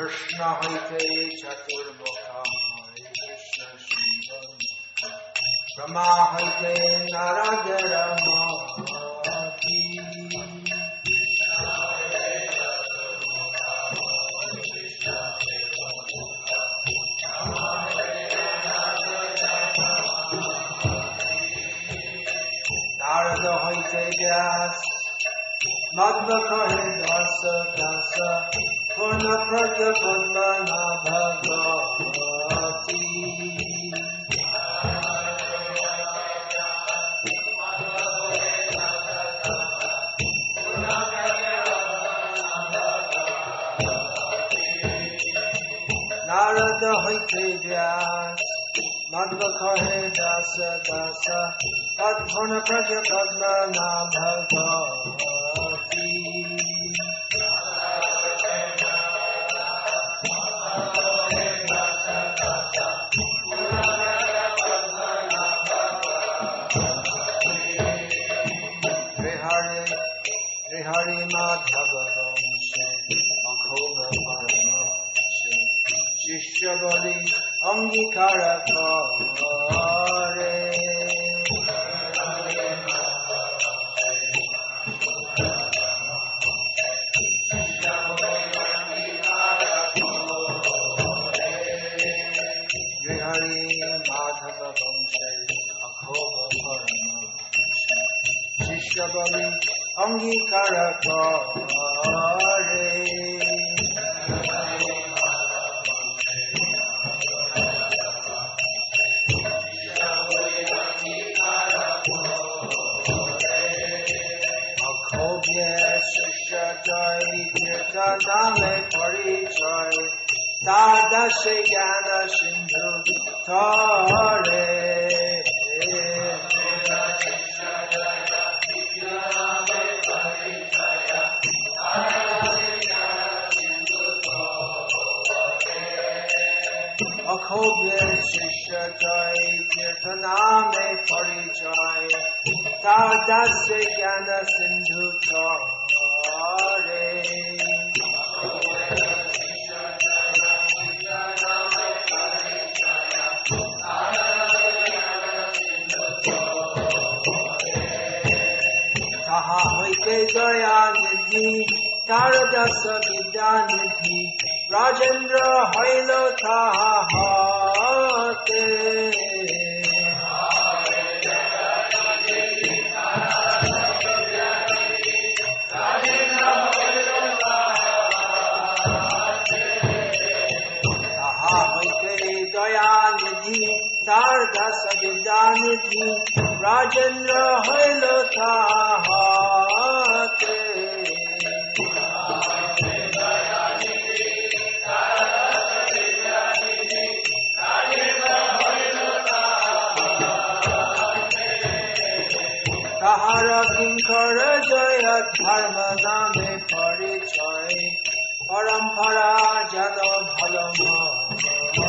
Krishna hoite chaturmukha Hare Krishna Shivam Brahma hoite Narada Mati Narada hoite Vyas Madhva kahe dasa dasa Purna pragya padmana bhagavati Narada hoite Vyas Madhva kahe dasa dasa Purna pragya padmana bhagavati Hari Madhava Vamshe Akhoga Paramahse Shishya Bali Angikara Kare Hari Madhava Vamshe Akhoga Paramahse Shishya Bali Angikara kare Akhobye Shishya Jai Kirtaname Parichai Tadashe Gyana Sindhu Tare Akhobye Shishya Jai Kirtaname Parichai Tadasya Gyana Sindhu Tare Taha hoite Daya Nidhi Taradasa Vidya Nidhi Rajendra Hailo Tahate Taha hoite Daya Nidhi Taradasa Vidya Nidhi Rajendra Hailo Tahate Tahara Kinkara Jaya Dharma Name Parichai Parampara Jano Bhalamate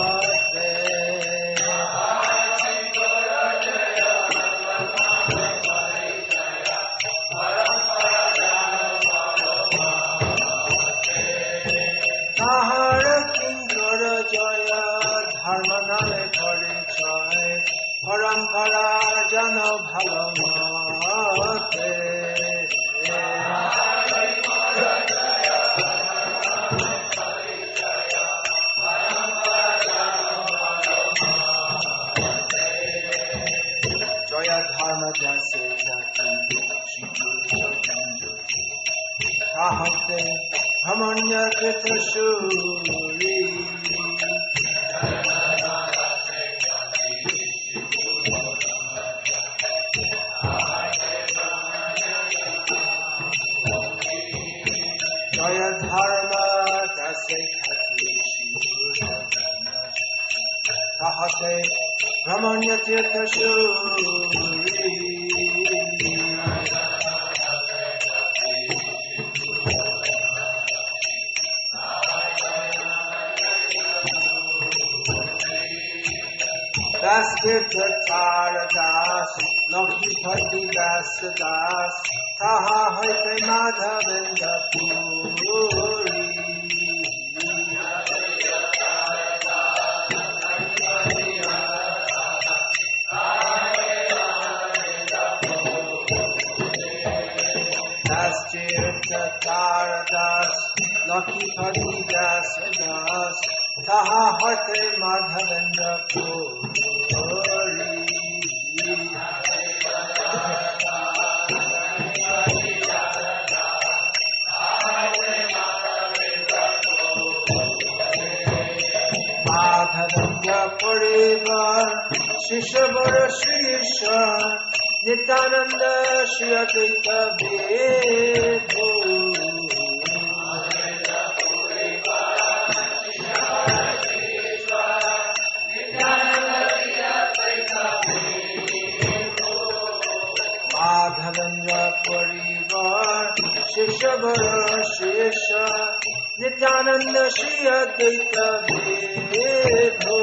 Tahara Kinkara Jaya Dharma Name Parichai Parampara Jano Bhalamate Jaya Dharma Jase Jati Shikuru Janjoti Tahate Hamanya Ketashuri Jaya Dharma Dase Kati Shikuru Tahate Ramanya Tirthashuri Das Tirtha Das Lokipati Das Das Taha Haite Madhavendra Puri das, Lakshmipati das das, Taha Harte Madhavendra Puri. Madhavendra Purivar, Shishavara Shrisha, Nityananda Shri Advaita Vedho. Madhavendra Purivar, Shishavara Shrisha, Nityananda Shri Advaita Vedho.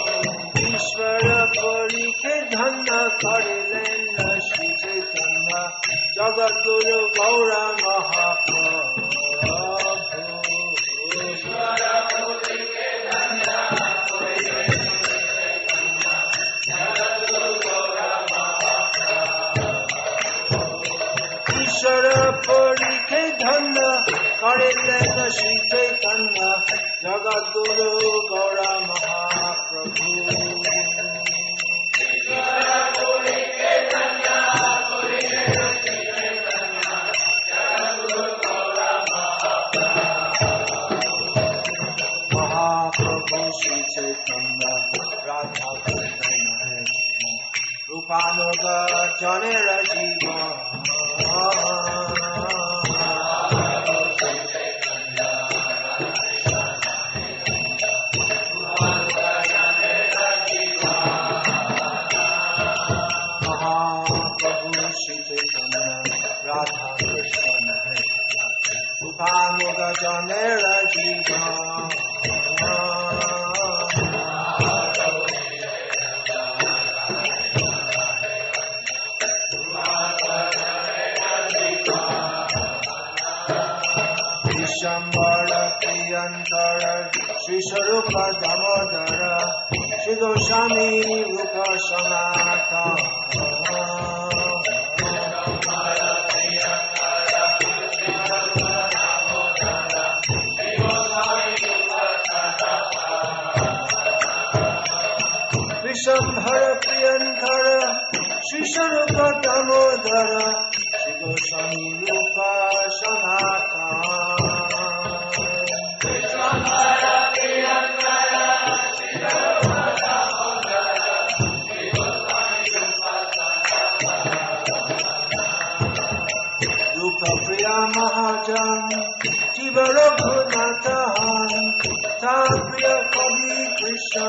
Ishvara Puri ke dhanya karilen Shri Chaitanya Jagadguru Gaura Mahaprabhu. Ishvara Puri ke dhanya karilen Jagadguru Gaura Mahaprabhu. Ishvara Puri ke dhanya karilen Shri Chaitanya Jagadguru Gaura Mahaprabhu. Mahaprabhu Shri Chaitanya Radha Krishna Rupanuga Janera Jiva Radha Krishna Upanuga Janera Jiva Vishambara Priyantara Shri Sarupa Damodara Shri Goswami Rupa Sanatana Vishambara Priyantara Shri Sarupa Damodara Shri Goswami Rupa Sanatana Vishambara Priyantara Shri Sarupa Damodara Shri Goswami Rupa Sanatana Rupa Priya Mahajan Jiva Raghunathan Ta Priya Kavi Krishna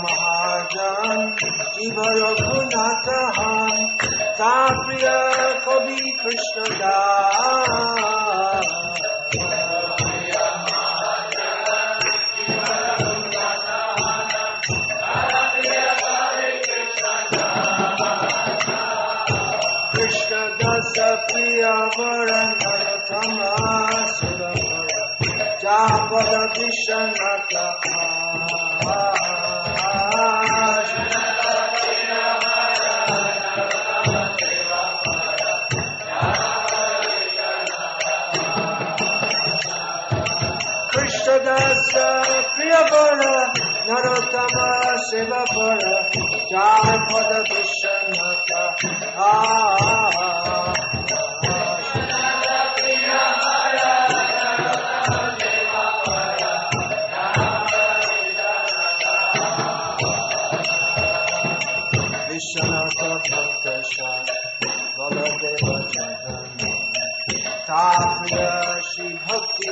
Mahajan Jiva Raghunathan Ta Priya Kavi Krishna Krishna Dasa Priya Varanatama Suravara Japada Vishanata Krishna Dasa Priyavara Narottama Sevapara Japada Vishanata Vishanata Bhaktishan Baladeva Jagana Tapriya Shri Bhakti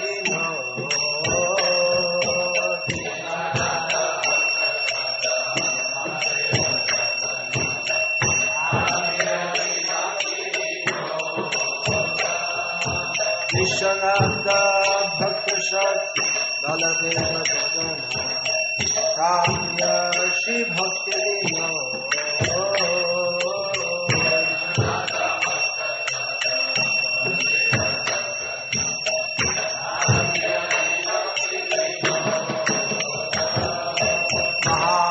Vishanata Bhaktishan Baladeva Jagana Sapriya Shri Bhakti Dino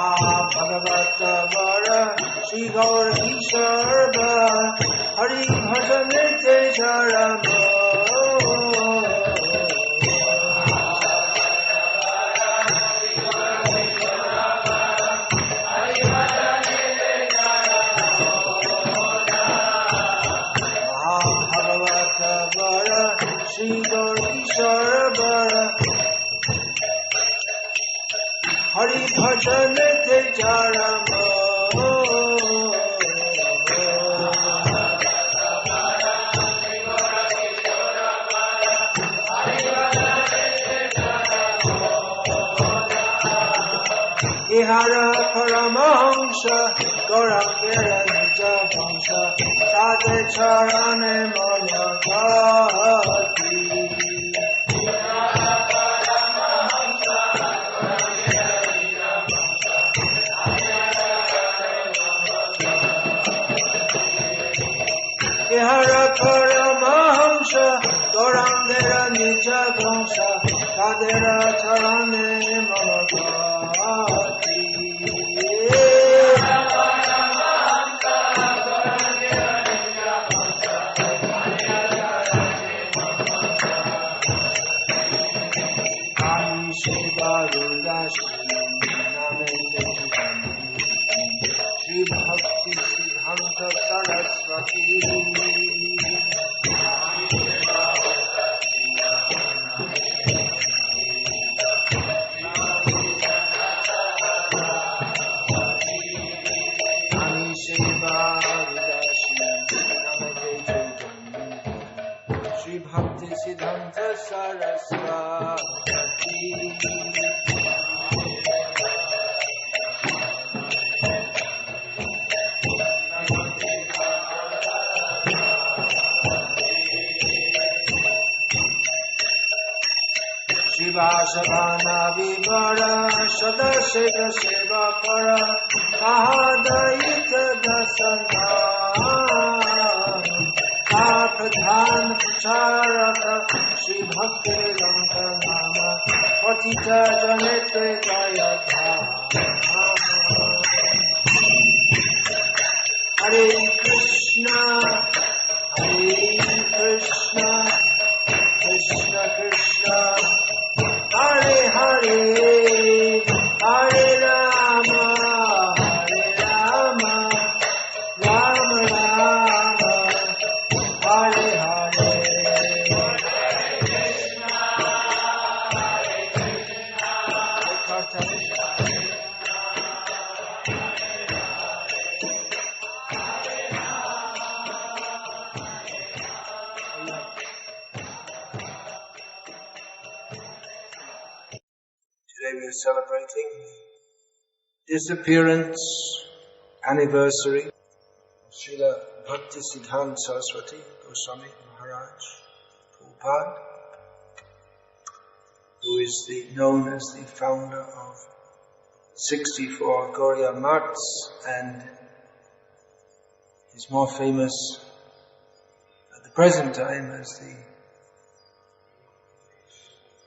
Mahabhagavata Vara Shri Gaur Ishwarva Hari Bhajan Nitya Charama Shri Gaur Ishwarva Hari Bhajan Te Charama Ihara Paramahamsa Gaurangera Nija Vamsa Sade Charane Managati Ihara Paramahamsa Gaurangera Nija Vamsa Sade Charane Managati Shri Bhaktisiddhanta Saraswati Ani Seva Vidashi Namate Shri Bhaktisiddhanta Saraswati Shivasavana Vivara Sadashiva Shiva Para Mahadayita Dasana Apradhan Pacharaka Shri Bhakti Lankanama Patita Janete Gayatha Hare Krishna Krishna Krishna Hare Hare Hare Rama Rama Rama Hare Hare Today we are celebrating the disappearance anniversary of Srila Bhaktisiddhanta Saraswati Goswami Maharaj Prabhupada, who is known as the founder of 64 Gauriya Maths, and is more famous at the present time as the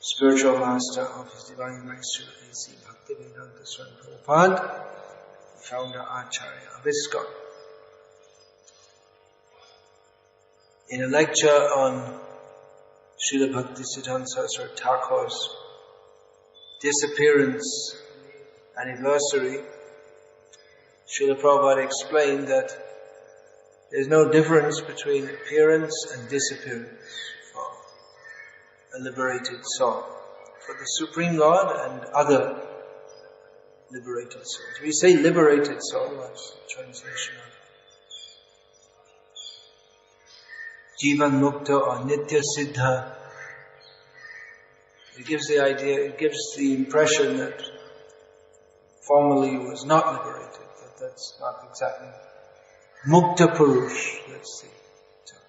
spiritual master of His Divine Grace Srila A.C. Bhaktivedanta Swami Prabhupada, the founder Acharya of ISKCON. In a lecture on Srila Bhaktisiddhanta Saraswati Thakur's disappearance anniversary, Srila Prabhupada explained that there's no difference between appearance and disappearance for a liberated soul, for the Supreme Lord and other liberated souls. We say liberated soul, that's the translation of Jivan Mukta or Nitya Siddha. It gives the idea, it gives the impression that formerly he was not liberated, but that's not exactly. Mukta Purush, that's the term.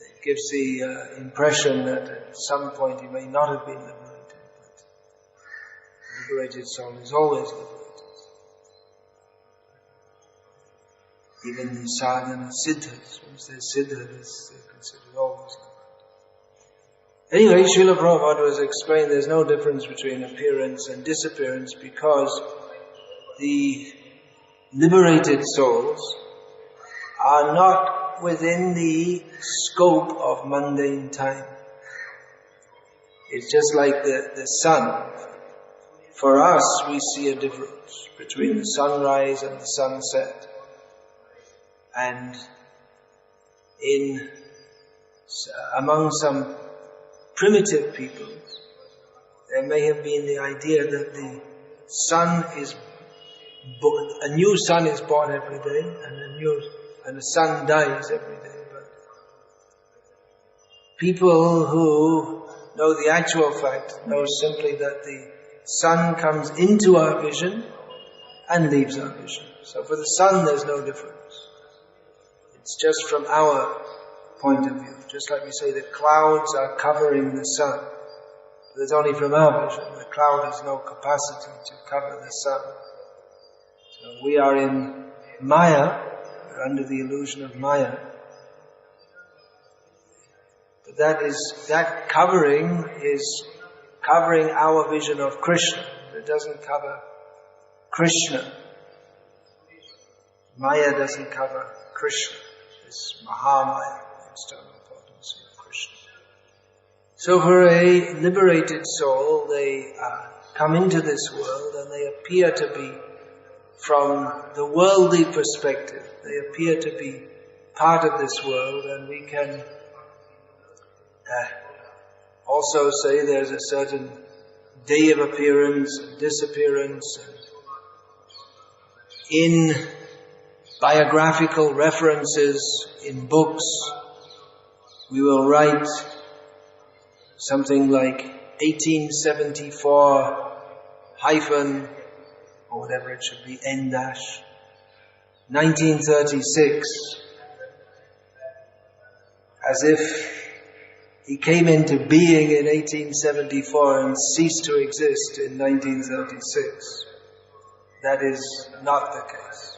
It gives the impression that at some point he may not have been liberated, but at the liberated soul is always liberated. Even the sadhana siddhas, once they're siddhas, they're considered always liberated. Anyway, Srila Prabhupada was explaining there's no difference between appearance and disappearance because the liberated souls are not within the scope of mundane time. It's just like the sun. For us, we see a difference between the sunrise and the sunset. And among some primitive peoples, there may have been the idea that the sun is a new sun is born every day, and the sun dies every day. But people who know the actual fact know simply that the sun comes into our vision and leaves our vision. So for the sun, there's no difference. It's just from our point of view. Just like we say the clouds are covering the sun. But it's only from our vision. The cloud has no capacity to cover the sun. So we are in Maya, we're under the illusion of Maya. But that covering is covering our vision of Krishna. It doesn't cover Krishna. Maya doesn't cover Krishna. It's Mahamaya, the external potency of Krishna. So for a liberated soul, they come into this world and they appear to be, from the worldly perspective, they appear to be part of this world, and we can also say there's a certain day of appearance and disappearance. And in biographical references in books, we will write something like 1874 hyphen, or whatever it should be, N dash, 1936, as if he came into being in 1874 and ceased to exist in 1936. That is not the case.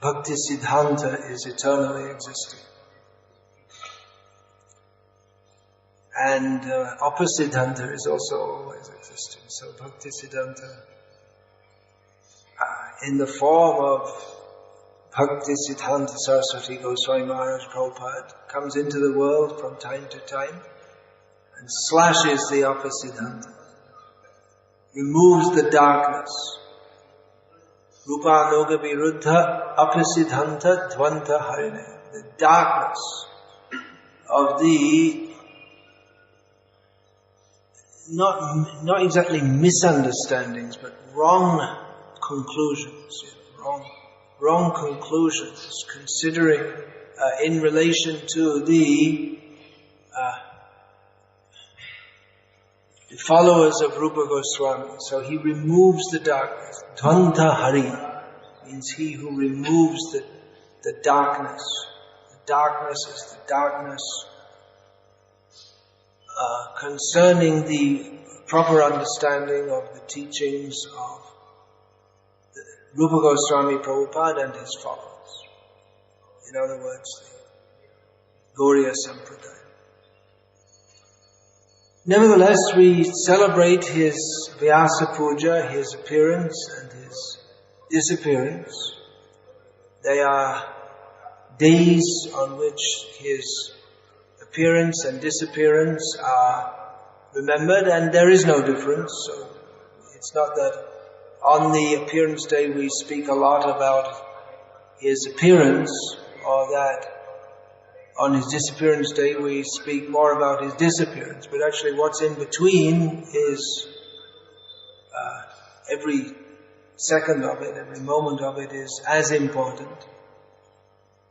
Bhaktisiddhanta is eternally existing. And Opasiddhanta is also always existing. So Bhaktisiddhanta, in the form of Bhaktisiddhanta Saraswati Goswami Maharaj Prabhupada, comes into the world from time to time and slashes the Opasiddhanta, removes the darkness. Rupa Noga Viruddha Apasiddhanta Dvanta Harine. The darkness of the, not exactly misunderstandings, but wrong conclusions. Wrong conclusions, considering in relation to the followers of Rupa Goswami. So he removes the darkness. Dvanta Hari means he who removes the darkness. The darkness is the darkness concerning the proper understanding of the teachings of Rupa Goswami Prabhupada and his followers. In other words, the Gauriya Sampradaya. Nevertheless, we celebrate his Vyasa Puja, his appearance and his disappearance. They are days on which his appearance and disappearance are remembered, and there is no difference. So it's not that on the appearance day we speak a lot about his appearance, or that on his disappearance day we speak more about his disappearance. But actually what's in between is every second of it, every moment of it is as important.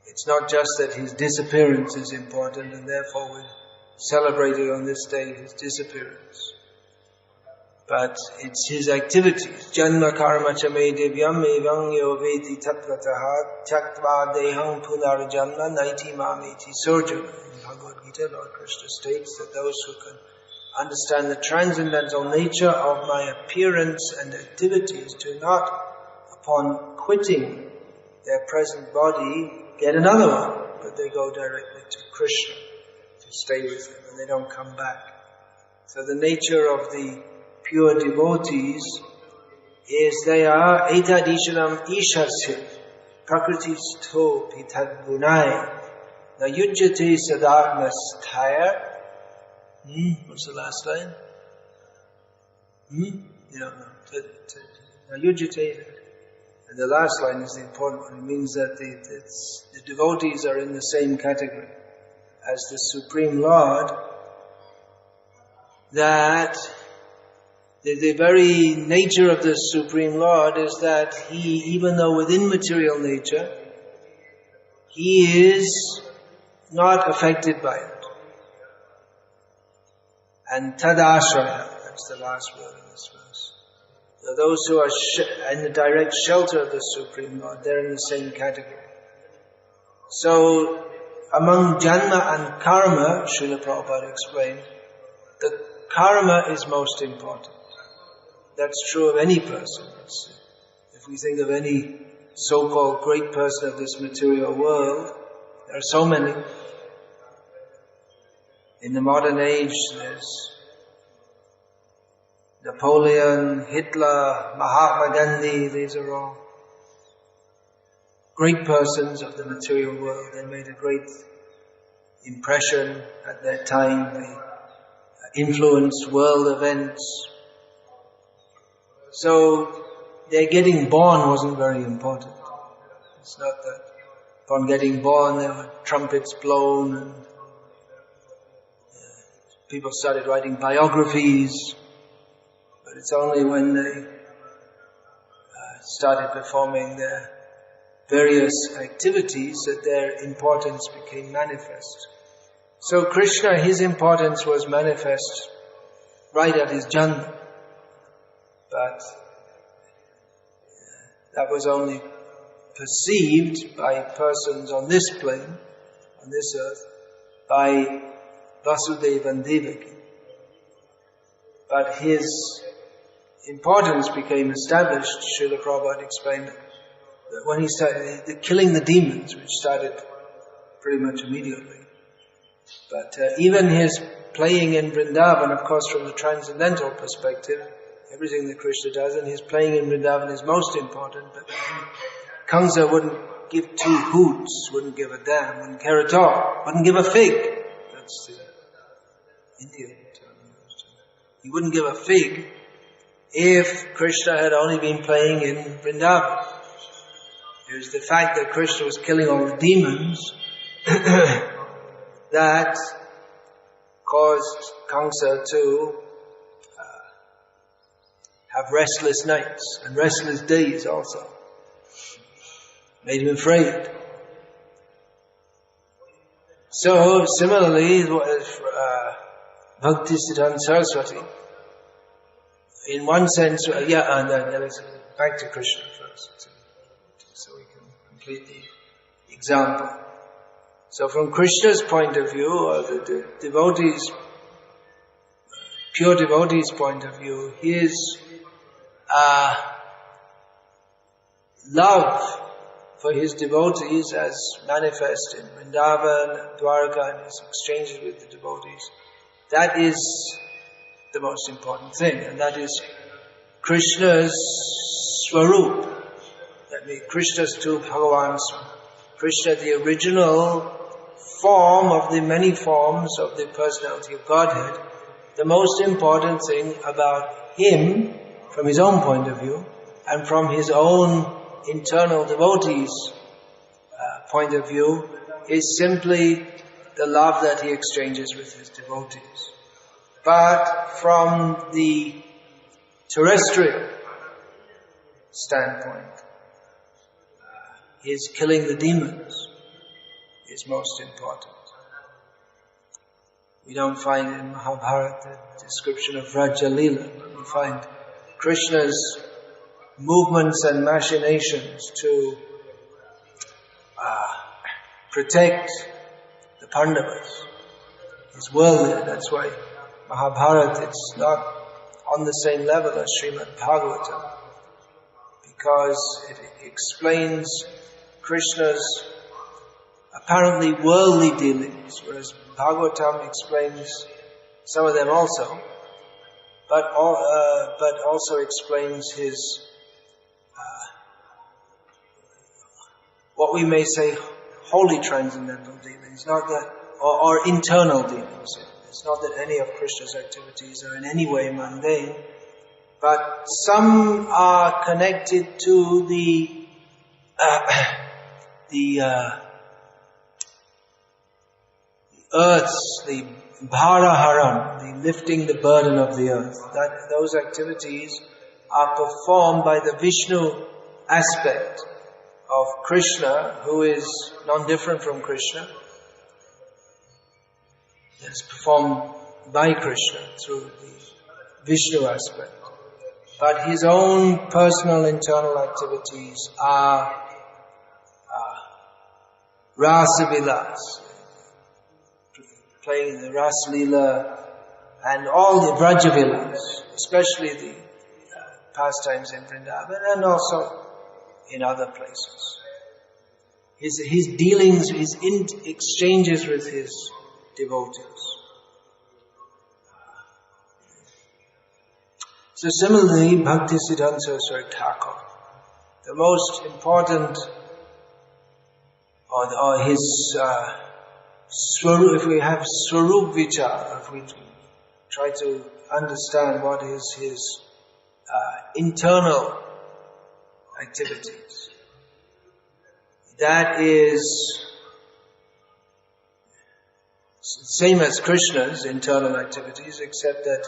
It's not just that his disappearance is important and therefore we celebrated on this day his disappearance. But it's his activities. Janma karma chame divyam evang yo vedi tatvataha tyaktva deham punar janma naiti mameti surjana. In Bhagavad Gita, Lord Krishna states that those who can understand the transcendental nature of my appearance and activities do not, upon quitting their present body, get another one, but they go directly to Krishna to stay with him, and they don't come back. So the nature of the pure devotees is they are etadishanam ishasya prakritisto pitad gunai na yujyate sadarmasthaya. What's the last line? You don't know. Na yujyate. And the last line is the important one. It means that the devotees are in the same category as the Supreme Lord, that the very nature of the Supreme Lord is that He, even though within material nature, He is not affected by it. And tadashraya, that's the last word in this verse. So those who are in the direct shelter of the Supreme Lord, they're in the same category. So, among janma and karma, Srila Prabhupada explained, the karma is most important. That's true of any person. If we think of any so-called great person of this material world, there are so many. In the modern age, there's Napoleon, Hitler, Mahatma Gandhi. These are all great persons of the material world. They made a great impression at their time. They influenced world events. So their getting born wasn't very important. It's not that upon getting born there were trumpets blown and people started writing biographies. But it's only when they started performing their various activities that their importance became manifest. So Krishna, his importance was manifest right at his janma. But that was only perceived by persons on this plane, on this earth, by Vasudeva and Devaki. But his importance became established, Srila Prabhupada explained, that when he started killing the demons, which started pretty much immediately. But even his playing in Vrindavan, of course from the transcendental perspective, everything that Krishna does, and his playing in Vrindavan is most important, but Kamsa wouldn't give two hoots, wouldn't give a damn, wouldn't care at all, wouldn't give a fig. That's the Indian term. He wouldn't give a fig if Krishna had only been playing in Vrindavan. It was the fact that Krishna was killing all the demons that caused Kamsa to have restless nights and restless days also. Made him afraid. So, similarly, Bhaktisiddhanta Saraswati, in one sense, and then let's back to Krishna first, so we can complete the example. So from Krishna's point of view, or the devotees, pure devotees' point of view, his love for his devotees as manifest in Vrindavan, Dwarka, and his exchanges with the devotees, that is the most important thing, and that is Krishna's Swarup. That means Krishna's to Bhagavan's. Krishna, the original form of the many forms of the personality of Godhead. The most important thing about him, from his own point of view, and from his own internal devotees' point of view, is simply the love that he exchanges with his devotees. But from the terrestrial standpoint, his killing the demons is most important. We don't find in Mahabharata the description of Vraja Leela, but we find Krishna's movements and machinations to protect the Pandavas. His world there, that's why Mahabharata, it's not on the same level as Srimad Bhagavatam, because it explains Krishna's apparently worldly dealings, whereas Bhagavatam explains some of them also, but also explains his what we may say holy transcendental dealings, not that, or internal dealings. It's not that any of Krishna's activities are in any way mundane, but some are connected to the earth's, the bharaharan, the lifting the burden of the earth. That those activities are performed by the Vishnu aspect of Krishna, who is non-different from Krishna. It's performed by Krishna through the Vishnu aspect. But his own personal internal activities are Rasa-vilas, playing the Ras-lila and all the Vraja-vilas, especially the pastimes in Vrindavan and also in other places. His dealings, his exchanges with his devotees. So similarly, Bhaktisiddhanta Thakur, the most important, or his Swarup, if we have Swarup Vichar, if we try to understand what is his internal activities, that is same as Krishna's internal activities, except that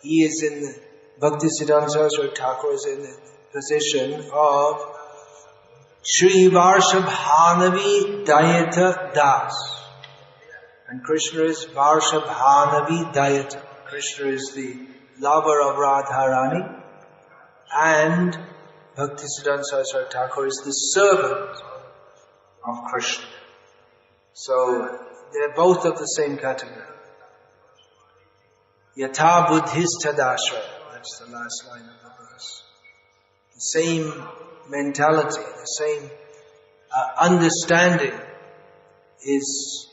he is in the Bhaktisiddhanta Thakur is in the position of Shri Varshabhanavi Dayata Das. And Krishna is Varshabhanavi Dayata. Krishna is the lover of Radharani, and Bhaktisiddhanta Thakur is the servant of Krishna. So they're both of the same category. Yatha buddhista dasha. That's the last line of the verse. The same mentality, the same understanding is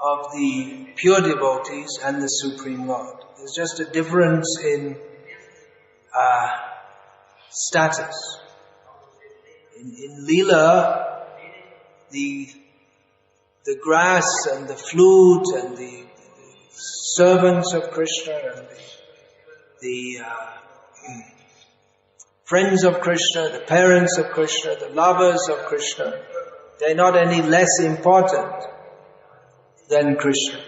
of the pure devotees and the Supreme Lord. There's just a difference in status. In Leela, the grass and the flute and the servants of Krishna and the friends of Krishna, the parents of Krishna, the lovers of Krishna, they're not any less important than Krishna.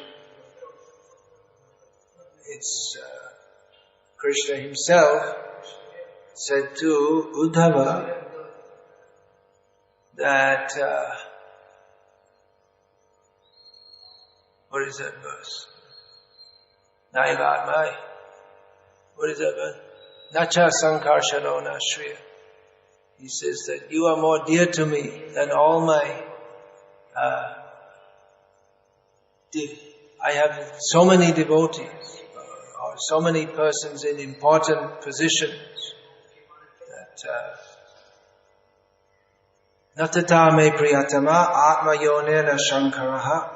It's Krishna himself said to Uddhava that what is that verse? Naivatmai. What is that verse? Nacha sankarshano na shriya. He says that you are more dear to me than all my I have so many devotees or so many persons in important positions that natata me priyatama atma yonena shankaraha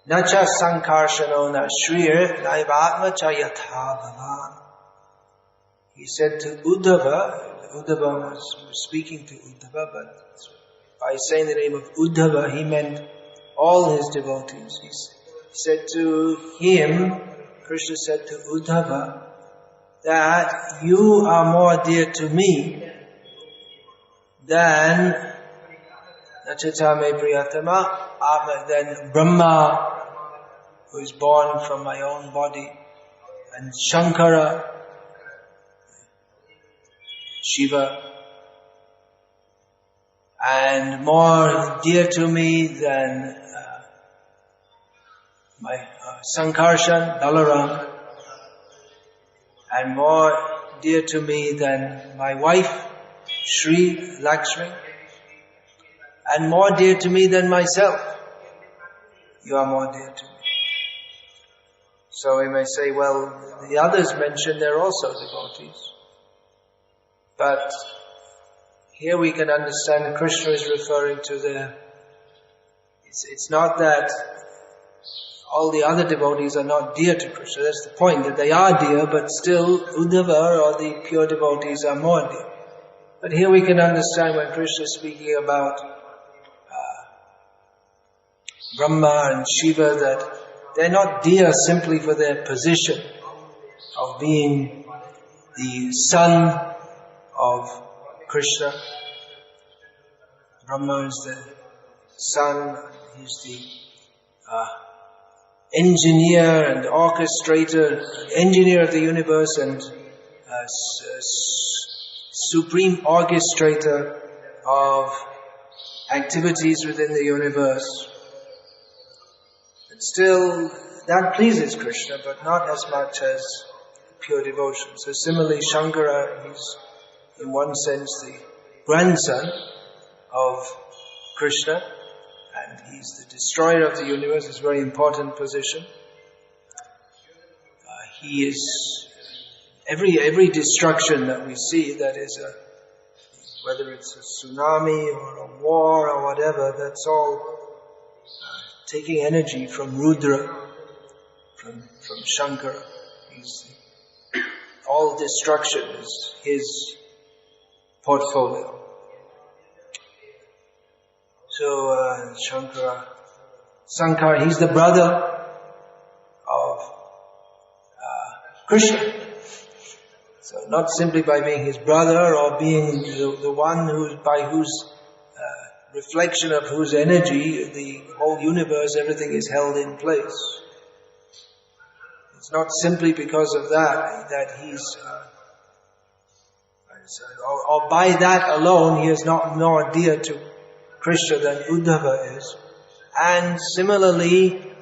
nacha sankarshano na shriya naivatma chayatha bhavan. He said to Uddhava was speaking to Uddhava, but by saying the name of Uddhava, he meant all his devotees. He said to him, Krishna said to Uddhava, that you are more dear to me than Nachatame Priyatama, than Brahma, who is born from my own body, and Shankara, Shiva, and more dear to me than my Sankarshan, Balaram, and more dear to me than my wife, Shri Lakshmi, and more dear to me than myself. You are more dear to me. So we may say, well, the others mentioned they're also devotees. But here we can understand Krishna is referring to it's not that all the other devotees are not dear to Krishna. That's the point, that they are dear, but still Uddhava or the pure devotees are more dear. But here we can understand when Krishna is speaking about Brahma and Shiva, that they're not dear simply for their position of being the son of Krishna. Brahma is the son, he's the engineer and orchestrator, engineer of the universe and supreme orchestrator of activities within the universe. But still, that pleases Krishna, but not as much as pure devotion. So similarly, Shankara, he's in one sense the grandson of Krishna, and he's the destroyer of the universe. It's a very important position. He is every destruction that we see, that is whether it's a tsunami or a war or whatever, that's all taking energy from Rudra, from Shankara. All destruction is his portfolio. So Sankara, he's the brother of Krishna. So not simply by being his brother or being the one by whose reflection of whose energy the whole universe, everything is held in place. It's not simply because of that he's or by that alone he is not more dear to Krishna than Uddhava is. And similarly,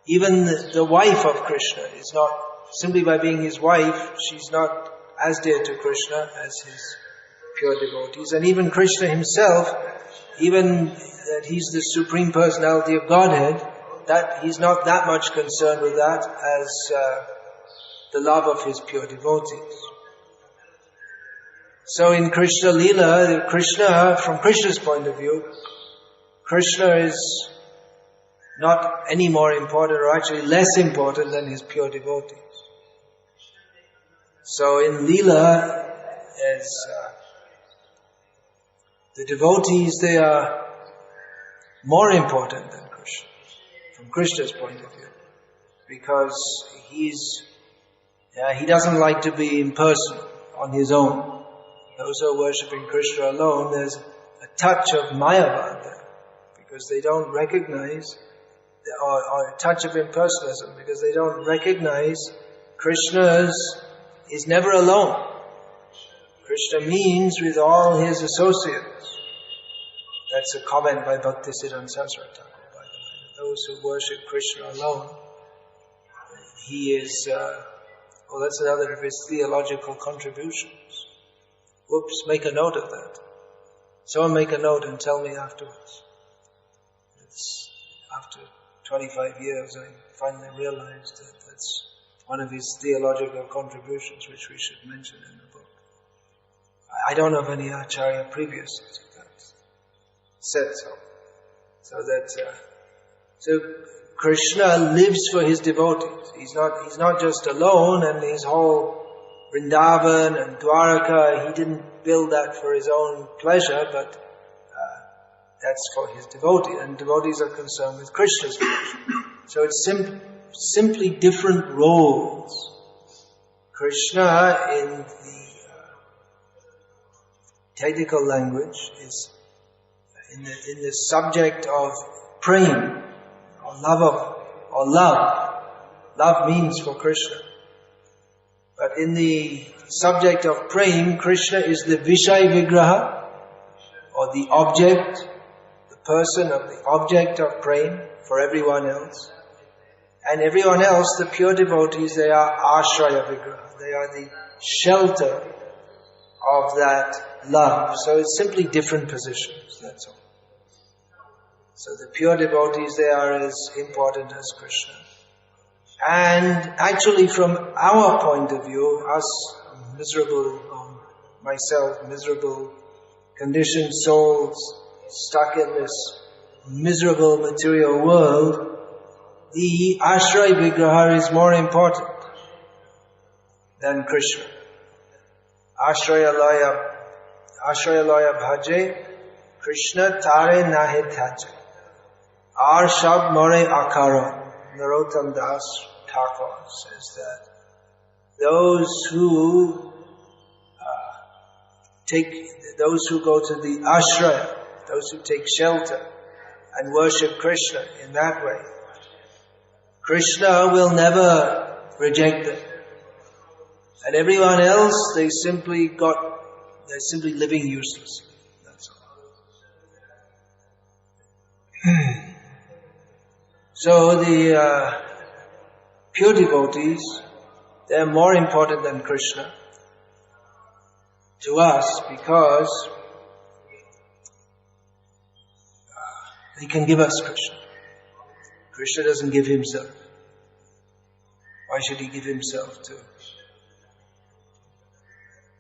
even the wife of Krishna is not, simply by being his wife, she's not as dear to Krishna as his pure devotees. And even Krishna himself, even that he's the Supreme Personality of Godhead, that he's not that much concerned with that as the love of his pure devotees. So in Krishna Leela, Krishna, from Krishna's point of view, Krishna is not any more important, or actually less important than his pure devotees. So in Leela, as the devotees, they are more important than Krishna, from Krishna's point of view, because he doesn't like to be impersonal on his own. Those who are worshipping Krishna alone, there's a touch of Mayavad there, because they don't recognize, or a touch of impersonalism, because they don't recognize Krishna is never alone. Krishna means with all his associates. That's a comment by Bhaktisiddhanta, by the way. Those who worship Krishna alone, he is, that's another of his theological contributions. Whoops, make a note of that. Someone make a note and tell me afterwards. After 25 years, I finally realized that that's one of his theological contributions which we should mention in the book. I don't know of any Acharya previous to that said so. So Krishna lives for his devotees. He's not just alone, and his whole Vrindavan and Dwaraka, he didn't build that for his own pleasure, but that's for his devotees, and devotees are concerned with Krishna's pleasure. So it's simply different roles. Krishna, in the technical language, is in the subject of praying, or love. Love means for Krishna. But in the subject of praying, Krishna is the Vishay Vigraha, or the object, the person of the object of praying for everyone else. And everyone else, the pure devotees, they are Ashraya Vigraha. They are the shelter of that love. So it's simply different positions, that's all. So the pure devotees, they are as important as Krishna. And actually from our point of view, us miserable, myself, miserable, conditioned souls, stuck in this miserable material world, the Ashray Vigraha is more important than Krishna. Ashrayalaya bhaje, Krishna tare nahe thaje. Ar shab more akara. Narottam Das Thakur says that those who go to the ashraya, those who take shelter and worship Krishna in that way, Krishna will never reject them. And everyone else, they're simply living uselessly. That's all. So the pure devotees, they're more important than Krishna to us because they can give us Krishna. Krishna doesn't give himself. Why should he give himself to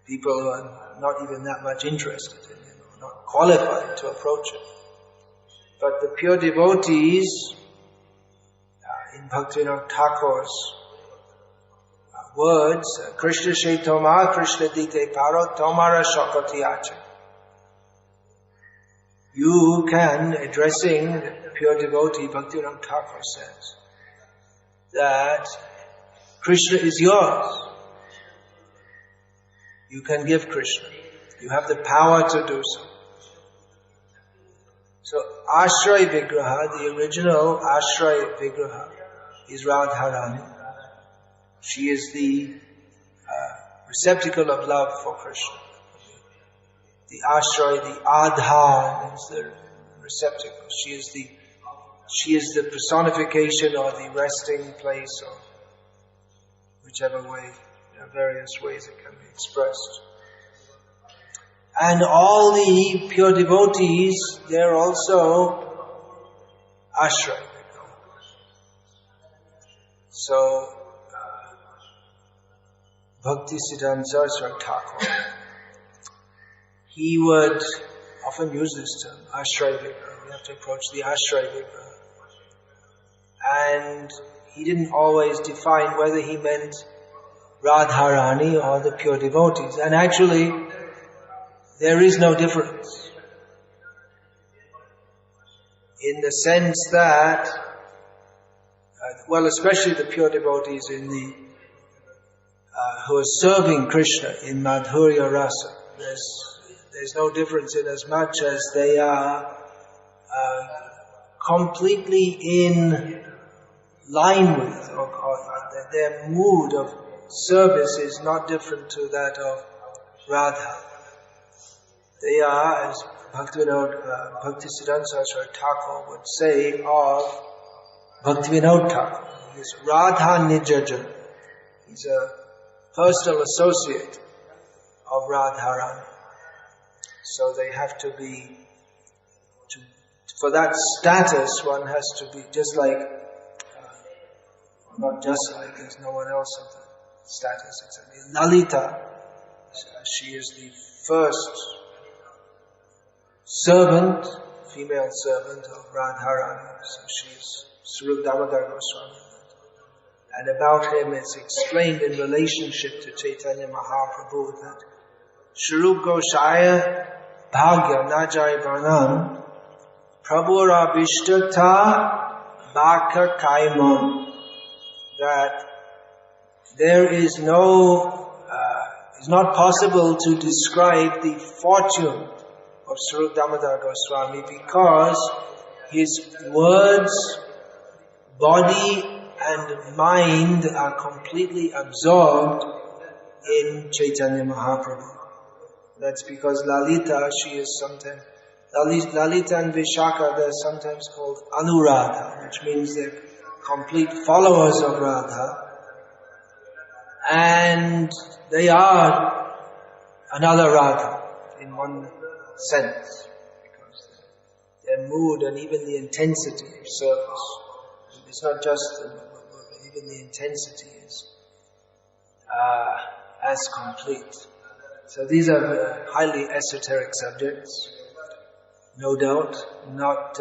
people who are not even that much interested in him, or not qualified to approach him? But the pure devotees, in Bhaktivinoda Thakur's words, Krishna Shaitoma, Krishna Dite Paro, Tomara Shakati Acha. You can, addressing the pure devotee, Bhaktivinoda Thakur says that Krishna is yours. You can give Krishna. You have the power to do so. So Ashray Vigraha, the original Ashray Vigraha, is Radharani. She is the receptacle of love for Krishna. The Ashray, the Adhar is the receptacle. She is the personification or the resting place, or whichever way, there are various ways it can be expressed. And all the pure devotees, they're also Ashray. So, Bhaktisiddhanta Thakur, he would often use this term, Ashray Vigraha. We have to approach the Ashray Vigraha. And he didn't always define whether he meant Radharani or the pure devotees. And actually, there is no difference. In the sense that, especially the pure devotees who are serving Krishna in Madhurya Rasa, there's no difference in as much as they are completely in line with, or their mood of service is not different to that of Radha. They are, as Bhaktisiddhanta Thakur would say of Bhaktivinoda Thakur, he is Radha Nijajan. He's a personal associate of Radharani. So they have to be, for that status, one has to be just like, not just like, there's no one else of the status except Lalita. She is the first servant, female servant of Radharani. So she is Swarup Damodar Goswami. And about him it's explained in relationship to Chaitanya Mahaprabhu that Swarup Goshaya Bhagya Najai Varnan Prabhura Vishtata Bhaka Kaiman, that there is it's not possible to describe the fortune of Swarup Damodar Goswami because his words, body and mind are completely absorbed in Chaitanya Mahaprabhu. That's because Lalita, she is sometimes, Lalita and Vishaka, they're sometimes called Anuradha, which means they're complete followers of Radha. And they are another Radha in one sense, because their mood and even the intensity of service, it's not just even the intensity is as complete. So these are highly esoteric subjects, no doubt, not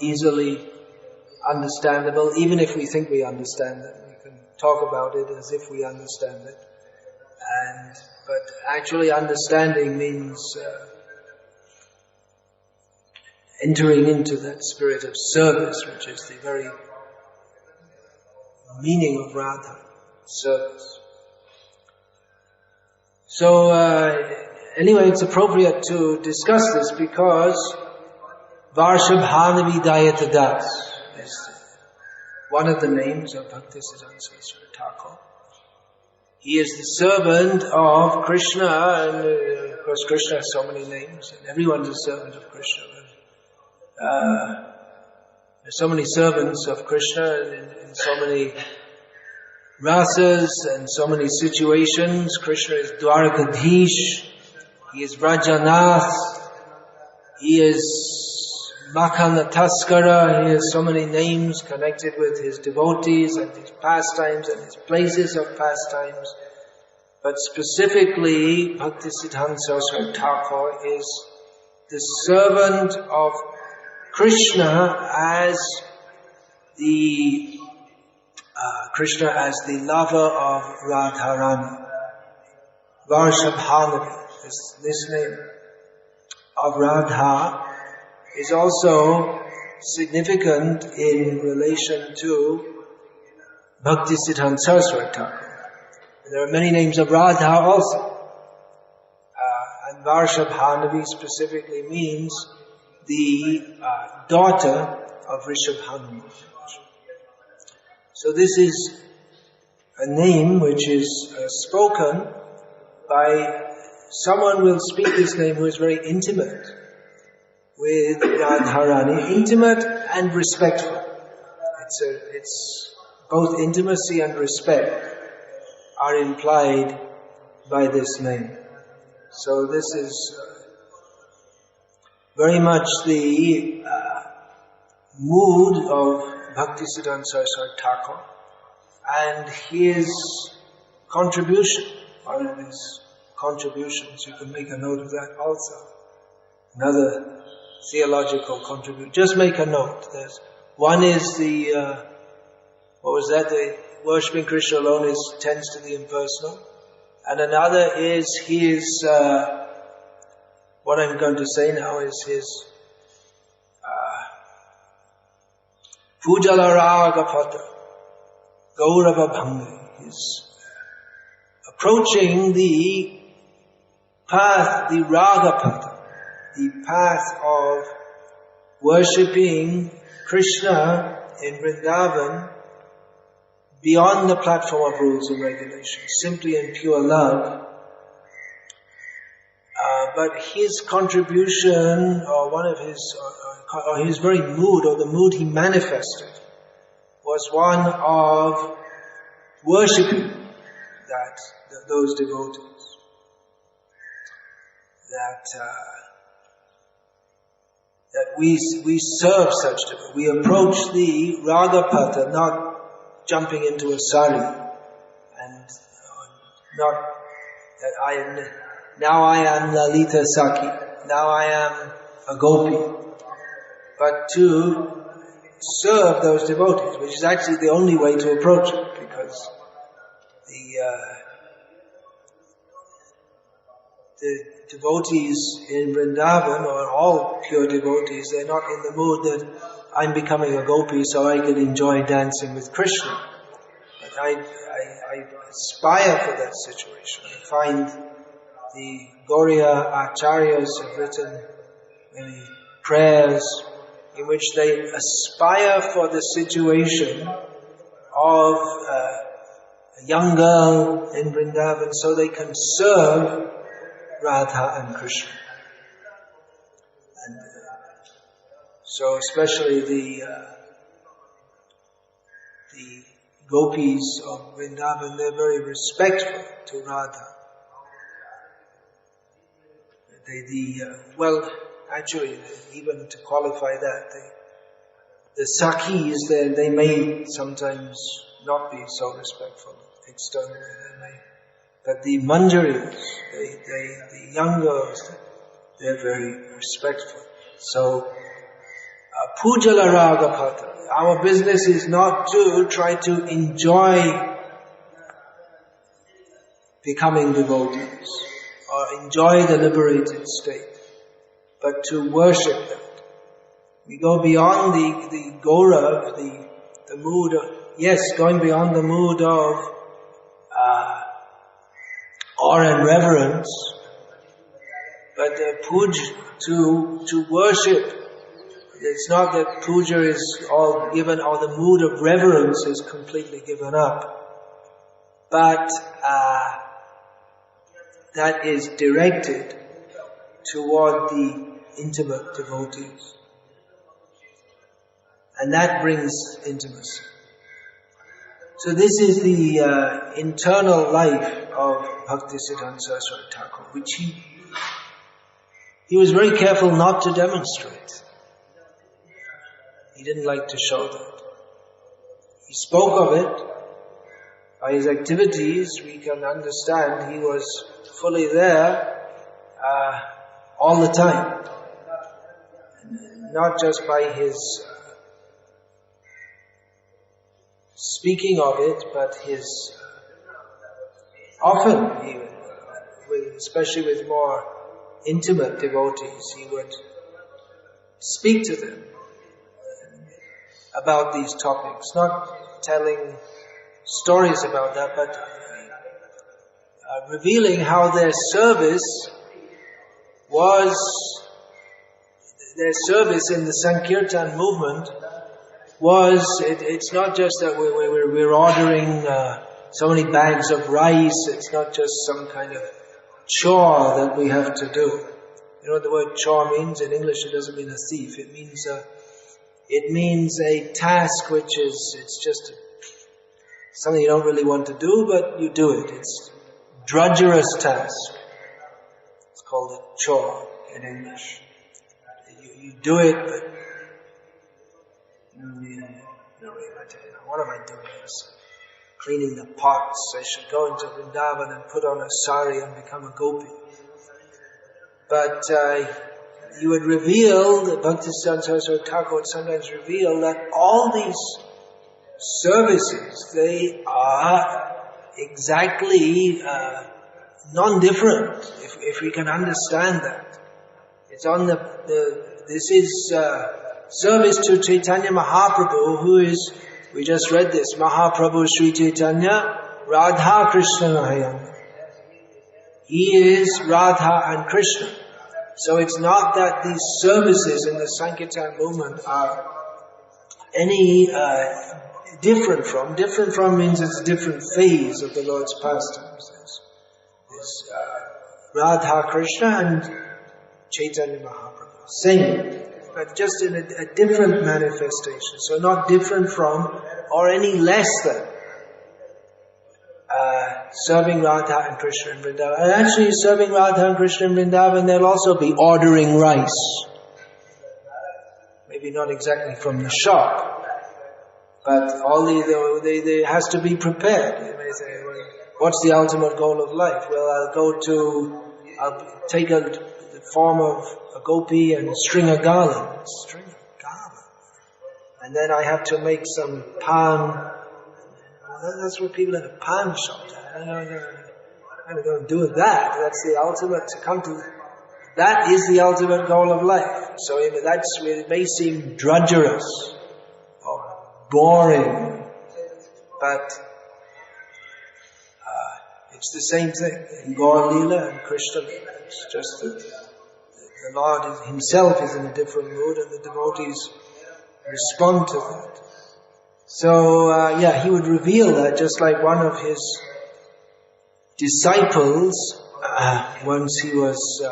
easily understandable, even if we think we understand them. We can talk about it as if we understand it. But actually understanding means entering into that spirit of service, which is the very meaning of Radha, service. So anyway, it's appropriate to discuss this because Varshabhanavi Dayata Das is one of the names of Bhaktisiddhanta Thakur. He is the servant of Krishna, and of course Krishna has so many names, and everyone's a servant of Krishna. There's so many servants of Krishna in so many rasas and so many situations. Krishna is Dwarakadhish, he is Vrajanath, he is Makhana Taskara, he has so many names connected with his devotees and his pastimes and his places of pastimes. But specifically, Bhaktisiddhanta Saraswati Thakur is the servant of Krishna as the lover of Radharani. Varshabhanavi, this name of Radha is also significant in relation to Bhaktisiddhanta Saraswati Thakur. There are many names of Radha also. And Varshabhanavi specifically means the daughter of Rishabhanu. So this is a name which is spoken by someone will speak this name who is very intimate with Radharani, intimate and respectful. It's both intimacy and respect are implied by this name. So this is very much the mood of Bhaktisiddhanta Saraswati Thakur and his contribution, one of his contributions, you can make a note of that also. Another theological contribution. Just make a note. One is the the worshipping Krishna alone tends to the impersonal, and another is his. What I'm going to say now is his Pujala Ragapata Gaurava Bhangi. He's approaching the path, the Ragapata, the path of worshipping Krishna in Vrindavan beyond the platform of rules and regulations, simply in pure love. But his contribution, or one of his, or his very mood, or the mood he manifested, was one of worshipping those devotees. That we serve such devotees. We approach the Ragapata not jumping into a sari, and not that now I am Lalita Saki, now I am a gopi, but to serve those devotees, which is actually the only way to approach it, because the devotees in Vrindavan, or all pure devotees, they're not in the mood that I'm becoming a gopi so I can enjoy dancing with Krishna. But I aspire for that situation. I find the Gauriya Acharyas have written many prayers in which they aspire for the situation of a young girl in Vrindavan so they can serve Radha and Krishna. And so especially the gopis of Vrindavan, they're very respectful to Radha. Actually, even to qualify that, the Sakhis, they may sometimes not be so respectful externally, but the Manjaris, the young girls, they're very respectful. So, Pujala Ragapata. Our business is not to try to enjoy becoming devotees or enjoy the liberated state, but to worship them. We go beyond the Gaura, the mood of, going beyond the mood of awe and reverence, but to worship. It's not that puja is all given, or the mood of reverence is completely given up, but that is directed toward the intimate devotees. And that brings intimacy. So this is the internal life of Bhaktisiddhanta Saraswati Thakur, which he was very careful not to demonstrate. He didn't like to show that. He spoke of it. By his activities, we can understand he was fully there all the time. Not just by his speaking of it, but his often, especially with more intimate devotees, he would speak to them about these topics, not telling stories about that, but revealing how their service in the Sankirtan movement it's not just that we're ordering so many bags of rice, it's not just some kind of chore that we have to do. You know what the word chore means? In English it doesn't mean a thief, it means a task which it's just something you don't really want to do, but you do it. It's drudgerous task. It's called a chore in English. You do it, but what am I doing? Cleaning the pots. I should go into Vrindavan and put on a sari and become a gopi. But you would reveal, the Bhaktisiddhanta Saraswati Thakur would sometimes reveal that all these services, they are exactly non-different, if we can understand that. It's on this is service to Chaitanya Mahaprabhu, who is, we just read this, Mahaprabhu Sri Chaitanya, Radha Krishna Nahayana. He is Radha and Krishna. So it's not that these services in the Sankirtan movement are any different from means it's a different phase of the Lord's pastimes. There's Radha Krishna and Chaitanya Mahaprabhu. Same, but just in a different manifestation. So not different from or any less than serving Radha and Krishna in Vrindavan. And actually serving Radha and Krishna in Vrindavan, they'll also be ordering rice. Maybe not exactly from the shop, but they has to be prepared. You may say, well, what's the ultimate goal of life? Well, I'll take the form of a gopi and string a garland. String a garland. And then I have to make some pan. That's what people in a pan shop do. I'm going to do that. That's the ultimate, to come to, that is the ultimate goal of life. So it may seem drudgerous or boring, but it's the same thing in Gaur Leela and Krishna Leela. It's just that the Lord himself is in a different mood and the devotees respond to that. So, he would reveal that, just like one of his disciples, once he was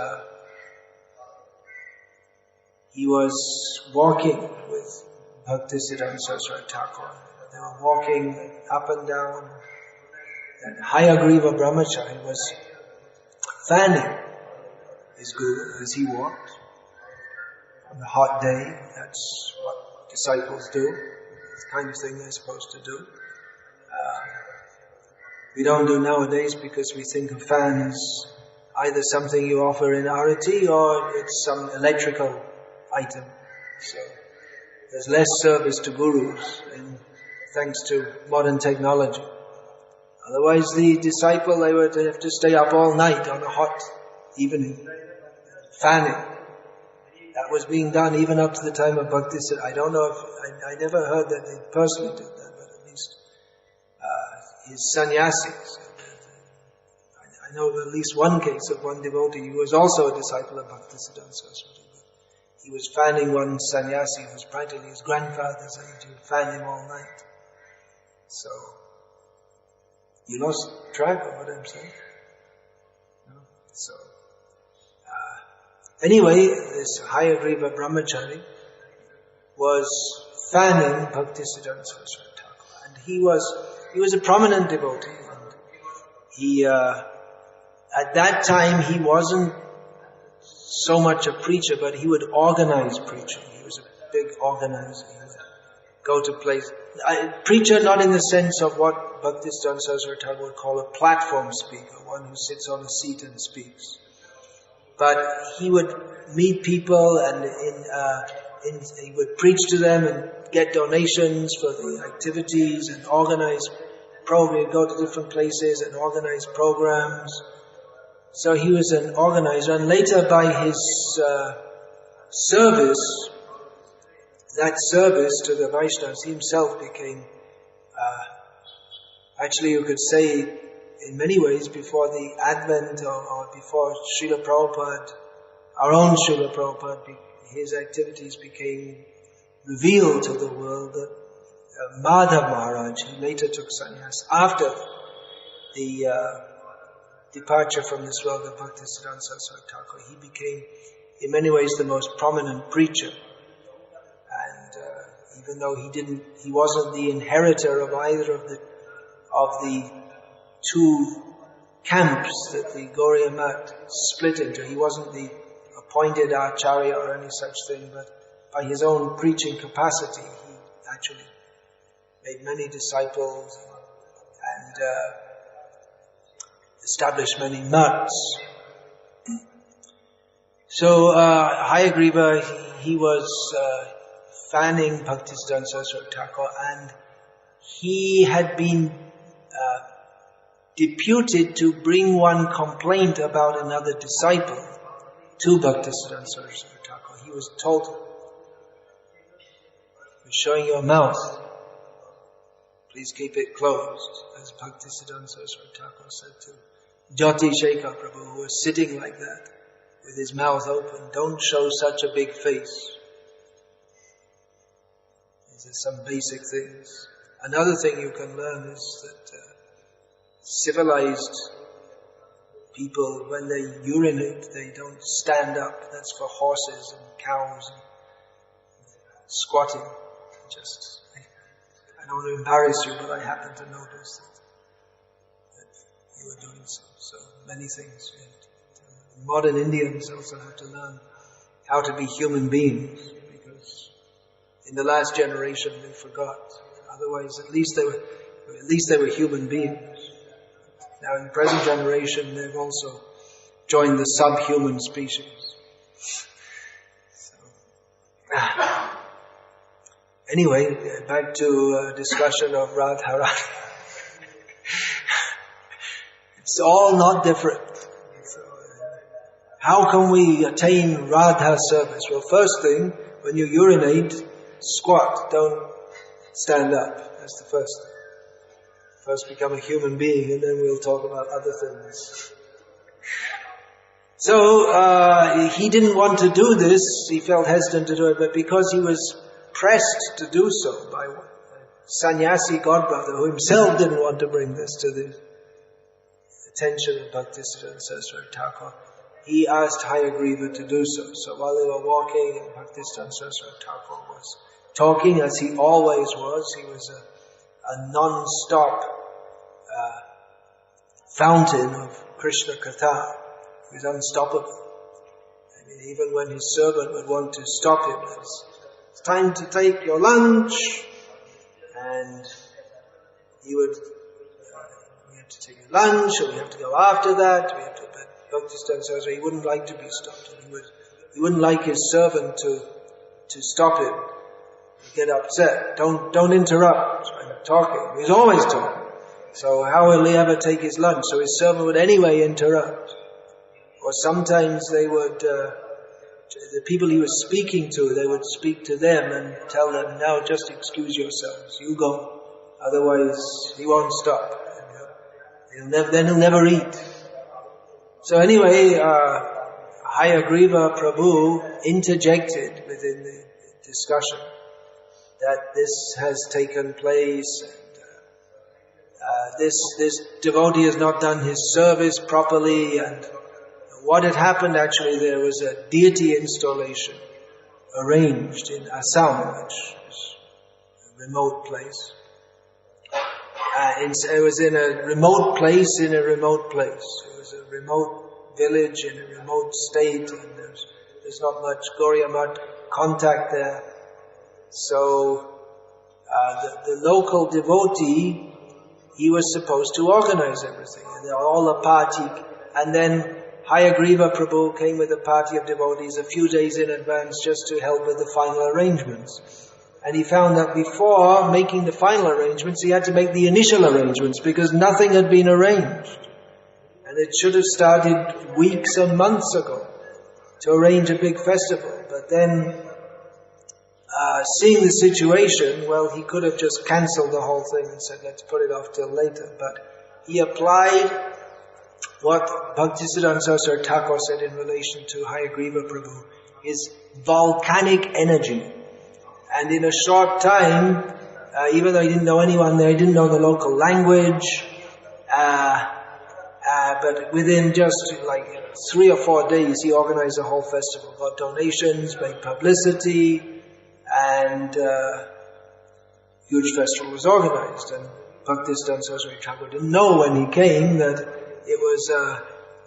walking with Bhaktisiddhanta Saraswati Thakur. They were walking up and down, and Hayagriva Brahmachari was fanning his guru as he walked. On a hot day, that's what disciples do. It's the kind of thing they're supposed to do. We don't do nowadays because we think of fans either something you offer in arati or it's some electrical item. So there's less service to gurus thanks to modern technology. Otherwise the disciple, they would have to stay up all night on a hot evening, fanning. That was being done even up to the time of Bhaktisiddhanta. I don't know if, I never heard that they personally did that, but at least his sannyasis. I know of at least one case of one devotee who was also a disciple of Bhaktisiddhanta Saraswati. He was fanning one sannyasi who was practically his grandfather's age. He would fan him all night. So, you lost track of what I'm saying? No? So, anyway, this Hayagriva Brahmachari was fanning Bhaktisiddhanta Saraswati Thakur. And he was a prominent devotee. And he, at that time, he wasn't so much a preacher, but he would organize preaching. He was a big organizer. He would go to places. Preacher not in the sense of what Bhaktisiddhanta Saraswati Thakur would call a platform speaker, one who sits on a seat and speaks. But he would meet people and he would preach to them and get donations for the activities and organize programs, go to different places and organize programs. So he was an organizer, and later by his service, that service to the Vaishnavas, he himself became, actually you could say in many ways before the advent or before Srila Prabhupada, our own Srila Prabhupada, his activities became revealed to the world. That Madhav Maharaj, he later took sannyas after the departure from this world of Bhaktisiddhanta Saraswati Thakur. He became, in many ways, the most prominent preacher. And even though he wasn't the inheritor of either of the two camps that the Gauriya Math split into. He wasn't the appointed Acharya or any such thing, but by his own preaching capacity, he actually made many disciples and established many maths. So Hayagriva, he was fanning Bhaktisiddhanta Saraswati Thakur, and he had been deputed to bring one complaint about another disciple to Bhaktisiddhanta Saraswati Thakur. He was told, "You're showing your mouth. Please keep it closed," as Bhaktisiddhanta Saraswati Thakur said to Jyoti Shekhar Prabhu, who was sitting like that with his mouth open. Don't show such a big face. These are some basic things. Another thing you can learn is that civilized people, when they urinate, they don't stand up. That's for horses and cows and squatting. I don't want to embarrass you, but I happen to notice that you are doing so. So many things. Modern Indians also have to learn how to be human beings, because in the last generation they forgot. Otherwise, at least they were human beings. Now in the present generation, they've also joined the subhuman species. So, anyway, back to discussion of Radharani. It's all not different. So, how can we attain Radha service? Well, first thing, when you urinate, squat, don't stand up. That's the first thing. First become a human being, and then we'll talk about other things. So, he didn't want to do this, he felt hesitant to do it, but because he was pressed to do so by a sannyasi godbrother who himself didn't want to bring this to the attention of Bhaktisiddhanta Saraswati Thakur, he asked Hayagriva to do so. So while they were walking, and Bhaktisiddhanta Saraswati Thakur was talking, as he always was. He was a non-stop fountain of Krishna Katha. He was unstoppable. I mean, even when his servant would want to stop him, as it's time to take your lunch. And he would, we have to take a lunch, or we have to go after that. We have to, but Bhaktisiddhanta Saraswati, he wouldn't like to be stopped. And he wouldn't like his servant to stop him. He'd get upset. Don't interrupt. I'm talking. He's always talking. So how will he ever take his lunch? So his servant would anyway interrupt. Or sometimes they would, the people he was speaking to, they would speak to them and tell them, now just excuse yourselves, you go, otherwise he won't stop. Then he'll never eat. So anyway, Hayagriva Prabhu interjected within the discussion that this has taken place, and this devotee has not done his service properly, and what had happened actually, there was a deity installation arranged in Assam, which is a remote place. It was in a remote place in a remote place. It was a remote village in a remote state, and there's not much Gauriya Math contact there. So the local devotee, he was supposed to organize everything, and all a party, and then Hayagriva Prabhu came with a party of devotees a few days in advance just to help with the final arrangements. And he found that before making the final arrangements, he had to make the initial arrangements because nothing had been arranged. And it should have started weeks and months ago to arrange a big festival. But then, seeing the situation, well, he could have just cancelled the whole thing and said, let's put it off till later. But he applied what Bhaktisiddhanta Saraswati Thakur said in relation to Hayagriva Prabhu is volcanic energy. And in a short time, even though he didn't know anyone there, he didn't know the local language, but within just like 3 or 4 days, he organized a whole festival, got donations, made publicity, and huge festival was organized. And Bhaktisiddhanta Saraswati Thakur didn't know when he came that it was a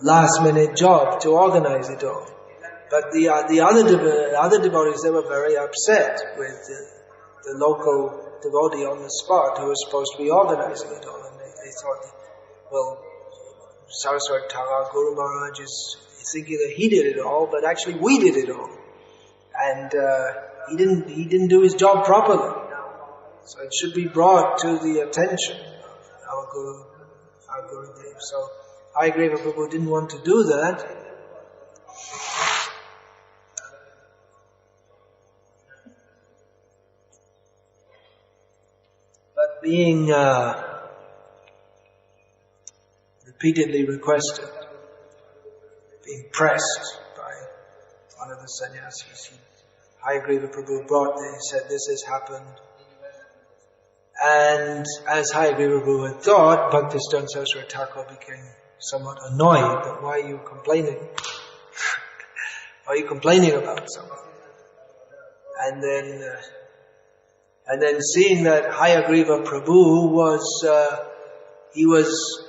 last-minute job to organize it all. But the other devotees, they were very upset with the local devotee on the spot who was supposed to be organizing it all. And they thought, well, Saraswati Thakur, Guru Maharaj is thinking that he did it all, but actually we did it all. And he didn't do his job properly. So it should be brought to the attention of our Gurudev. So Hayagriva Prabhu didn't want to do that. But being repeatedly requested, being pressed by one of the sannyasis, Hayagriva Prabhu he said, this has happened. And as Hayagriva Prabhu had thought, Bhaktisiddhanta Saraswati Thakur became somewhat annoyed that why are you complaining? Why are you complaining about something? And then seeing that Hayagriva Prabhu he was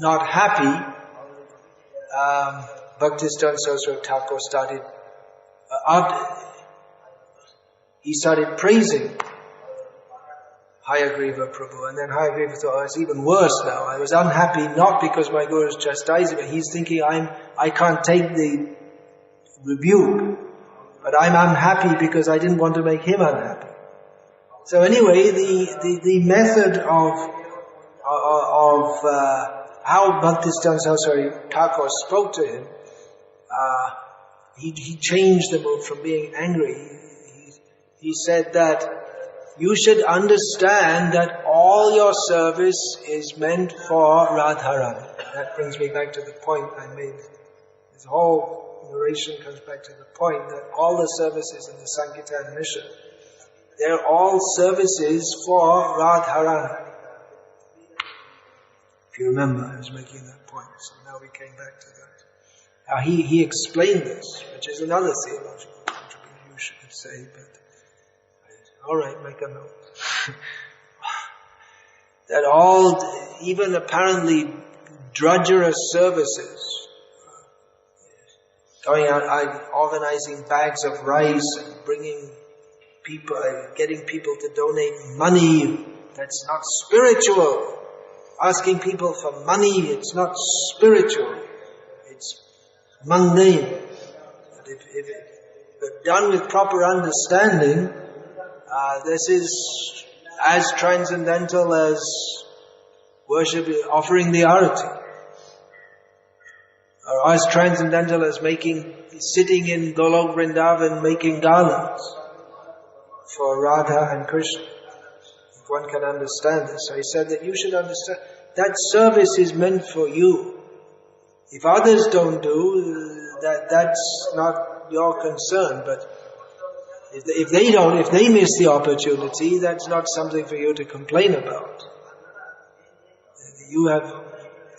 not happy, Bhaktisiddhanta Saraswati Thakur started praising Hayagriva Prabhu, and then Hayagriva thought, oh, it's even worse now. I was unhappy not because my Guru is chastising me. He's thinking I can't take the rebuke, but I'm unhappy because I didn't want to make him unhappy. So anyway, the method of how Bhaktisiddhanta Saraswati Thakur spoke to him, he changed the mood from being angry. He said that you should understand that all your service is meant for Radharani. That brings me back to the point I made. This whole narration comes back to the point that all the services in the Sankirtan mission, they're all services for Radharani. If you remember, I was making that point, so now we came back to that. Now he explained this, which is another theological contribution, you should say, but alright, make a note. That all, even apparently drudgerous services, going out organizing bags of rice and bringing people, getting people to donate money. That's not spiritual. Asking people for money, it's not spiritual. It's mundane. But if done with proper understanding, this is as transcendental as worship, offering the arati. Or as transcendental as sitting in Golok Vrindavan making garlands for Radha and Krishna. If one can understand this. So he said that you should understand that service is meant for you. If others don't do that, that's not your concern. But if they miss the opportunity, that's not something for you to complain about. You have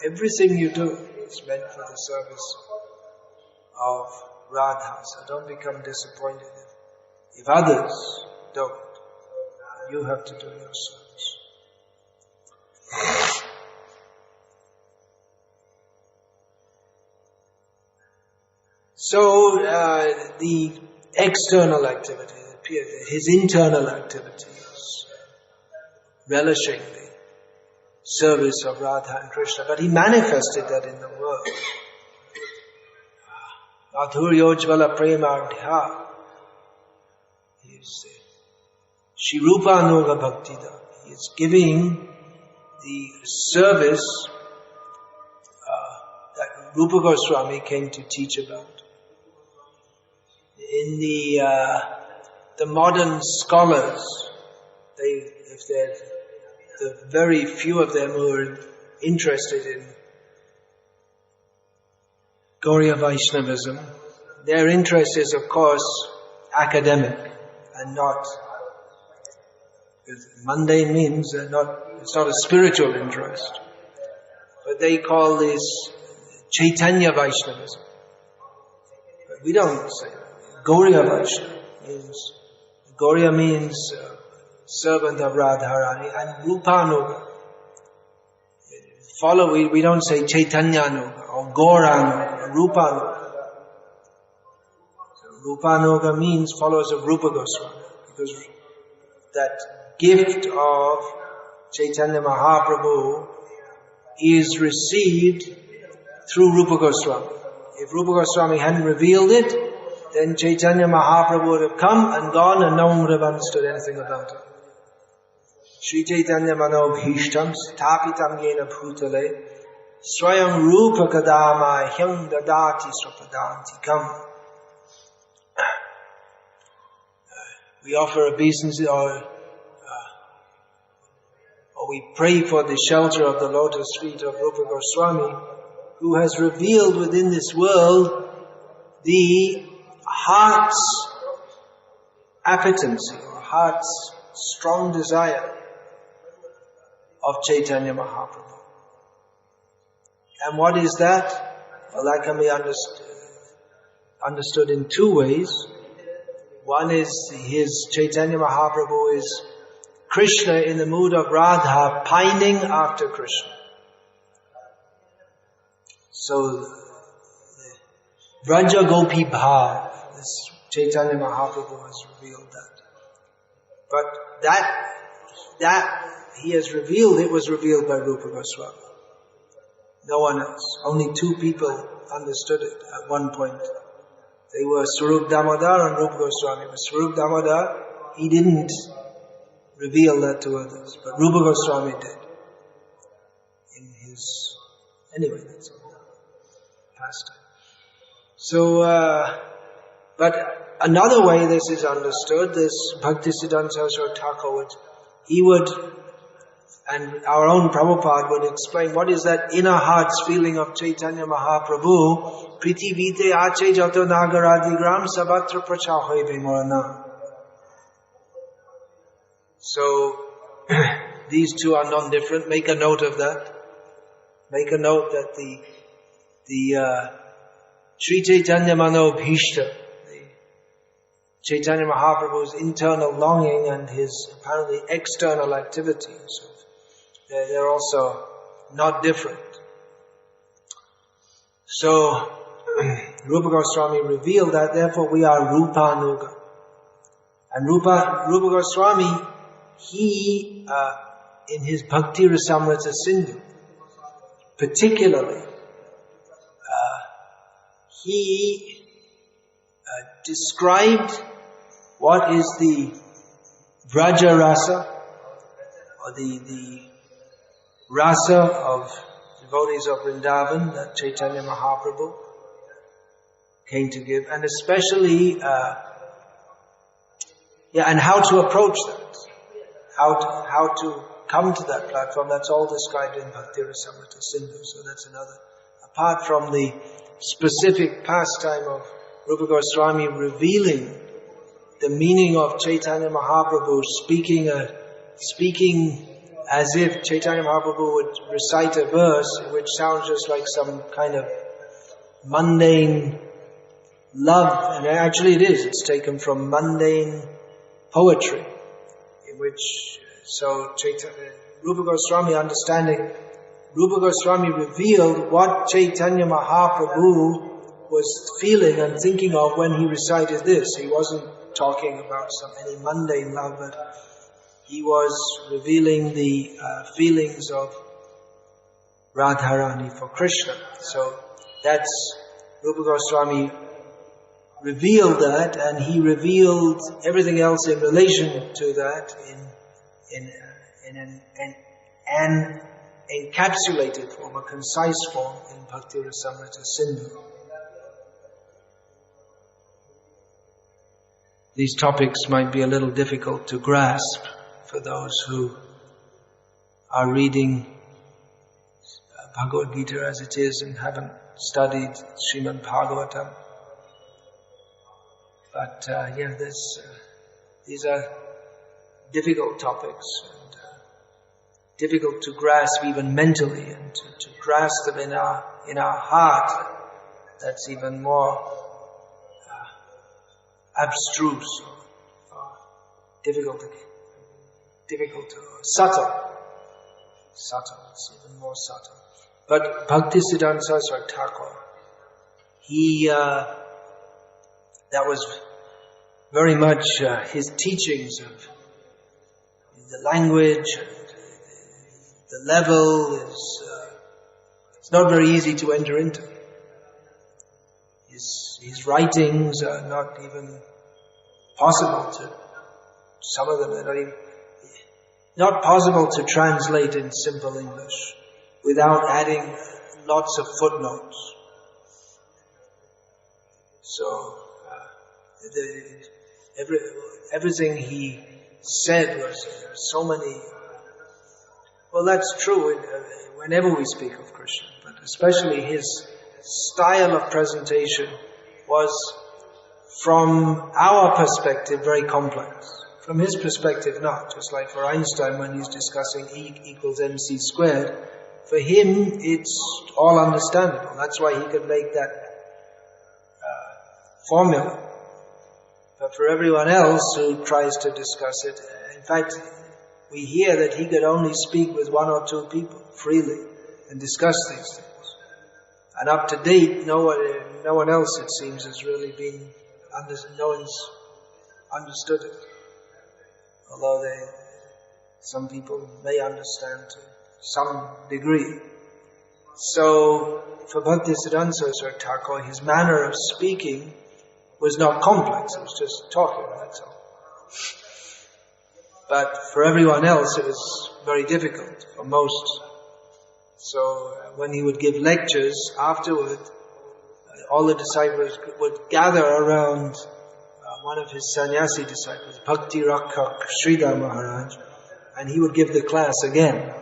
everything you do is meant for the service of Radha. So don't become disappointed if others don't. You have to do your service. So the external activity, his internal activity is relishing the service of Radha and Krishna, but he manifested that in the world. Madhuryojvala premardhya. He is Shirupanuga Bhaktida. He is giving the service that Rupa Goswami came to teach about. In the modern scholars, the very few of them who are interested in Gauriya Vaishnavism, their interest is of course academic and not, because mundane means it's not a spiritual interest. But they call this Chaitanya Vaishnavism. But we don't say that. Gauriya Vaishnava means servant of Radharani, and Rupanuga. We don't say Chaitanyanuga or Gauranuga or Rupanuga. So Rupanuga means followers of Rupa Goswami, because that gift of Chaitanya Mahaprabhu is received through Rupa Goswami. If Rupa Goswami hadn't revealed it, then Chaitanya Mahaprabhu would have come and gone and no one would have understood anything about it. Sri Chaitanya Manobhishtam Sthapitam Yena Bhutale Swayam Rupa Kadama Hyam Dadati Swapadantikam. We offer obeisance or we pray for the shelter of the lotus feet of Rupa Goswami, who has revealed within this world the heart's appetency or heart's strong desire of Chaitanya Mahaprabhu. And what is that? Well, that can be understood in two ways. One is his Chaitanya Mahaprabhu is Krishna in the mood of Radha, pining after Krishna. So, Vraja Gopi Bhav, this Chaitanya Mahaprabhu has revealed that. But that he has revealed, it was revealed by Rupa Goswami. No one else. Only two people understood it at one point. They were Swarup Damodar and Rupa Goswami. But Swarup Damodar, he didn't reveal that to others. But Rupa Goswami did. In his... Anyway, that's all. Pastime. So, but another way this is understood, this Bhaktisiddhanta Thakur and our own Prabhupada would explain what is that inner heart's feeling of Chaitanya Mahaprabhu. Priti vite ache jato nagaradi gram sabatra prachahoy vimorana. So, these two are non-different. Make a note of that. Make a note that the Sri Chaitanya Manobhishta, the Chaitanya Mahaprabhu's internal longing and his apparently external activities, they're also not different. So, Rupa Goswami revealed that therefore we are Rupanuga. And Rupa Goswami, he, in his Bhakti Rasamrita Sindhu, particularly, he described what is the Vraja Rasa, or the rasa of devotees of Vrindavan that Chaitanya Mahaprabhu came to give, and especially, and how to approach that, how to come to that platform. That's all described in Bhakti Rasamrita Sindhu. So that's another, apart from the specific pastime of Rupa Goswami revealing the meaning of Chaitanya Mahaprabhu speaking as if Chaitanya Mahaprabhu would recite a verse which sounds just like some kind of mundane love, and actually it is. It's taken from mundane poetry, in which Rupa Goswami revealed what Chaitanya Mahaprabhu was feeling and thinking of when he recited this. He wasn't talking about any mundane love, but he was revealing the feelings of Radharani for Krishna. So that's Rupa Goswami revealed that, and he revealed everything else in relation to that in an encapsulated form, a concise form in Bhakti Rasamrita Sindhu. These topics might be a little difficult to grasp for those who are reading Bhagavad Gita as it is and haven't studied Srimad Bhagavatam. But these are difficult topics, and difficult to grasp even mentally, and to grasp them in our heart. That's even more abstruse, or difficult, subtle. It's even more subtle. But Bhaktisiddhanta Saraswati Thakur, that was very much his teachings of the language, the level it's not very easy to enter into. His writings are not even possible some of them are not possible to translate in simple English without adding lots of footnotes. So, everything he said was so many. Well, that's true whenever we speak of Krishna, but especially his style of presentation was, from our perspective, very complex. From his perspective, not. Just like for Einstein when he's discussing E equals mc squared, for him it's all understandable. That's why he could make that formula. But for everyone else who tries to discuss it, in fact, we hear that he could only speak with one or two people freely and discuss these things. And up to date, no one else, it seems, has really been, no one's understood it. Although some people may understand to some degree. So, for Bhaktisiddhanta Saraswati Thakur, his manner of speaking was not complex, it was just talking, that's all. But for everyone else, it was very difficult, for most. So, when he would give lectures afterward, all the disciples would gather around one of his sannyasi disciples, Bhakti Rakhak Sridhar Maharaj, and he would give the class again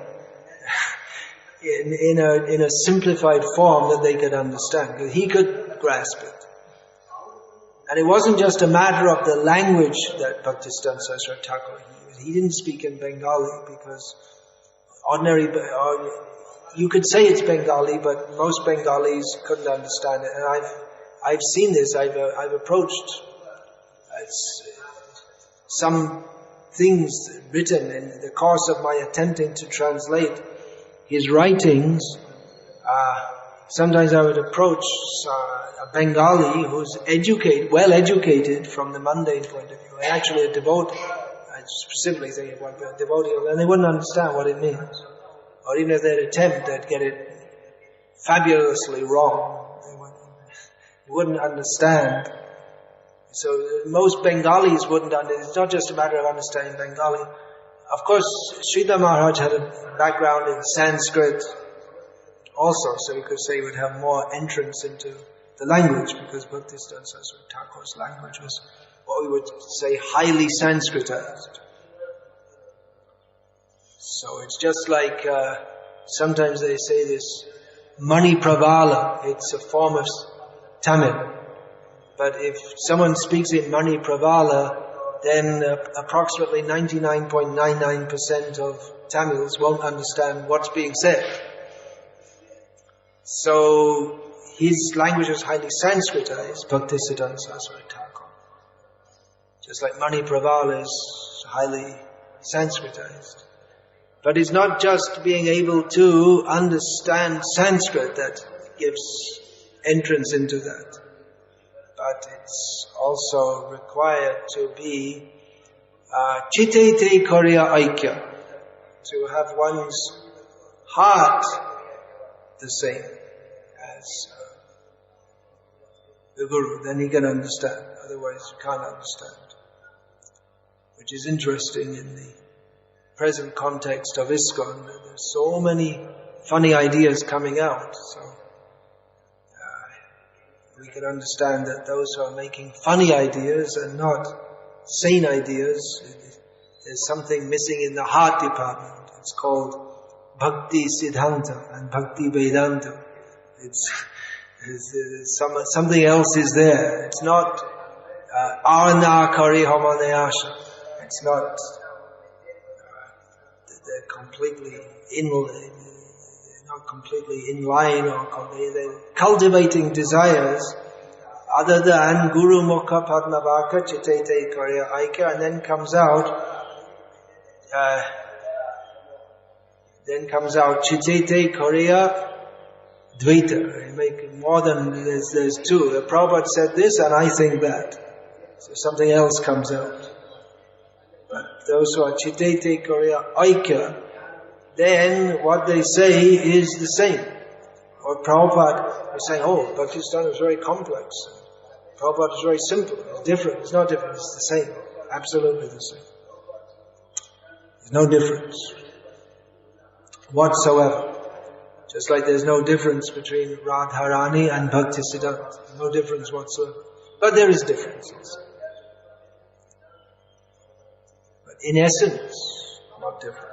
in a simplified form that they could understand, because he could grasp it. And it wasn't just a matter of the language that Bhaktisiddhanta Saraswati Thakur, he didn't speak in Bengali, because you could say it's Bengali, but most Bengalis couldn't understand it. And I've seen this. I've approached some things written in the course of my attempting to translate his writings sometimes I would approach a Bengali who's well educated from the mundane point of view, and actually a devotee. I specifically think about a devotee, and they wouldn't understand what it means. Or even if they'd attempt, they'd get it fabulously wrong. They wouldn't understand. So most Bengalis wouldn't understand. It's not just a matter of understanding Bengali. Of course, Sridhar Maharaj had a background in Sanskrit also, so you could say he would have more entrance into the language, because Bhaktisiddhanta Saraswati Thakur's language was what we would say highly Sanskritized. So it's just like sometimes they say this Mani Pravala, it's a form of Tamil. But if someone speaks in Mani Pravala, then approximately 99.99% of Tamils won't understand what's being said. So his language was highly Sanskritized, Bhaktisiddhanta Saraswati Thakur. Just like Mani Pravala is highly Sanskritized. But it's not just being able to understand Sanskrit that gives entrance into that. But it's also required to be Chitete Korya Aikya, to have one's heart the same as the Guru. Then he can understand. Otherwise you can't understand. Which is interesting in the present context of ISKCON. There's so many funny ideas coming out. So we can understand that those who are making funny ideas and not sane ideas, there's something missing in the heart department. It's called Bhaktisiddhanta and Bhakti-Vedanta. Something else is there. It's not Arna Kari Homanayasha. It's not they're completely not completely in line, or they're cultivating desires other than Guru Mukha Padmavaka Chitete Karya Aika, and then comes out Chitete Karya Dvaita. You make more than there's two. The Prabhupada said this and I think that. So something else comes out. But those who are Chitete Karya Aika, then what they say is the same. Or Prabhupada is saying, oh, Bhaktisiddhanta is very complex. Prabhupada is very simple. It's different. It's not different. It's the same. Absolutely the same. There's no difference whatsoever. Just like there's no difference between Radharani and Bhaktisiddhanta. No difference whatsoever. But there is differences. But in essence, not different.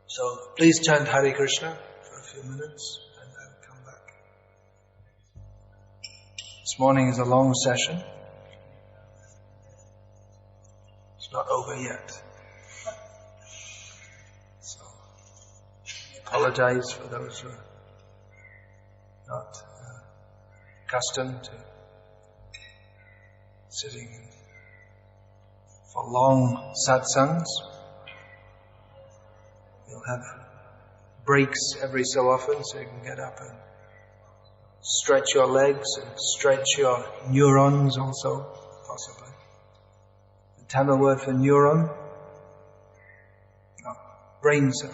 So please chant Hare Krishna for a few minutes and I'll come back. This morning is a long session. It's not over yet. So apologize for those who are not accustomed to sitting for long satsangs. You'll have breaks every so often, so you can get up and stretch your legs and stretch your neurons also, possibly. The Tamil word for neuron? No, brain cell.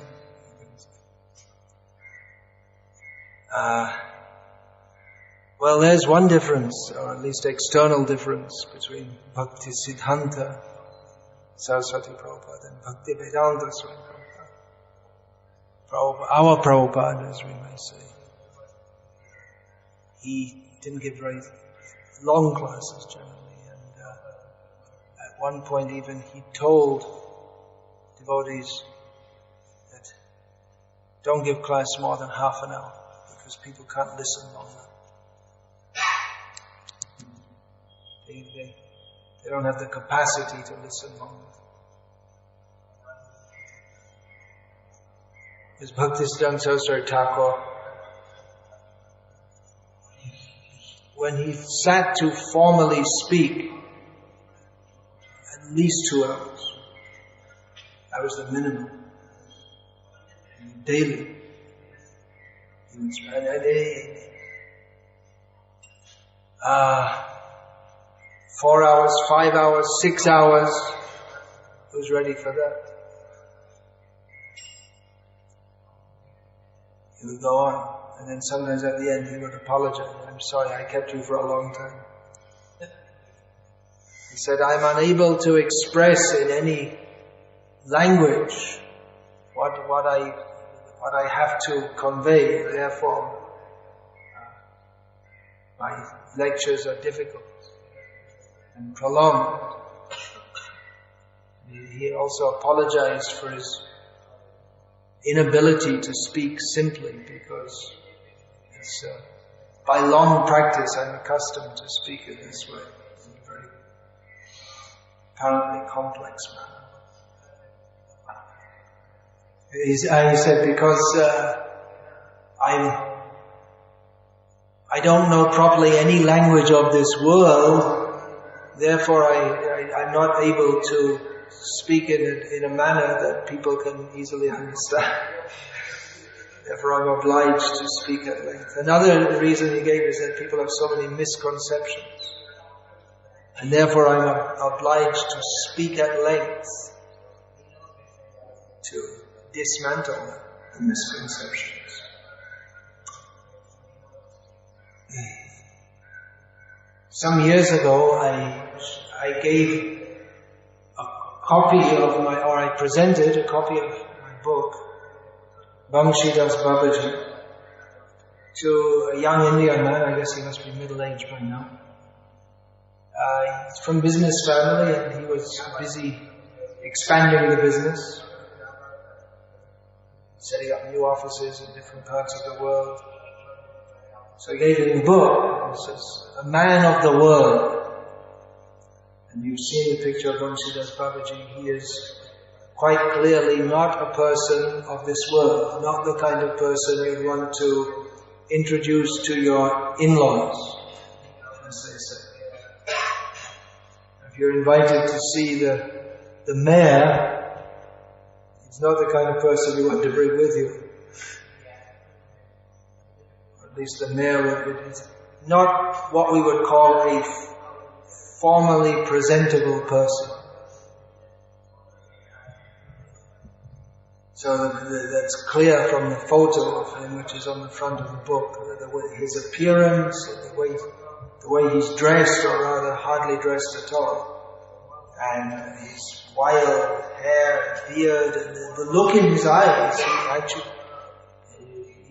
Well, there's one difference, or at least external difference, between Bhaktisiddhanta Saraswati Prabhupada and Bhakti-Vedanta Swami Prabhupada. Our Prabhupada, as we may say. He didn't give very long classes generally, and at one point even he told devotees that don't give class more than half an hour because people can't listen longer. They don't have the capacity to listen longer. As Bhaktisiddhanta Saraswati Thakur, when he sat to formally speak, at least 2 hours. That was the minimum. Daily. He would spend 4 hours, 5 hours, 6 hours. He was ready for that. He would go on, and then sometimes at the end he would apologize. I'm sorry, I kept you for a long time. He said, I'm unable to express in any language what I have to convey. Therefore, my lectures are difficult and prolonged. He also apologized for his inability to speak simply, because it's, by long practice I'm accustomed to speak in this way, in a very apparently complex manner. He said, because I don't know properly any language of this world, therefore I'm not able to speak in a manner that people can easily understand. Therefore I'm obliged to speak at length. Another reason he gave is that people have so many misconceptions, and therefore I'm obliged to speak at length to dismantle the misconceptions. Some years ago I gave a copy of I presented a copy of my book, Bhaktisiddhanta Babaji, to a young Indian man. I guess he must be middle-aged by now. He's from business family, and he was busy expanding the business, setting up new offices in different parts of the world. So I gave him the book. It says, A Man of the World. And you've seen the picture of Bhaktisiddhanta Babaji. He is quite clearly not a person of this world, not the kind of person you'd want to introduce to your in-laws, as they say. If you're invited to see the mayor, he's not the kind of person you want to bring with you. Or at least the mayor is not what we would call a formally presentable person. So that's clear from the photo of him, which is on the front of the book. His appearance, the way he's dressed, or rather hardly dressed at all, and his wild hair and beard, and the look in his eyes,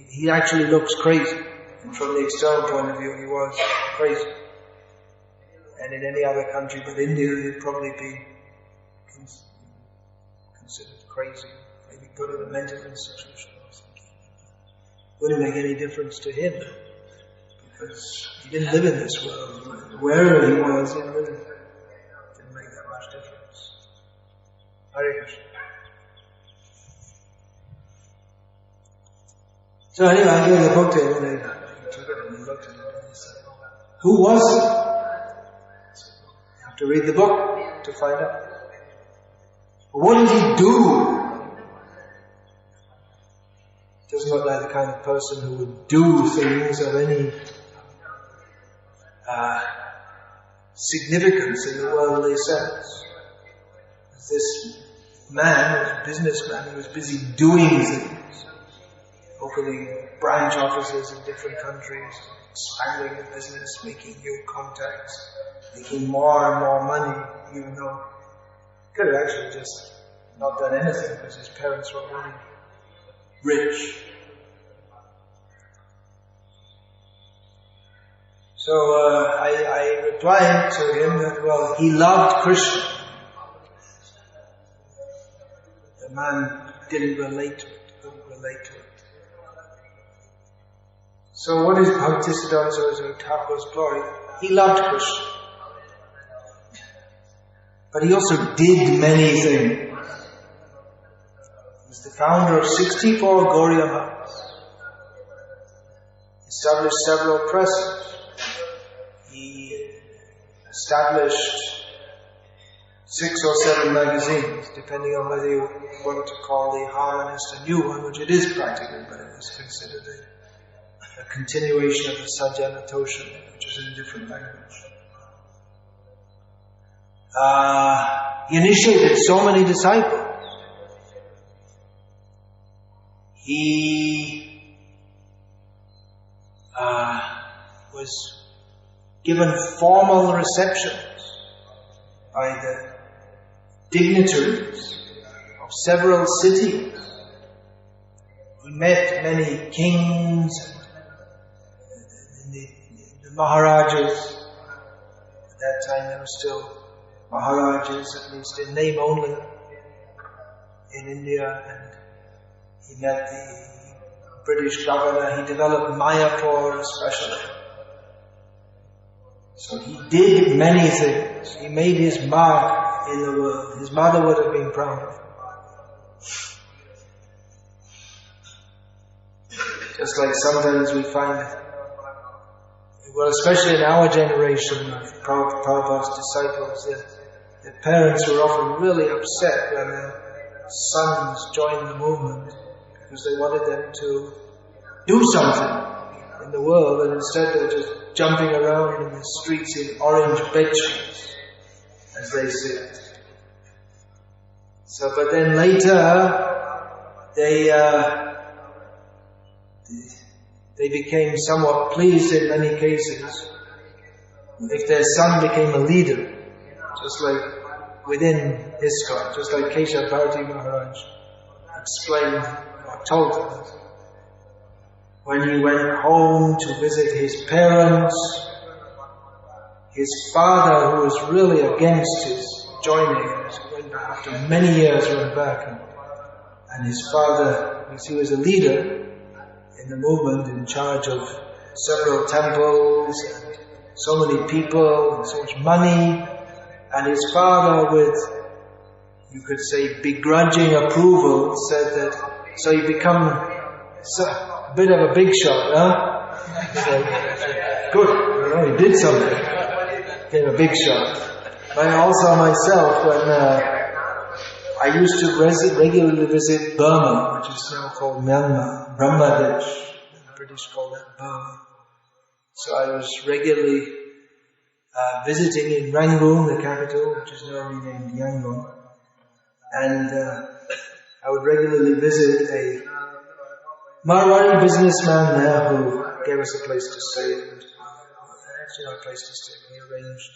he actually looks crazy. And from the external point of view, he was crazy. And in any other country but India, he'd probably be considered crazy. Maybe put in a mental institution or something. Wouldn't make any difference to him, because he didn't live in this world. Wherever he was, it didn't make that much difference. Hare Krishna. So anyway, I gave the book to him, and he took it and he looked at it and he said, who was he? You have to read the book to find out. But what did he do? Doesn't look like the kind of person who would do things of any significance in the worldly sense. This man, this businessman, he was busy doing things, opening branch offices in different countries, expanding the business, making new contacts, making more and more money, even though he could have actually just not done anything because his parents were already rich. So I replied to him that, well, he loved Krishna. The man didn't relate to it, couldn't relate to it. So what is Bhaktisiddhanta Thakur's glory? He loved Krishna. But he also did many things. He was the founder of 64 Gauriya Maths. Established several presses. He established 6 or 7 magazines, depending on whether you want to call the Harmonist a new one, which it is practically, but it was considered a continuation of the Sajjana Toshan, which is in a different language. He initiated so many disciples. He was given formal receptions by the dignitaries of several cities. He met many kings and the Maharajas. At that time there were still Maharajas, at least in name only, in India. And he met the British governor. He developed Mayapur especially. So he did many things. He made his mark in the world. His mother would have been proud of him. Just like sometimes we find, well, especially in our generation of Prabhupada's disciples, the parents were often really upset when their sons joined the movement, because they wanted them to do something in the world, and instead they're just jumping around in the streets in orange bedsheets, as they said. So, but then later, they became somewhat pleased in many cases if their son became a leader, just like within ISKCON, just like Keshav Bharati Maharaj explained or told them. When he went home to visit his parents, his father, who was really against his joining, went back after many years, went back, and his father, because he was a leader in the movement, in charge of several temples, and so many people, and so much money, and his father, with, you could say, begrudging approval, said that, so you become a bit of a big shot, huh? So, good, he did something, became a big shot. But also myself, when I used to regularly visit Burma, which is now called Myanmar, Brahmadesh, the British call that Burma. So I was regularly visiting in Rangoon, the capital, which is now renamed Yangon. And I would regularly visit a Marwari businessman there who gave us a place to stay. Actually not a place to stay, he arranged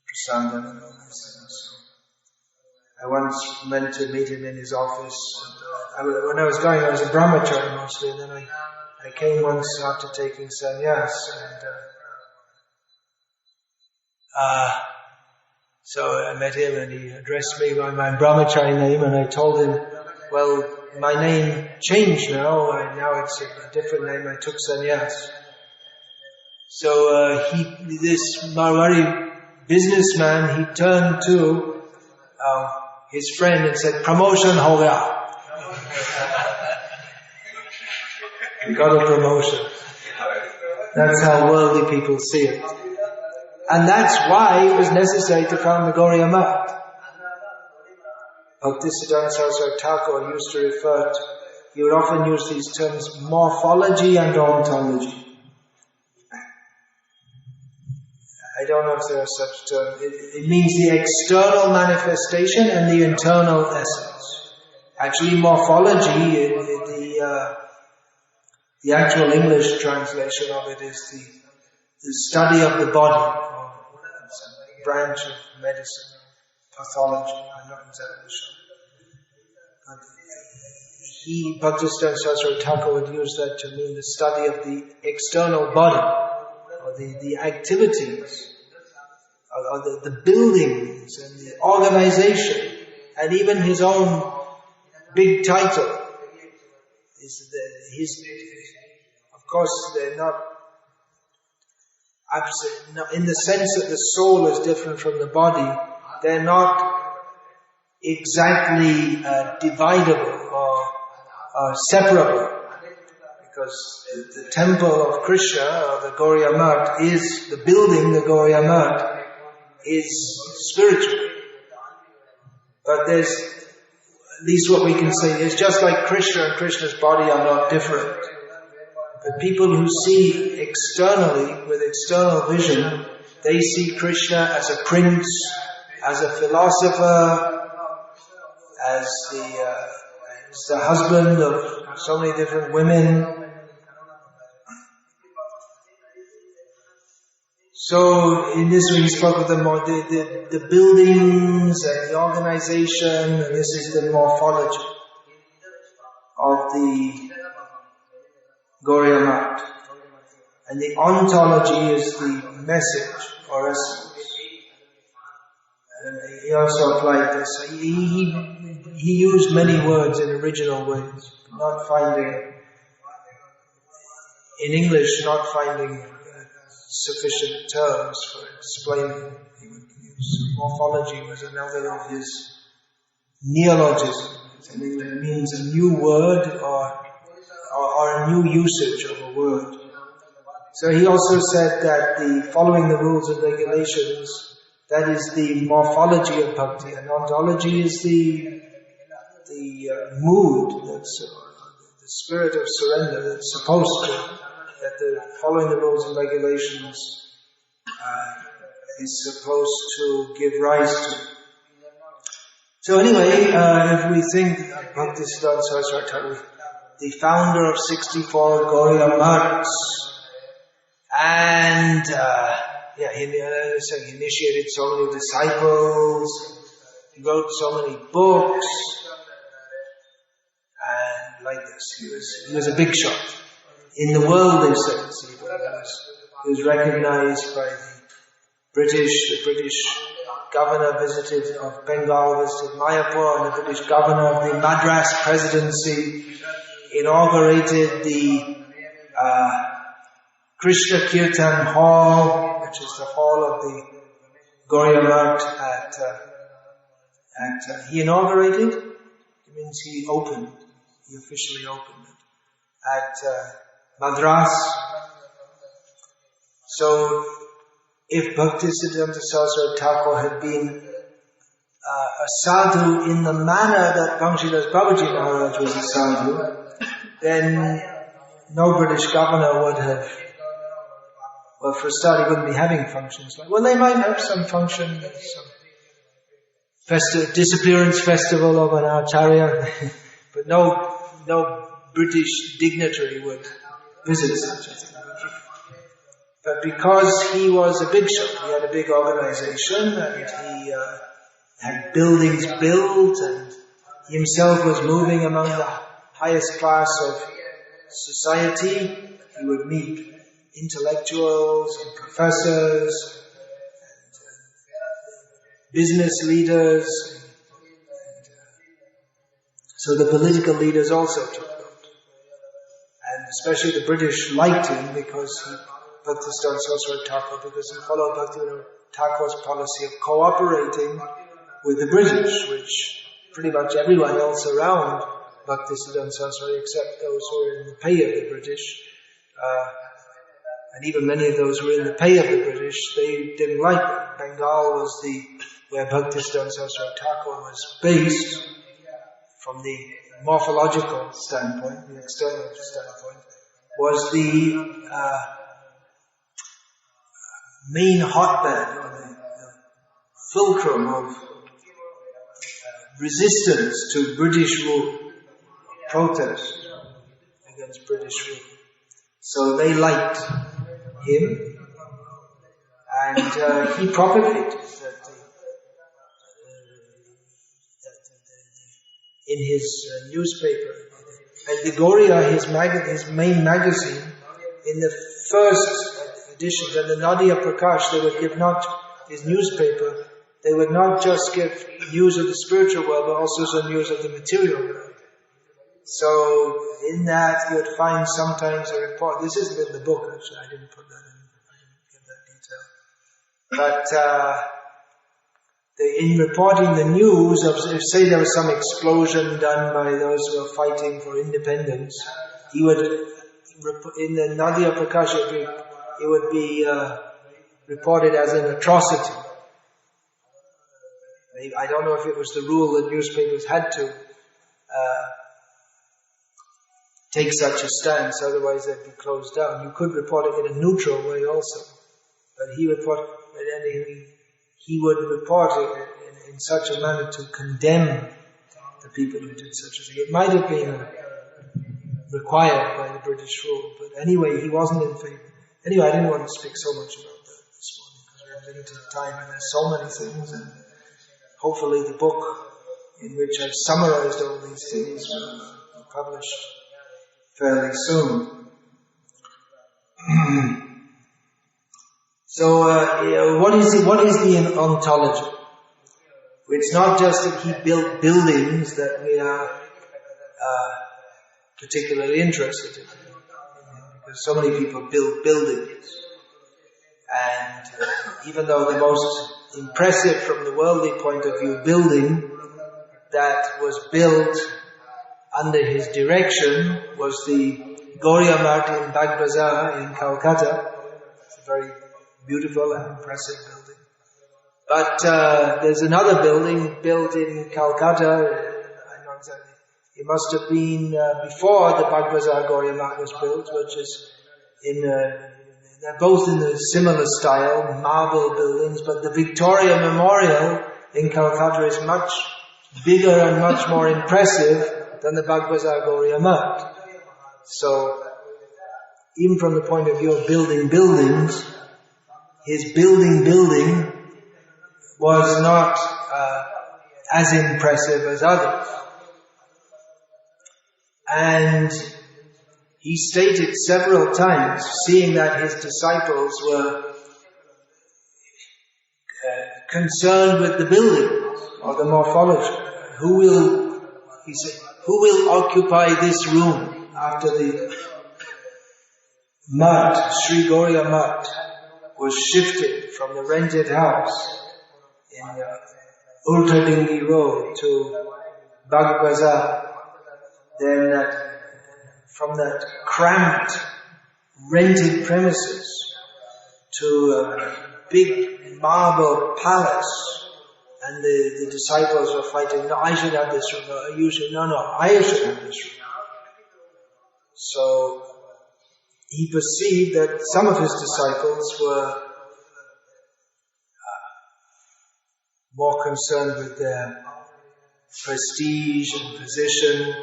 prasadam and all these things. I once went to meet him in his office. When I was going, I was a brahmachari mostly, and then I came once after taking sannyas, and so I met him, and he addressed me by my brahmachari name, and I told him, well, my name changed now, now it's a different name, I took sannyas. So this Marwari businessman, he turned to his friend and said, promotion ho gaya. He got a promotion. That's how worldly people see it. And that's why it was necessary to found the Gauriya Math. Bhaktisiddhanta Saraswati Thakur used to refer to, he would often use these terms, morphology and ontology. I don't know if there are such terms. It means the external manifestation and the internal essence. Actually, morphology, the actual English translation of it is the study of the body. It's a branch of medicine, pathology. I'm not exactly sure. But Bhaktisiddhanta Saraswati Thakur would use that to mean the study of the external body, or the activities, or the buildings and the organization, and even his own big title. Of course, they're not in the sense that the soul is different from the body. They're not exactly dividable or separable, because the temple of Krishna, or the Gauriya Math, is the building. The Gauriya Math is spiritual, but there's at least what we can say is just like Krishna and Krishna's body are not different. But people who see externally, with external vision, they see Krishna as a prince, as a philosopher, as the husband of so many different women. So in this way he spoke of the buildings and the organization, and this is the morphology of the Gauriya Math. And the ontology is the message or essence. And he also applied this. He used many words in original ways, not finding, in English, not finding sufficient terms for explaining. He would use morphology was another of his neologisms. In English, it means a new word or a new usage of a word. So he also said that the following the rules and regulations, that is the morphology of bhakti, and ontology is the mood, that's the spirit of surrender that's supposed to, that the following the rules and regulations is supposed to give rise to. So anyway, if we think Bhaktisiddhanta Saraswati Thakur, the founder of 64 Gauriya Maths, and he initiated so many disciples, he wrote so many books, and like this, he was a big shot. In the worldly sense, he was recognized by the British governor of Bengal visited Mayapur, and the British governor of the Madras presidency inaugurated the Krishna Kirtan Hall, which is the hall of the Gauriya Math he inaugurated, it means he officially opened it at Madras. So, if Bhaktisiddhanta Saraswati Thakur had been a sadhu in the manner that Bhangshidas Babaji Maharaj was a sadhu, then no British governor would have, well, for a start, he wouldn't be having functions. They might have some function, some disappearance festival of an acharya, but no British dignitary would visit such a thing. But because he was a big shot, he had a big organization, and he had buildings built, and he himself was moving among the highest class of society, he would meet intellectuals and professors and business leaders. So the political leaders also took note. And especially the British liked him because he Bhaktisiddhanta Saraswati Thakur, because he followed Bhaktivinoda Thakur's policy of cooperating with the British, which pretty much everyone else around Bhaktisiddhanta Saraswati, except those who were in the pay of the British, and even many of those who were in the pay of the British, they didn't like it. Bengal was where Bhaktisiddhanta Saraswati Thakur was based, from the morphological standpoint, the external standpoint, was the main hotbed, or the fulcrum of resistance to British rule, protest against British rule. So they liked him, and he propagated that in his newspaper. And the Gauriya, his main magazine, in the first editions, and the Nadia Prakash, they would give not his newspaper, they would not just give news of the spiritual world, but also some news of the material world. So in that you would find sometimes a report. This isn't in the book, actually. I didn't put that in. I didn't give that detail. But in reporting the news of, if say there was some explosion done by those who were fighting for independence, he would, in the Nadia Prakash, it would be reported as an atrocity. I don't know if it was the rule that newspapers had to take such a stance, otherwise they'd be closed down. You could report it in a neutral way also, but he would report it in such a manner to condemn the people who did such a thing. It might have been required by the British rule, but anyway, he wasn't in favor. Anyway, I didn't want to speak so much about that this morning because we're limited time and there's so many things, and hopefully the book in which I've summarized all these things will be published fairly soon. So, what is the ontology? It's not just that he built buildings that we are particularly interested in, because so many people build buildings, and even though the most impressive from the worldly point of view building that was built under his direction was the Gauriya Math in Bagh Bazar in Calcutta. It's a very beautiful and impressive building. But there's another building built in Calcutta, I know exactly. It must have been before the Bagh Bazar Gauriya Math was built, which is they're both in a similar style, marble buildings, but the Victoria Memorial in Calcutta is much bigger and much more impressive than the Bagh Bazar Gauriya Math. So, even from the point of view of building buildings, his building was not as impressive as others. And he stated several times, seeing that his disciples were concerned with the building or the morphology. He said, who will occupy this room after the Math, Sri Gauriya Math, was shifted from the rented house in Ultadingi Road to Bagh Bazar? Then from that cramped, rented premises to a big marble palace, and the disciples were fighting, no, I should have this room, no, you should, no, I should have this room. So he perceived that some of his disciples were more concerned with their prestige and position,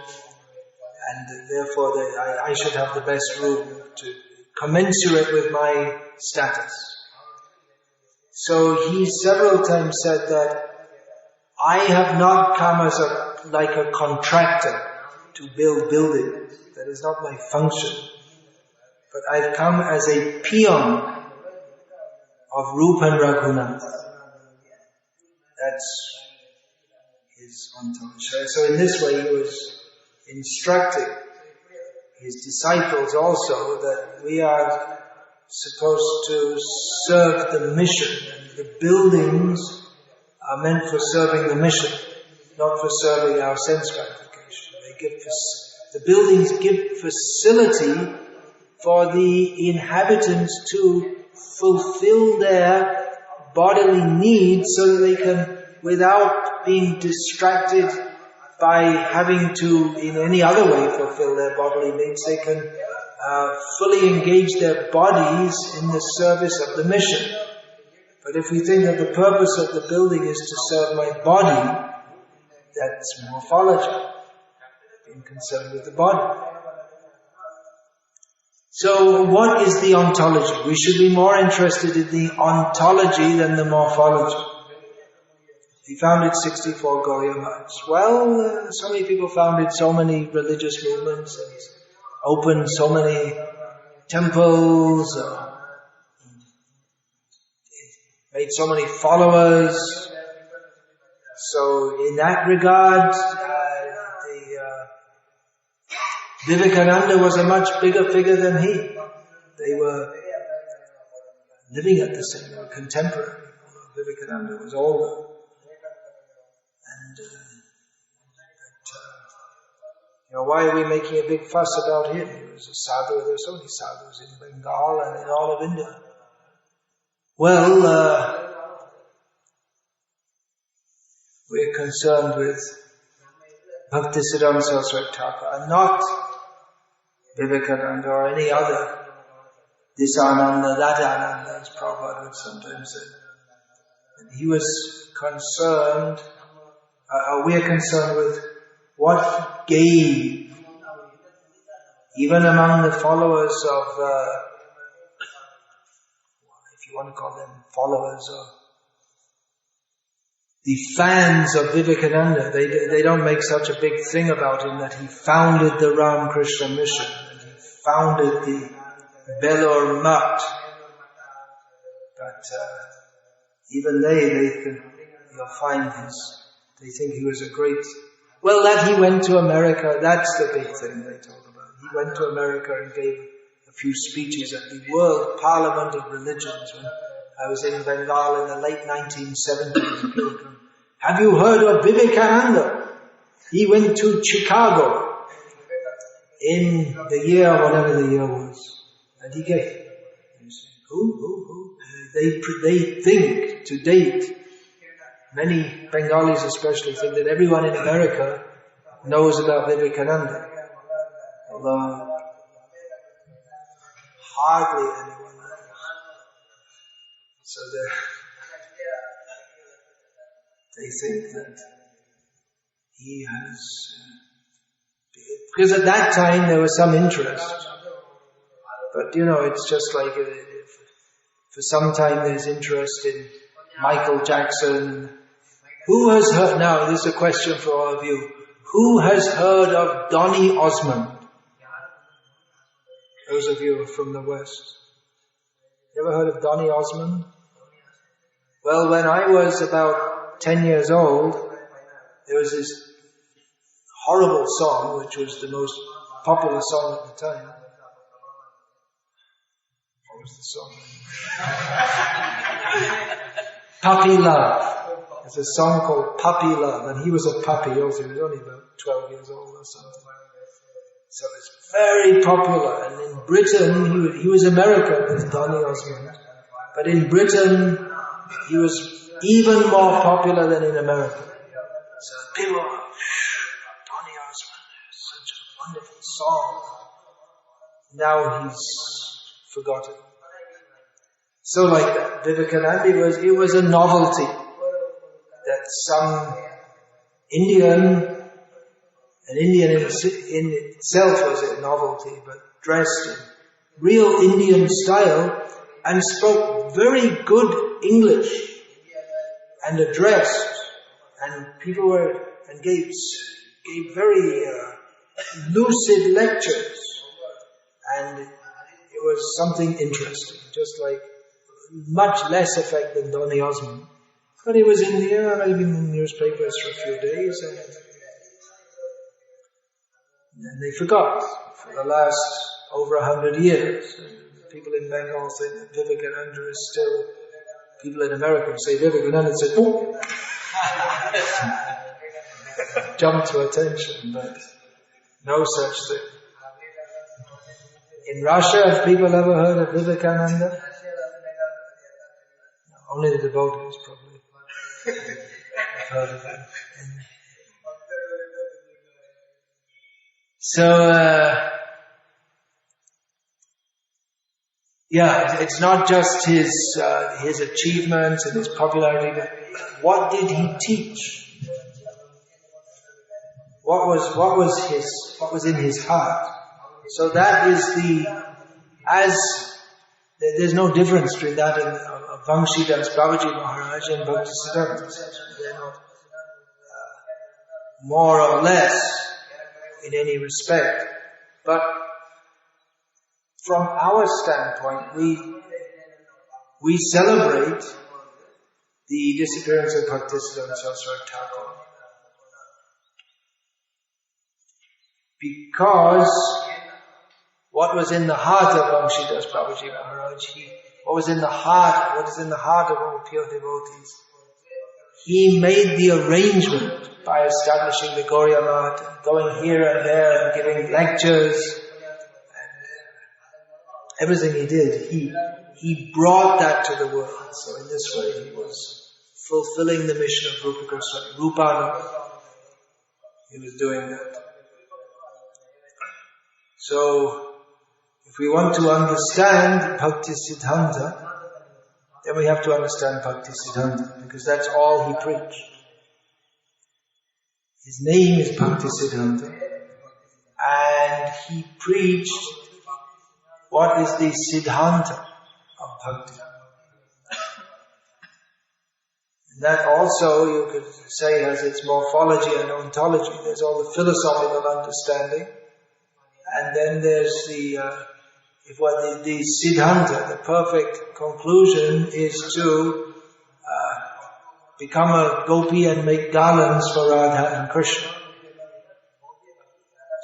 and therefore I should have the best room to commensurate with my status. So he several times said that I have not come as like a contractor to build buildings. That is not my function. But I've come as a peon of Rupa and Raghunath. That's his ontology. So in this way he was instructing his disciples also that we are supposed to serve the mission, and the buildings are meant for serving the mission, not for serving our sense gratification. The buildings give facility for the inhabitants to fulfill their bodily needs so that they can, without being distracted by having to in any other way fulfill their bodily needs, they can fully engage their bodies in the service of the mission. But if we think that the purpose of the building is to serve my body, that's morphology, being concerned with the body. So what is the ontology? We should be more interested in the ontology than the morphology. He founded 64 Gauriya Maths. Well, so many people founded so many religious movements and opened so many temples, made so many followers. So in that regard, Vivekananda was a much bigger figure than he. They were living at the same, they were contemporary. Vivekananda was older. And why are we making a big fuss about him? He was a sadhu. There were so many sadhus in Bengal and in all of India. Well, we're concerned with Bhaktisiddhanta Saraswati Thakur, and not Vivekananda or any other, this Ananda, that Ananda, as Prabhupada would sometimes say. And he was concerned, we are concerned with what he gave, even among the followers of, if you want to call them followers, or the fans of Vivekananda, they don't make such a big thing about him that he founded the Ramakrishna mission, and he founded the Belur Mutt. But even you'll find they think he was a great, well, that he went to America, that's the big thing they talk about. He went to America and gave a few speeches at the World Parliament of Religions when I was in Bengal in the late 1970s. People come, have you heard of Vivekananda? He went to Chicago in the year, whatever the year was. And he gave. You say, who? They think to date, many Bengalis especially think that everyone in America knows about Vivekananda. Although hardly anyone knows. So they think that he has, because at that time there was some interest. But it's just like, for some time there's interest in Michael Jackson. Who has heard, now this is a question for all of you, who has heard of Donny Osmond? Those of you from the West. You ever heard of Donny Osmond? Well, when I was about 10 years old, there was this horrible song, which was the most popular song at the time. What was the song? Puppy Love. There's a song called Puppy Love, and he was a puppy also. He was only about 12 years old or something. So it's very popular. And in Britain, he was American, this Donny Osmond. But in Britain, he was even more popular than in America. So people were, Donny Osmond, such a wonderful song. Now he's forgotten. So like that, Vivekananda it was a novelty that some an Indian in itself was a novelty, but dressed in real Indian style and spoke very good English and addressed, and people gave very lucid lectures, and it was something interesting, just like much less effect than Donny Osmond. But he was in maybe in the newspapers for a few days, and they forgot for the last over 100 years. People in Bengal say that Vivekananda is still, people in America say Vivekananda and say, oh! Jump to attention, but no such thing. In Russia, have people ever heard of Vivekananda? No, only the devotees probably have heard of him. So, it's not just his achievements and his popularity, but what did he teach? What was in his heart? So that is there's no difference between that and Bhaktisiddhanta Babaji Maharaj and Bhaktisiddhanta. They're not more or less in any respect. But from our standpoint, we celebrate the disappearance of Bhaktisiddhanta Saraswati Thakur because what was in the heart of Bhaktisiddhanta Babaji Maharaj, what is in the heart of all pure devotees, he made the arrangement by establishing the Gauriya Math, and going here and there and giving lectures, and everything he did, he brought that to the world. So in this way he was fulfilling the mission of Rupa Goswami, Rupananda. He was doing that. So If we want to understand Bhaktisiddhanta, then we have to understand Bhaktisiddhanta, because that's all he preached. His name is Bhaktisiddhanta, and he preached what is the Siddhanta of Bhakti. That also, you could say, has its morphology and ontology. There's all the philosophical understanding, and then there's the Siddhanta, the perfect conclusion, is to become a gopi and make garlands for Radha and Krishna.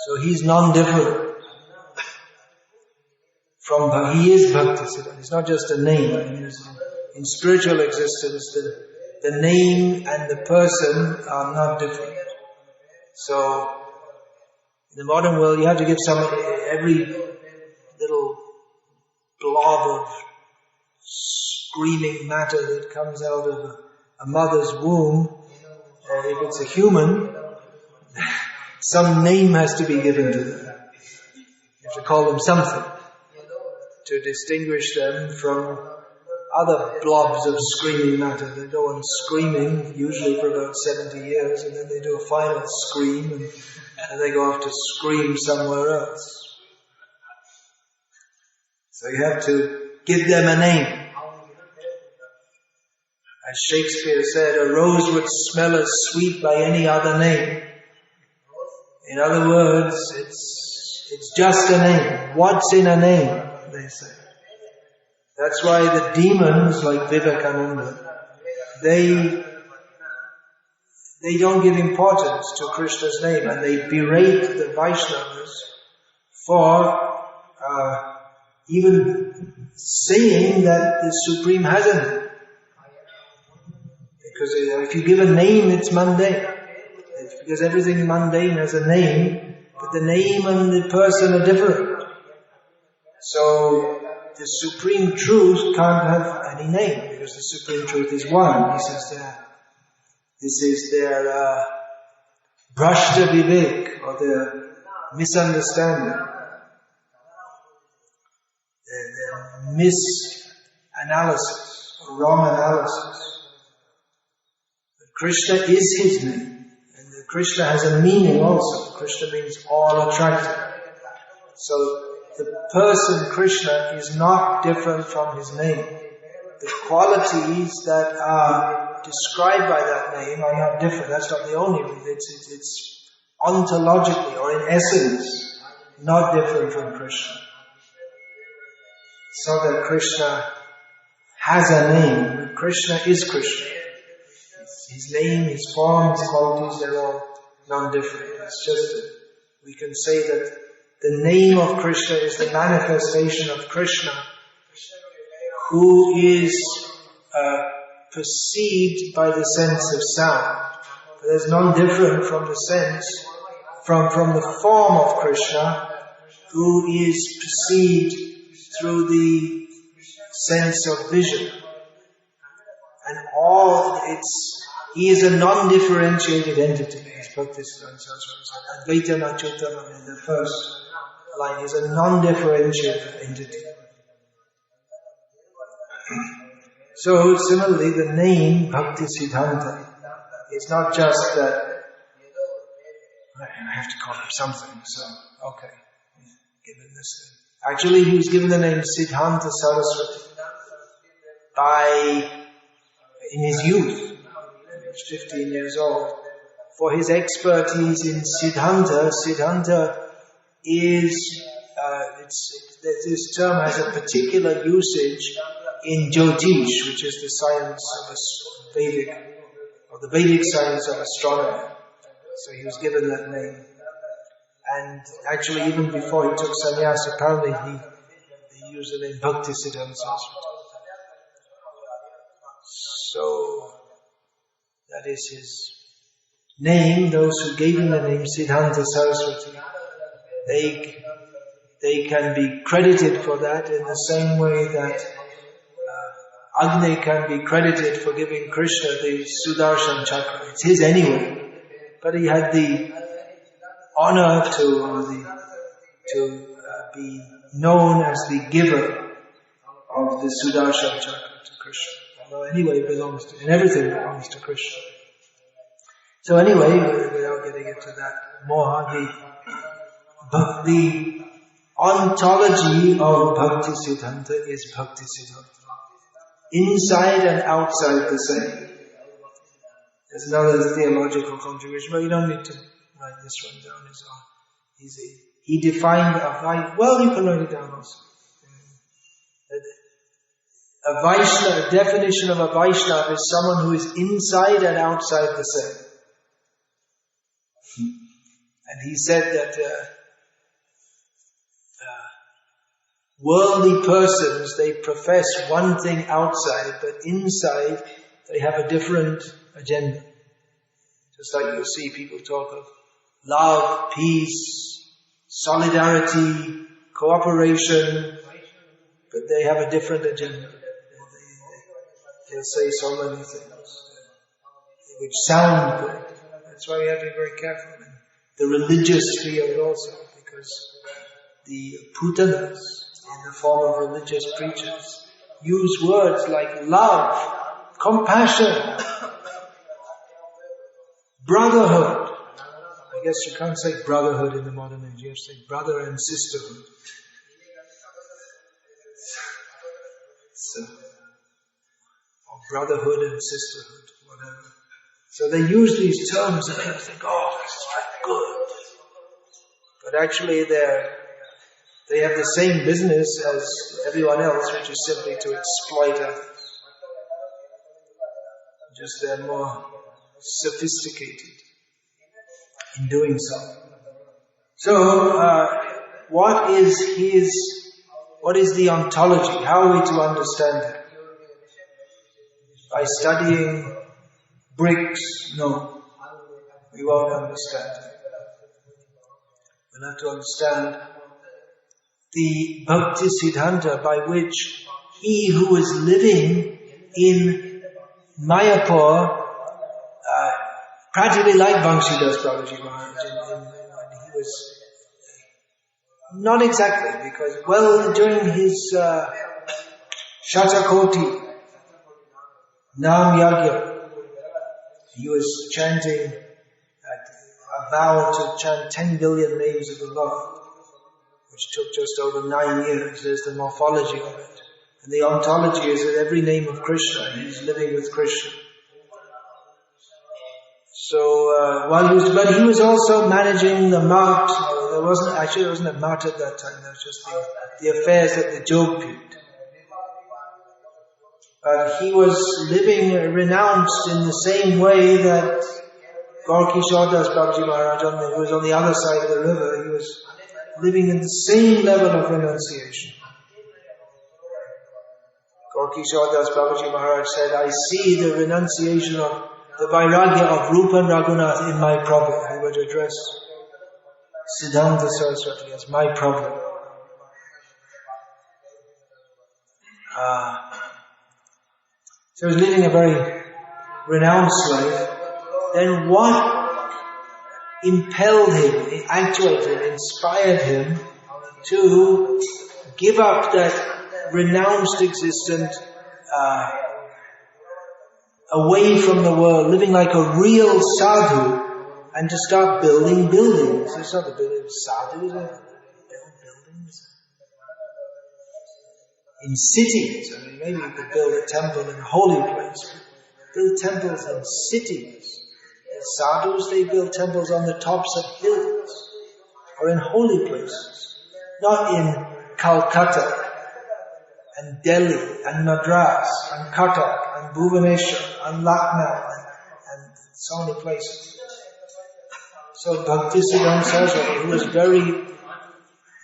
So he's non-different from, he is Bhaktisiddhanta. It's not just a name. I mean, in spiritual existence, the name and the person are not different. So, in the modern world, you have to give every little blob of screaming matter that comes out of a mother's womb, if it's a human, some name has to be given to them. You have to call them something to distinguish them from other blobs of screaming matter. They go on screaming, usually for about 70 years, and then they do a final scream, and they go off to scream somewhere else. So you have to give them a name. As Shakespeare said, a rose would smell as sweet by any other name. In other words, it's just a name. What's in a name, they say. That's why the demons like Vivekananda, they don't give importance to Krishna's name, and they berate the Vaishnavas for even saying that the Supreme has a name. Because if you give a name, it's mundane. It's because everything mundane has a name, but the name and the person are different. So the Supreme Truth can't have any name, because the Supreme Truth is one. This is their Brashta Vivek, or their misunderstanding, their misanalysis, or wrong analysis. But Krishna is his name, and Krishna has a meaning also. Krishna means all attractive. So the person Krishna is not different from his name. The qualities that are described by that name are not different. That's not the only reason. It's ontologically, or in essence, not different from Krishna. It's not that Krishna has a name, but Krishna is Krishna. His name, his form, his qualities, they're all non-different. It's just that we can say that the name of Krishna is the manifestation of Krishna, who is perceived by the sense of sound. But there's none different from the sense, from the form of Krishna, who is perceived through the sense of vision. And he is a non-differentiated entity, as Bhaktisiddhanta says. Advaita Achyutam, in the first line, is a non-differentiated entity. So similarly, the name Bhaktisiddhanta is not just that I have to call him something, so okay, give him this name. Actually, he was given the name Siddhanta Saraswati in his youth. He was 15 years old. For his expertise in Siddhanta. Siddhanta is, this term has a particular usage in Jyotish, which is the science of the Vedic science of astronomy. So he was given that name. And actually, even before he took sannyas, apparently he used the name Bhaktisiddhanta Saraswati. So that is his name. Those who gave him the name Siddhanta Saraswati, they can be credited for that in the same way that Agni can be credited for giving Krishna the Sudarshan Chakra. It's his anyway, but he had the honor to be known as the giver of the Sudarshan Chakra to Krishna. Although anyway it belongs to, and everything belongs to Krishna. So anyway, without getting into that more, the ontology of Bhaktisiddhanta is Bhaktisiddhanta. Inside and outside the same. There's another theological contribution, but you don't need to write this one down. It's he defined well, you can write it down also. A Vaishnava, a definition of a Vaishnava is someone who is inside and outside the same. And he said that worldly persons, they profess one thing outside, but inside they have a different agenda. Just like you'll see people talk of love, peace, solidarity, cooperation, but they have a different agenda. They'll say so many things which sound good. That's why we have to be very careful in the religious field also, because the putanas, in the form of religious preachers, use words like love, compassion, brotherhood. I guess you can't say brotherhood in the modern age, you have to say brother and sisterhood. Or brotherhood and sisterhood, whatever. So they use these terms and people think, oh, this is very good. But actually they have the same business as everyone else, which is simply to exploit others. Just they're more sophisticated in doing so. So, what is the ontology? How are we to understand it? By studying bricks? No. We won't understand it. We'll have to understand the Bhaktisiddhanta by which he who is living in Mayapur, practically like Bhaktisiddhanta Babaji Maharaj, when he was, not exactly, because during his Shatakoti Nam Yagya, he was chanting a vow to chant 10 billion names of the Lord, which took just over 9 years. There's the morphology of it. And the ontology is that every name of Krishna, he's living with Krishna. So, but he was also managing the mart. There wasn't a mart at that time. There was just the affairs at the Jogpit. But he was living renounced in the same way that Gaur-Kishore Das Babaji Maharaj, who was on the other side of the river, he was living in the same level of renunciation. Gaur-Kishore Das Babaji Maharaj said, I see the renunciation of the vairagya of Rupa and Raghunath in my Prabhu. He would address Siddhanta Saraswati as my Prabhu. So he was living a very renounced life. Then what impelled him, actuated him, inspired him to give up that renounced existence, away from the world, living like a real sadhu, and to start building buildings. It's not the building of sadhus, build buildings. In cities, I mean, maybe you could build a temple in a holy place. Build temples in cities. The sadhus, they build temples on the tops of hills, or in holy places. Not in Calcutta, and Delhi, and Madras, and Cuttack, and Bhubaneswar, and Lucknow, and so many places. So Bhaktisiddhanta Saraswati, who was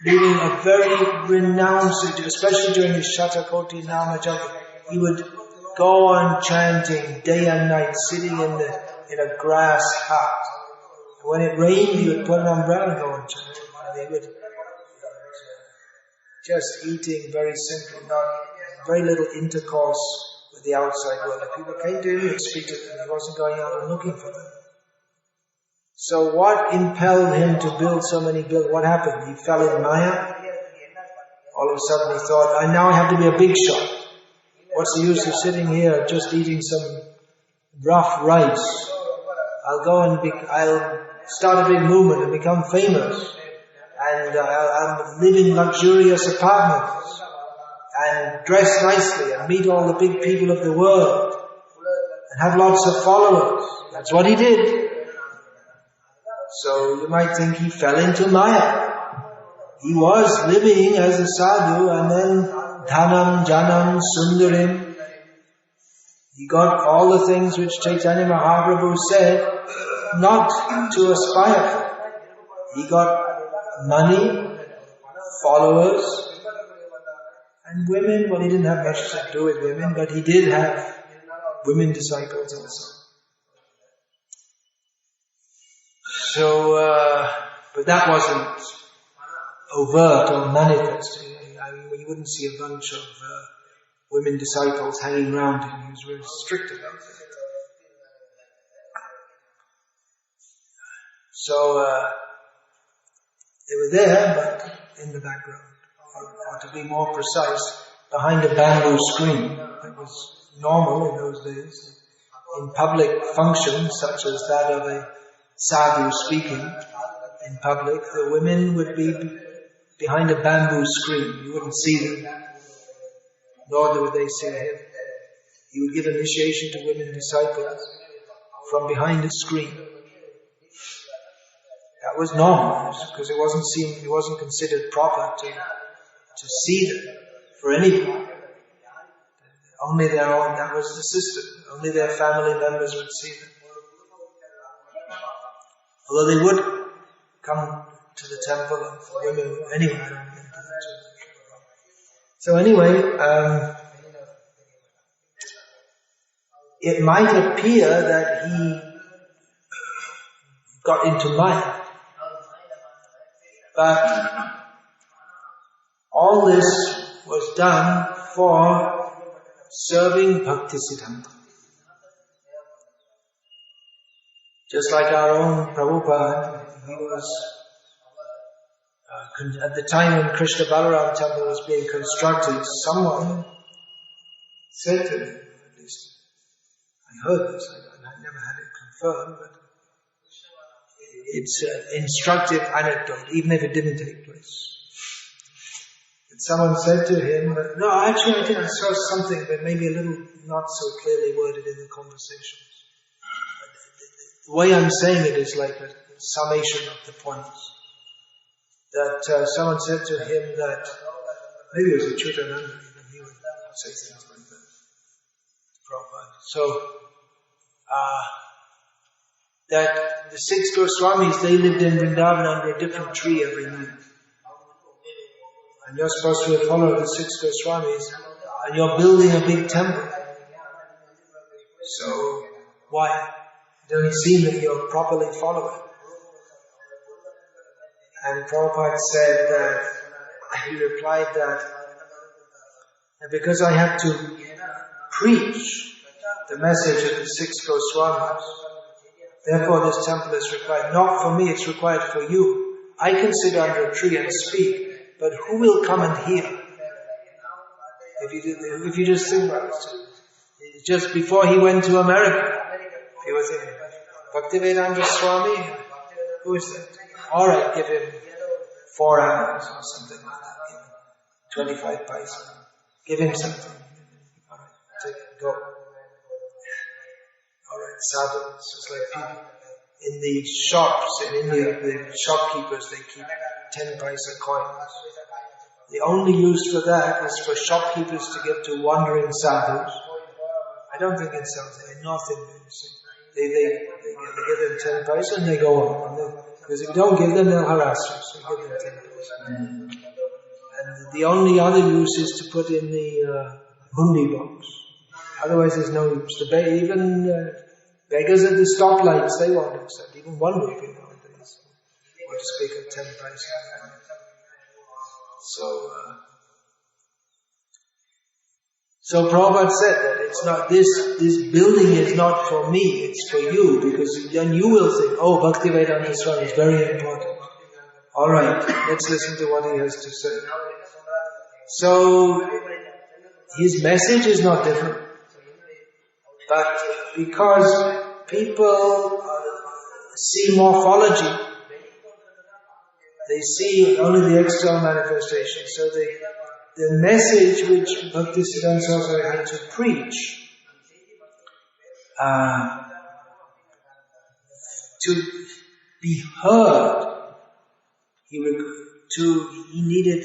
leading a very renounced, especially during his Shatakoti Namajapa, he would go on chanting day and night, sitting in a grass hut. When it rained, he would put an umbrella and go on chanting. And he would just eating very simple, very little intercourse with the outside world. If people came to him, he would speak to them. He wasn't going out and looking for them. So what impelled him to build so many buildings? What happened? He fell in Maya? all of a sudden he thought, now I have to be a big shot. What's the use of sitting here just eating some rough rice? I'll go and I'll start a big movement and become famous. And I'll live in luxurious apartments and dress nicely and meet all the big people of the world and have lots of followers. That's what he did. So you might think he fell into Maya. He was living as a sadhu, and then dhanam, janam, sundarim. He got all the things which Chaitanya Mahaprabhu said not to aspire for. He got money, followers, and women. Well, he didn't have much to do with women, but he did have women disciples also. So, but that wasn't overt or manifest. I mean, you wouldn't see a bunch of women disciples hanging around him. He was very strict about that. So, they were there, but in the background. Or to be more precise, behind a bamboo screen. That was normal in those days. In public functions, such as that of a sadhu speaking in public, the women would be behind a bamboo screen. You wouldn't see them, nor would they see him. He would give initiation to women disciples from behind a screen. That was normal, because it wasn't considered proper to see them for anyone. Only their own, that was the system. Only their family members would see them. Although they would come to the temple and for women anyway, I don't get into that too much. So anyway, it might appear that he got into Maya. But all this was done for serving Bhaktisiddhanta. Just like our own Prabhupada, he was, at the time when Krishna Balaram temple was being constructed, someone said to him, at least I heard this, I never had it confirmed, but it's an instructive anecdote, even if it didn't take place. But someone said to him, no, actually I think I saw something, but maybe a little not so clearly worded in the conversation. The way I'm saying it is like a summation of the points. That someone said to him that, maybe it was a Chutananda, even he would say things like that. Prabhupada. So, that the 6 Goswamis, they lived in Vrindavan under a different tree every night. And you're supposed to follow the 6 Goswamis, and you're building a big temple. So, why? It doesn't seem that you're properly following. And Prabhupada said that, he replied that because I have to preach the message of the 6 Goswamis, therefore this temple is required. Not for me, it's required for you. I can sit under a tree and speak, but who will come and hear? If you just think about it. Just before he went to America, he was in Bhaktivedanta Swami. Who is that? Alright, give him 4 hours or something like that. Give him 25 paisa. Give him something. Alright, take it, go. Alright, sadhu. It's just like people in the shops in India, the shopkeepers, they keep 10 paisa coins. The only use for that is for shopkeepers to give to wandering sadhus. I don't think in South India, North India, you see. They give them 10 paisa and they go on. Because if you don't give them, they'll harass you. So you give them 10 paisa. And the only other use is to put in the hundi box. Otherwise there's no use. Even beggars at the stoplights, they won't accept. Even 1 rupee nowadays. What to speak of 10 paisa. So Prabhupada said that it's not this building is not for me, it's for you, because then you will think, oh, Bhaktivedanta Swami is very important. Alright, let's listen to what he has to say. So his message is not different. But because people see morphology, they see only the external manifestation. So the message which Bhaktisiddhanta had to preach, to be heard, he needed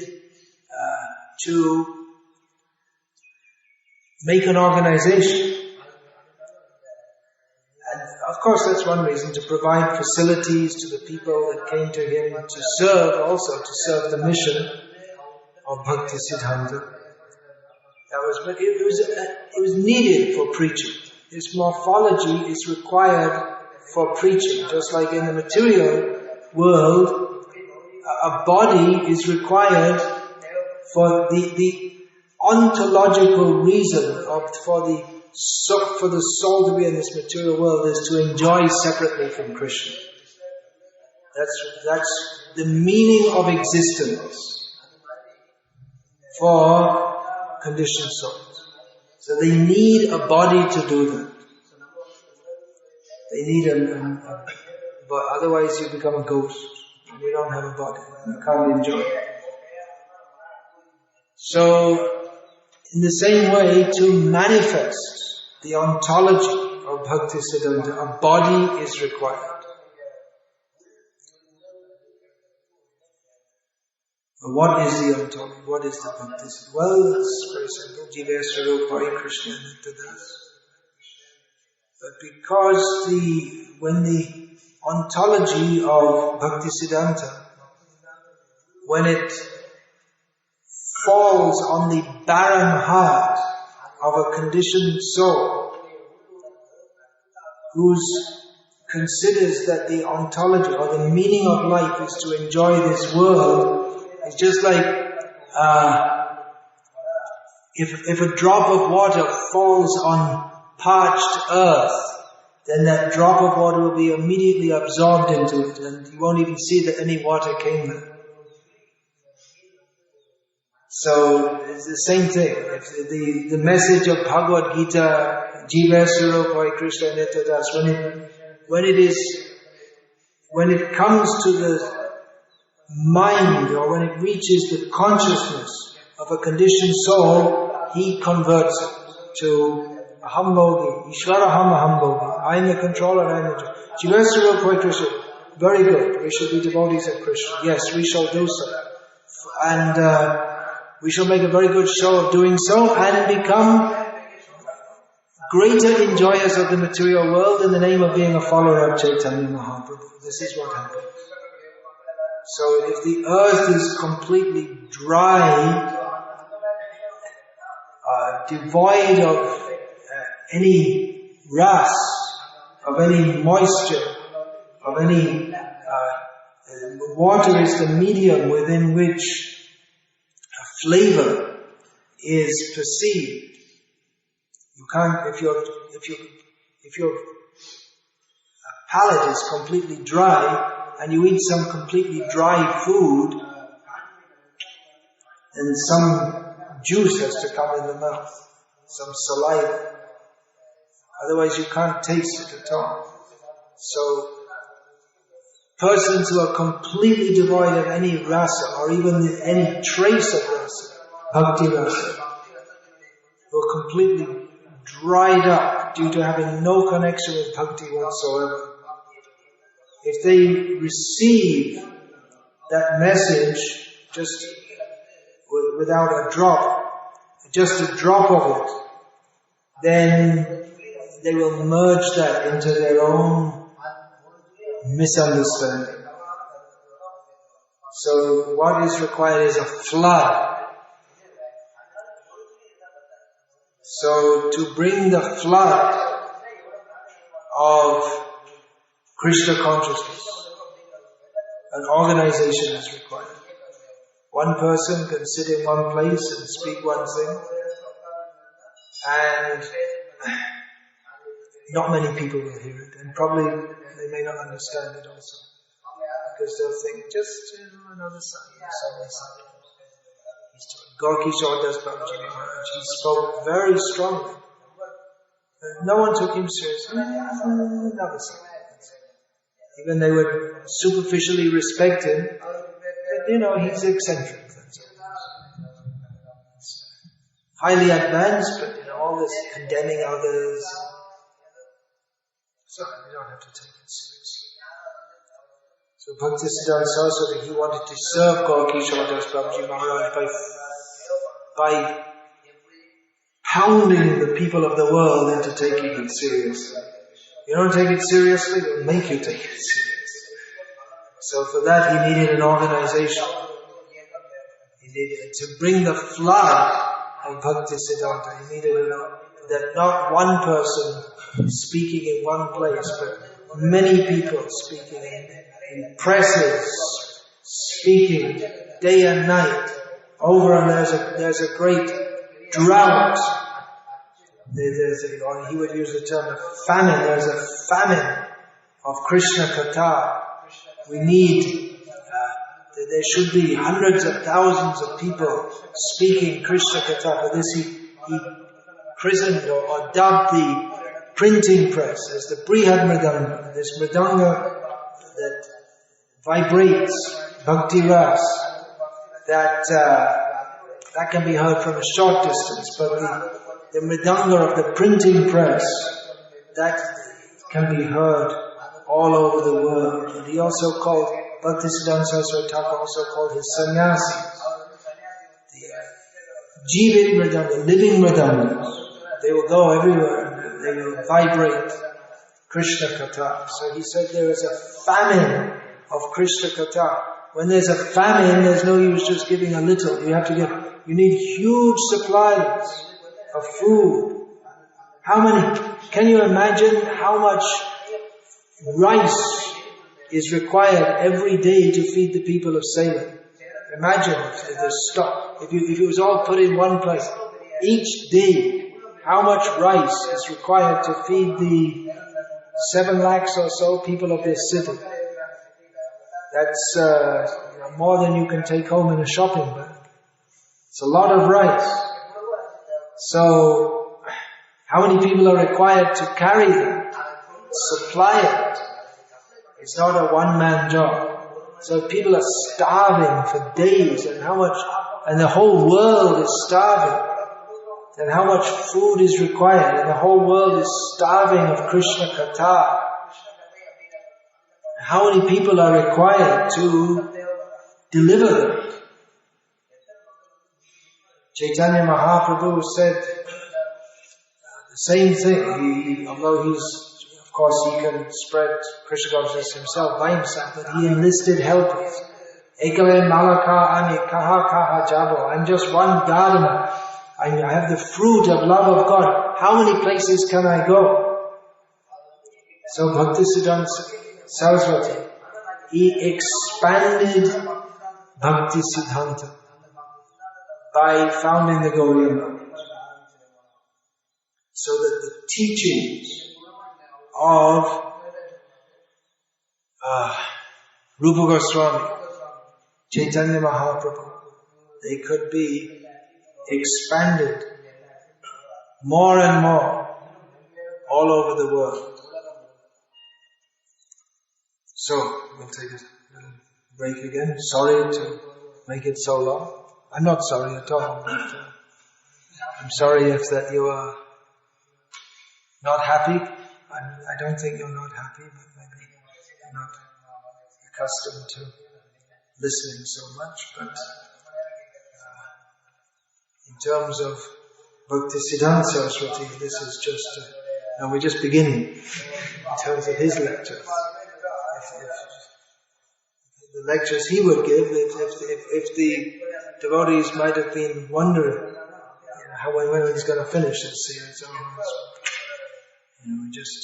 to make an organization. And of course that's one reason, to provide facilities to the people that came to him to serve the mission of Bhaktisiddhanta. It was needed for preaching. This morphology is required for preaching. Just like in the material world, a body is required for the ontological reason for the soul to be in this material world is to enjoy separately from Krishna. That's the meaning of existence for conditioned souls. So they need a body to do that. They need but otherwise you become a ghost. You don't have a body. You can't enjoy it. So, in the same way, to manifest the ontology of Bhaktisiddhanta, a body is required. But what is the ontology? What is the Bhaktisiddhanta? Well, it's very simple. Jiva Swarupa Krishna Nityadas. But because when the ontology of Bhaktisiddhanta, when it falls on the barren heart of a conditioned soul who considers that the ontology or the meaning of life is to enjoy this world, it's just like if a drop of water falls on parched earth, then that drop of water will be immediately absorbed into it and you won't even see that any water came there. So it's the same thing. If the message of Bhagavad Gita, Jiva Swarupa Krishna Nityadas, when it comes to the mind or when it reaches the consciousness of a conditioned soul, he converts it to Ahambogi, Ishwaraham Ahambogi. I am the controller, I am the judge. Jiva Swarupa Krishna, very good. We should be devotees of Krishna. Yes, we shall do so. And we shall make a very good show of doing so and become greater enjoyers of the material world in the name of being a follower of Chaitanya Mahaprabhu. This is what happens. So if the earth is completely dry, devoid of any rust, of any moisture, of any water is the medium within which flavor is perceived. You can't, if your palate is completely dry and you eat some completely dry food, then some juice has to come in the mouth, some saliva. Otherwise you can't taste it at all. So persons who are completely devoid of any rasa or even any trace of rasa, bhakti rasa, who are completely dried up due to having no connection with bhakti whatsoever, if they receive that message just without a drop, just a drop of it, then they will merge that into their own misunderstanding. So what is required is a flood. So to bring the flood of Krishna consciousness, an organization is required. One person can sit in one place and speak one thing, and not many people will hear it, and probably they may not understand it also, because they'll think, just another side, so many side. Gorky Shordas Babaji Maharaj, he spoke very strongly. No one took him seriously. Never said. Even they would superficially respect him, but he's eccentric. Highly advanced, but all this condemning others. So you don't have to take it seriously. So Bhaktisiddhanta Saraswati, he wanted to serve Gorky Shordas Babaji Maharaj by pounding the people of the world into taking it seriously. You don't take it seriously, it will make you take it seriously. So for that he needed an organization. He needed to bring the flood of Bhaktisiddhanta. He needed that not one person speaking in one place, but many people speaking in presses, speaking day and night. Over and there's a great drought. Or he would use the term famine. There's a famine of Krishna Katha. We need, there should be hundreds of thousands of people speaking Krishna Katha. For this he christened or dubbed the printing press as the Brihad Mridanga. This Mridanga that vibrates Bhakti Ras, that can be heard from a short distance, but the Mridanga of the printing press, that can be heard all over the world. And he also called, Bhaktisiddhanta Saraswati Thakur also called his sannyasis the Jivit Mridanga, living Mridangas. They will go everywhere and they will vibrate Krishna Katha. So he said there is a famine of Krishna Katha. When there's a famine, there's no use just giving a little. You need huge supplies of food. Can you imagine how much rice is required every day to feed the people of Salem? Imagine if the stock, if it was all put in one place, each day, how much rice is required to feed the 7 lakhs or so people of this city. That's more than you can take home in a shopping bag. It's a lot of rice. So, how many people are required to carry that, supply it? It's not a one-man job. So people are starving for days, and the whole world is starving. And how much food is required, and the whole world is starving of Krishna Katha. How many people are required to deliver them? Chaitanya Mahaprabhu said the same thing. Although of course he can spread Krishna consciousness himself by himself, but he enlisted helpers. Ekale malaka ani kaha kaha jabo. I'm just one gardener. I have the fruit of love of God. How many places can I go? So Bhaktisiddhanta Saraswati, he expanded Bhaktisiddhanta by founding the Gaudiya Math, so that the teachings of Rupa Goswami, Chaitanya Mahaprabhu, they could be expanded more and more all over the world. So, we'll take a little break again. Sorry to make it so long. I'm not sorry at all, but I'm sorry if that you are not happy. I don't think you're not happy, but maybe you're not accustomed to listening so much. But in terms of Bhaktisiddhanta Saraswati, this is just, we're just beginning in terms of his lectures. If the lectures he would give, if the devotees might have been wondering, when he's going to finish this year, it's almost, just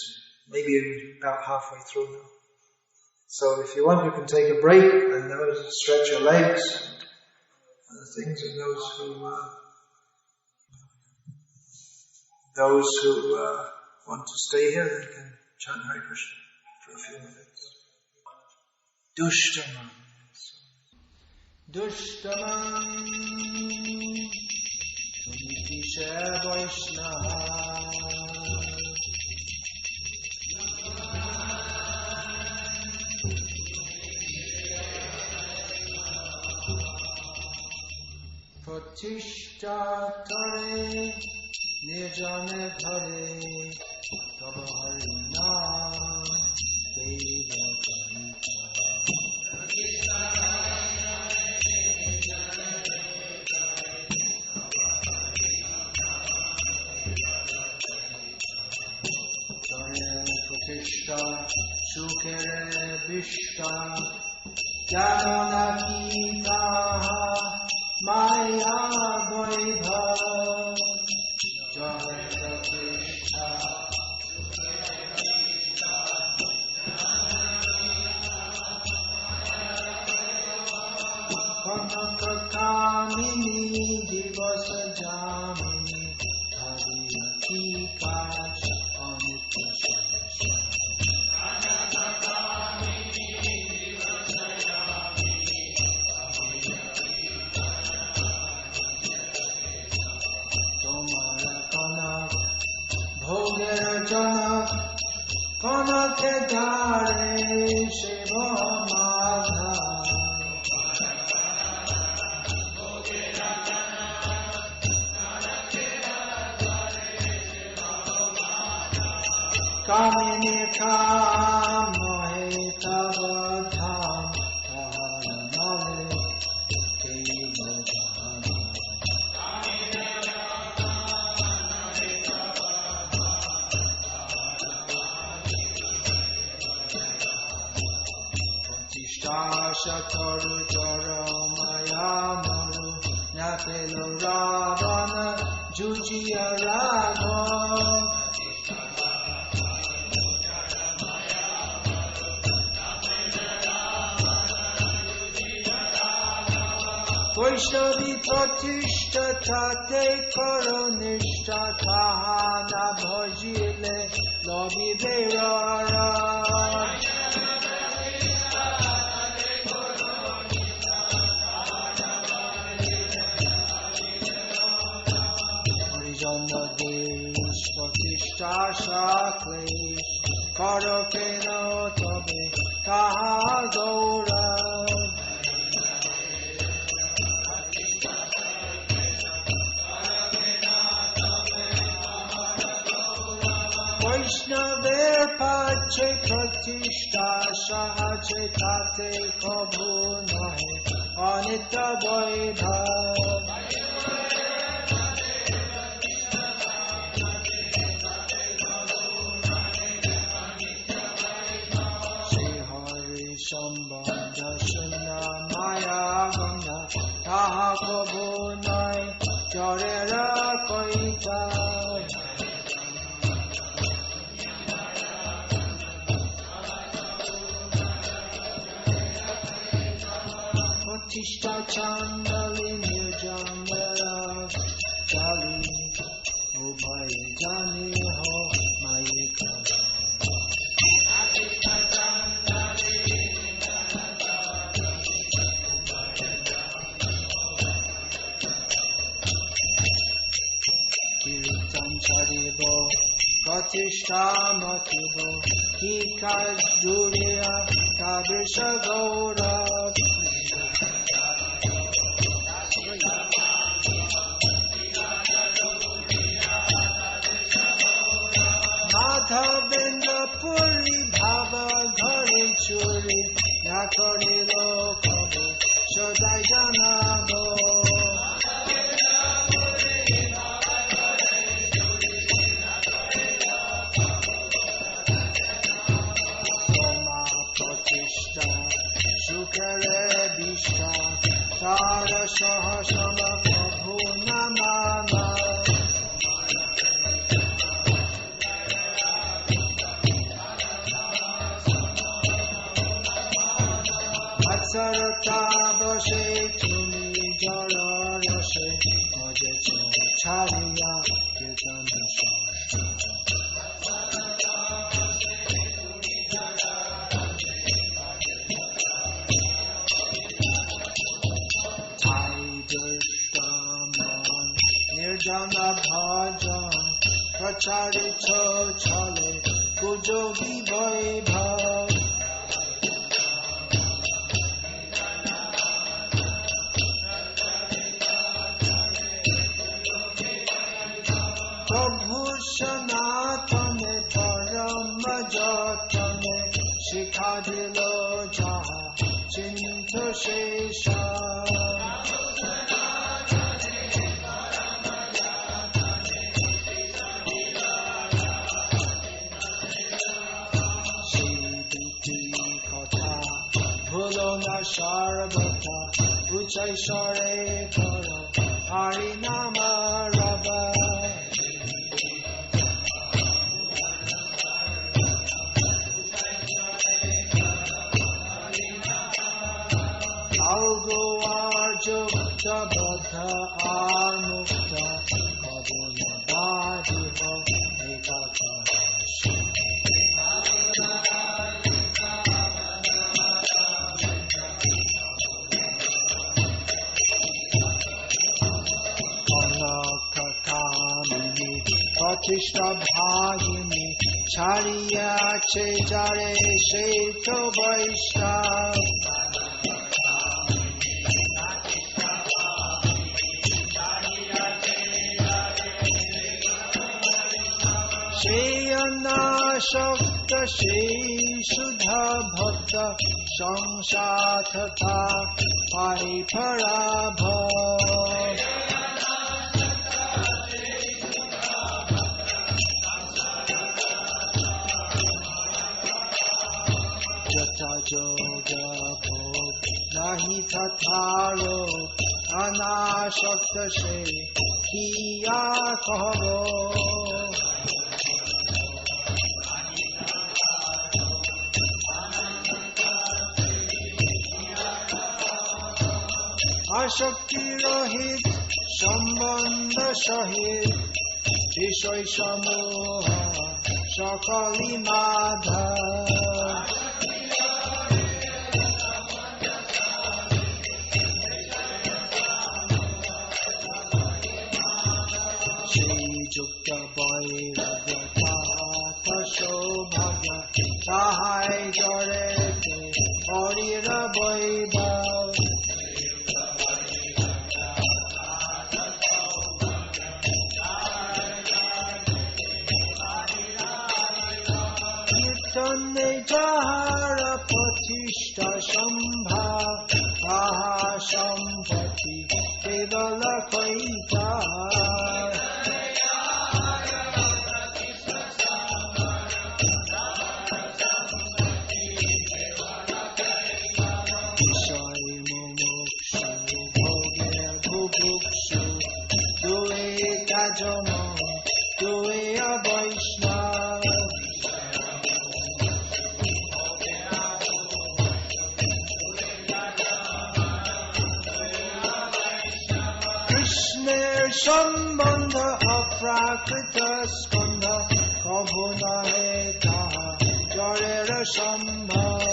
maybe about halfway through now. So if you want, you can take a break and stretch your legs and other things, and those who want to stay here, they can chant Hare Krishna for a few minutes. Dushtamam Dushtamam Nisha Vaishnava Pratishta Tare Nirjane Dhare Tava Harina Deva Tare Pratishta Shukere Vishta Jnana Kita Maya Vaibhav Jaya Krishna Kanaka Kamini Divasa Jamini Bhaviyati Kash Anitya Shresha Kanaka Kamini Divasa Jamini Bhoger Janak Kanake Dare Shiva Madha Kamini Kamahe Tava Dham Dharanale Kevo Dhana Shataru Jara Maya Maru Nakelo Ravana Jujiya Ragha Vaishnavi Pratishta Tate Karonishta Tahana Bhajile Lobi Verara Jannadesh Pratishta Shaklesh Karakeno Tabe Kaha Gaura Vaishnaver Pache Pratishta Shahache Tate Kabhu Nahe Anita Vaibhav Sambandha Shunna Maya Gandha Taha Kabhu Nai Jarera Koita Pratishta Chandali Nirjandara Jali Ubhay Jani Ho Mayika Kirtan Charibo Pratishta Matibo Hika Juriya Kabrisha Gaura Madhavendra Puri Bhava Ghari Churi Nakari Lokabo Shodai Janabo Soma Pratishta Shukare Bishta Tara Sahasama Prabhu Namana Sarata Boshe Tumi Jara Rashe Moje Chariya Kirtan চরিত চলে কুযোগী বৈভব প্রভু সনাতনে পরম যতনে শিখা দিল যাহা চিন্ত শেষ সর্বদা উচ্চৈ স্বরে কর হরি নাম রব আলগো আর যুক্ত বদ্ধ আর মুক্ত কবল বাদিব একথা প্রতিষ্ঠা ভাগিনী ছাড়িয়াছে যারে সেই তো বৈষ্ণব সেই অনাসক্ত সেই শুদ্ধ ভক্ত সংসাথতা পাই পরাভ যোগ ভোগ নাহি তথারো অনাসক্ত সে কিয়া কহব আসক্তি রহিত সম্বন্ধ সহিত বিষয় সমূহ সকলি মাধব যুক্ত বৈরাগ্য সৌভাগ্য তাহাই জরে হরির বৈভব কীর্তনে যাহার প্রতিষ্ঠা সম্ভাব তাহা সম্পত্তি কেবল কৈতা বৈষ্ণব কৃষ্ণের সম্বন্ধ অপ্রাকৃত স্কন্ধ কভু নহে তাহা জড়ের সম্ভব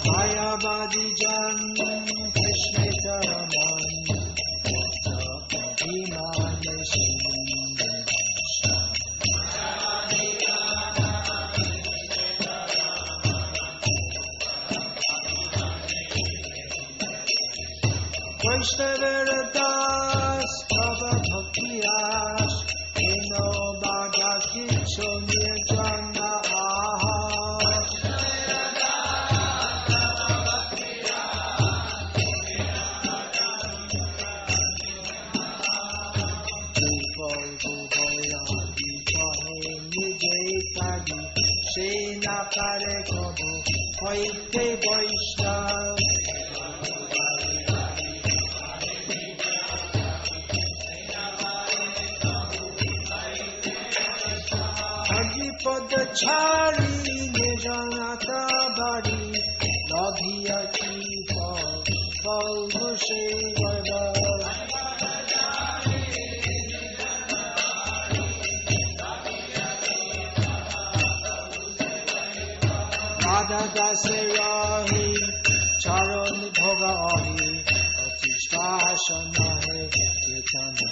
মায়াবাদী জন কৃষ্ণে চরমন অভিমানে বৈষ্ণবের দাস তব ভক্তি আস হেন বাগা কিছু নির্জন আহা সে না পারে কবু হইতে বৈষ্ণব হরিপদ ছাড়ি নিরনাথা বাড়ি লভিয়া কি ফল বসে রাধা দাসে রহি charon bhoga ahi atistasana hai kirtana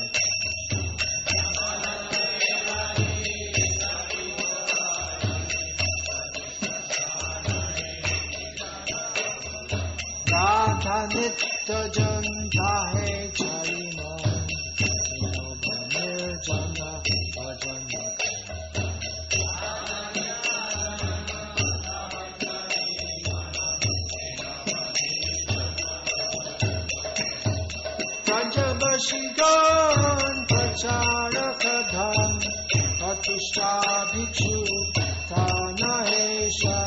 Radha nitya janta hai charina nirjana bhajana Prajabashigan pracharakadham Pratishta bhikshu tanahesha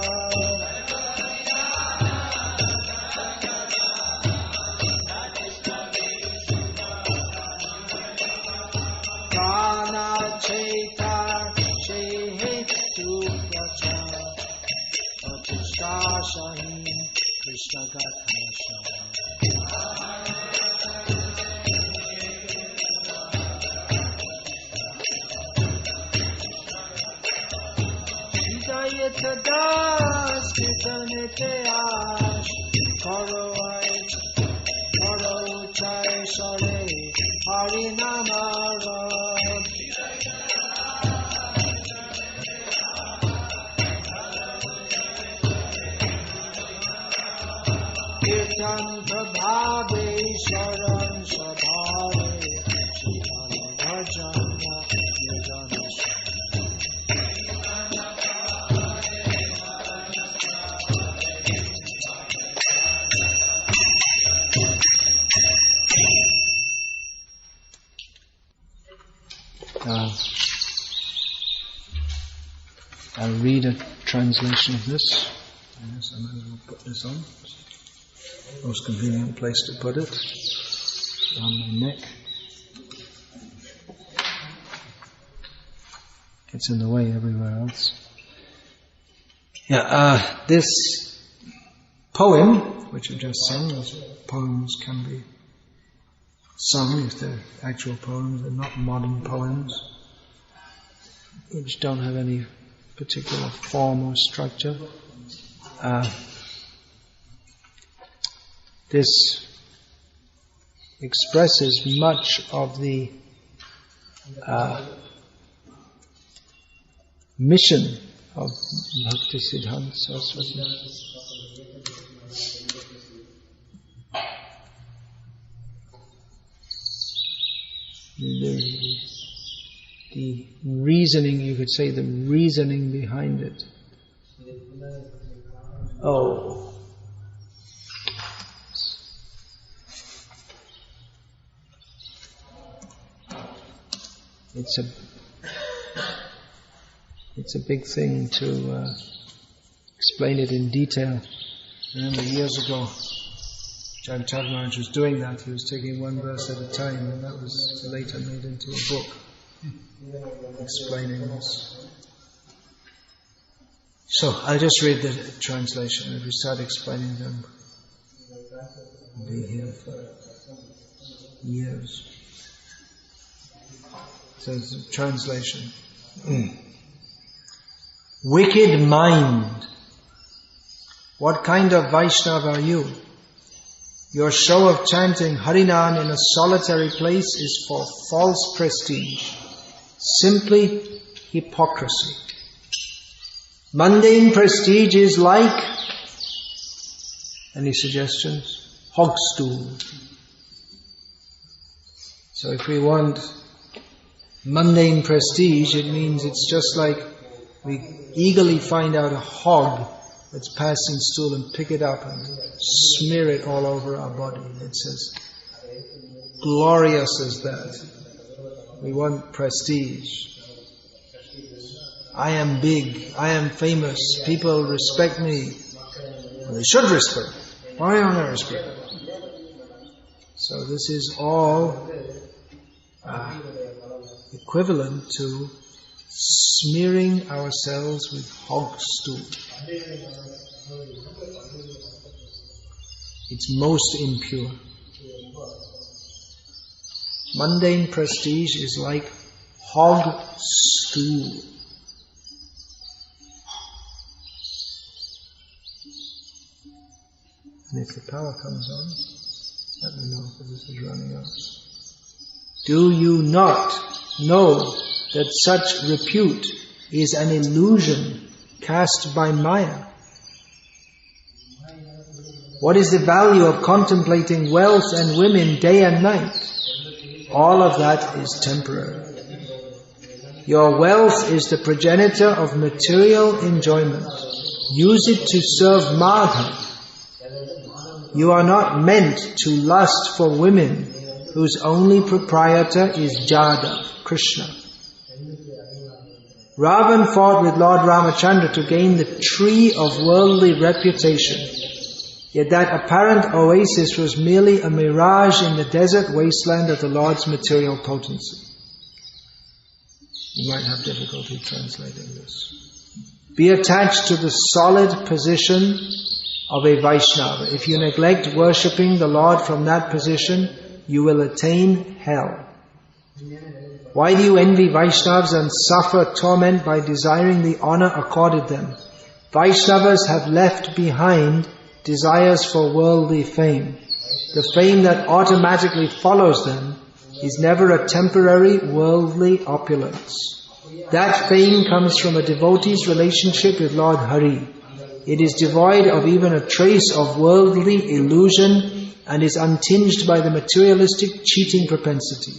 Prana cheta shehetu pracha Pratishta shahin Krishna gathasha Das kitane ash karo chai sore hari namara kirtan prabhave sharan sabhave shivana bhajana yajana I'll read a translation of this. Yes, I might as well put this on. Most convenient place to put it. On my neck. Gets in the way everywhere else. This poem, which I just sung, as poems can be sung if they're actual poems, they're not modern poems, which don't have any particular form or structure. This expresses much of the mission of Bhaktisiddhanta Saraswati. The reasoning, you could say, the reasoning behind it. Oh. It's a big thing to explain it in detail. I remember years ago, Jagannatha Maharaj was doing that. He was taking one verse at a time, and that was later made into a book explaining this. So I'll just read the translation. If we start explaining them, we'll be here for years. So it's a translation. Wicked mind, what kind of Vaishnava are you? Your show of chanting Harinam in a solitary place is for false prestige, simply hypocrisy. Mundane prestige is like, any suggestions? Hog stool. So if we want mundane prestige, it means it's just like we eagerly find out a hog that's passing stool and pick it up and smear it all over our body. It's as glorious as that. We want prestige. I am big, I am famous, people respect me. Well, they should respect. Why don't they respect? So this is all equivalent to smearing ourselves with hog stool. It's most impure. Mundane prestige is like hog stool. And if the power comes on, let me know because this is running out. Do you not know that such repute is an illusion cast by Maya? What is the value of contemplating wealth and women day and night? All of that is temporary. Your wealth is the progenitor of material enjoyment. Use it to serve Madhava. You are not meant to lust for women whose only proprietor is Jadav, Krishna. Ravan fought with Lord Ramachandra to gain the tree of worldly reputation. Yet that apparent oasis was merely a mirage in the desert wasteland of the Lord's material potency. You might have difficulty translating this. Be attached to the solid position of a Vaishnava. If you neglect worshipping the Lord from that position, you will attain hell. Why do you envy Vaishnavas and suffer torment by desiring the honor accorded them? Vaishnavas have left behind desires for worldly fame. The fame that automatically follows them is never a temporary worldly opulence. That fame comes from a devotee's relationship with Lord Hari. It is devoid of even a trace of worldly illusion and is untinged by the materialistic cheating propensity.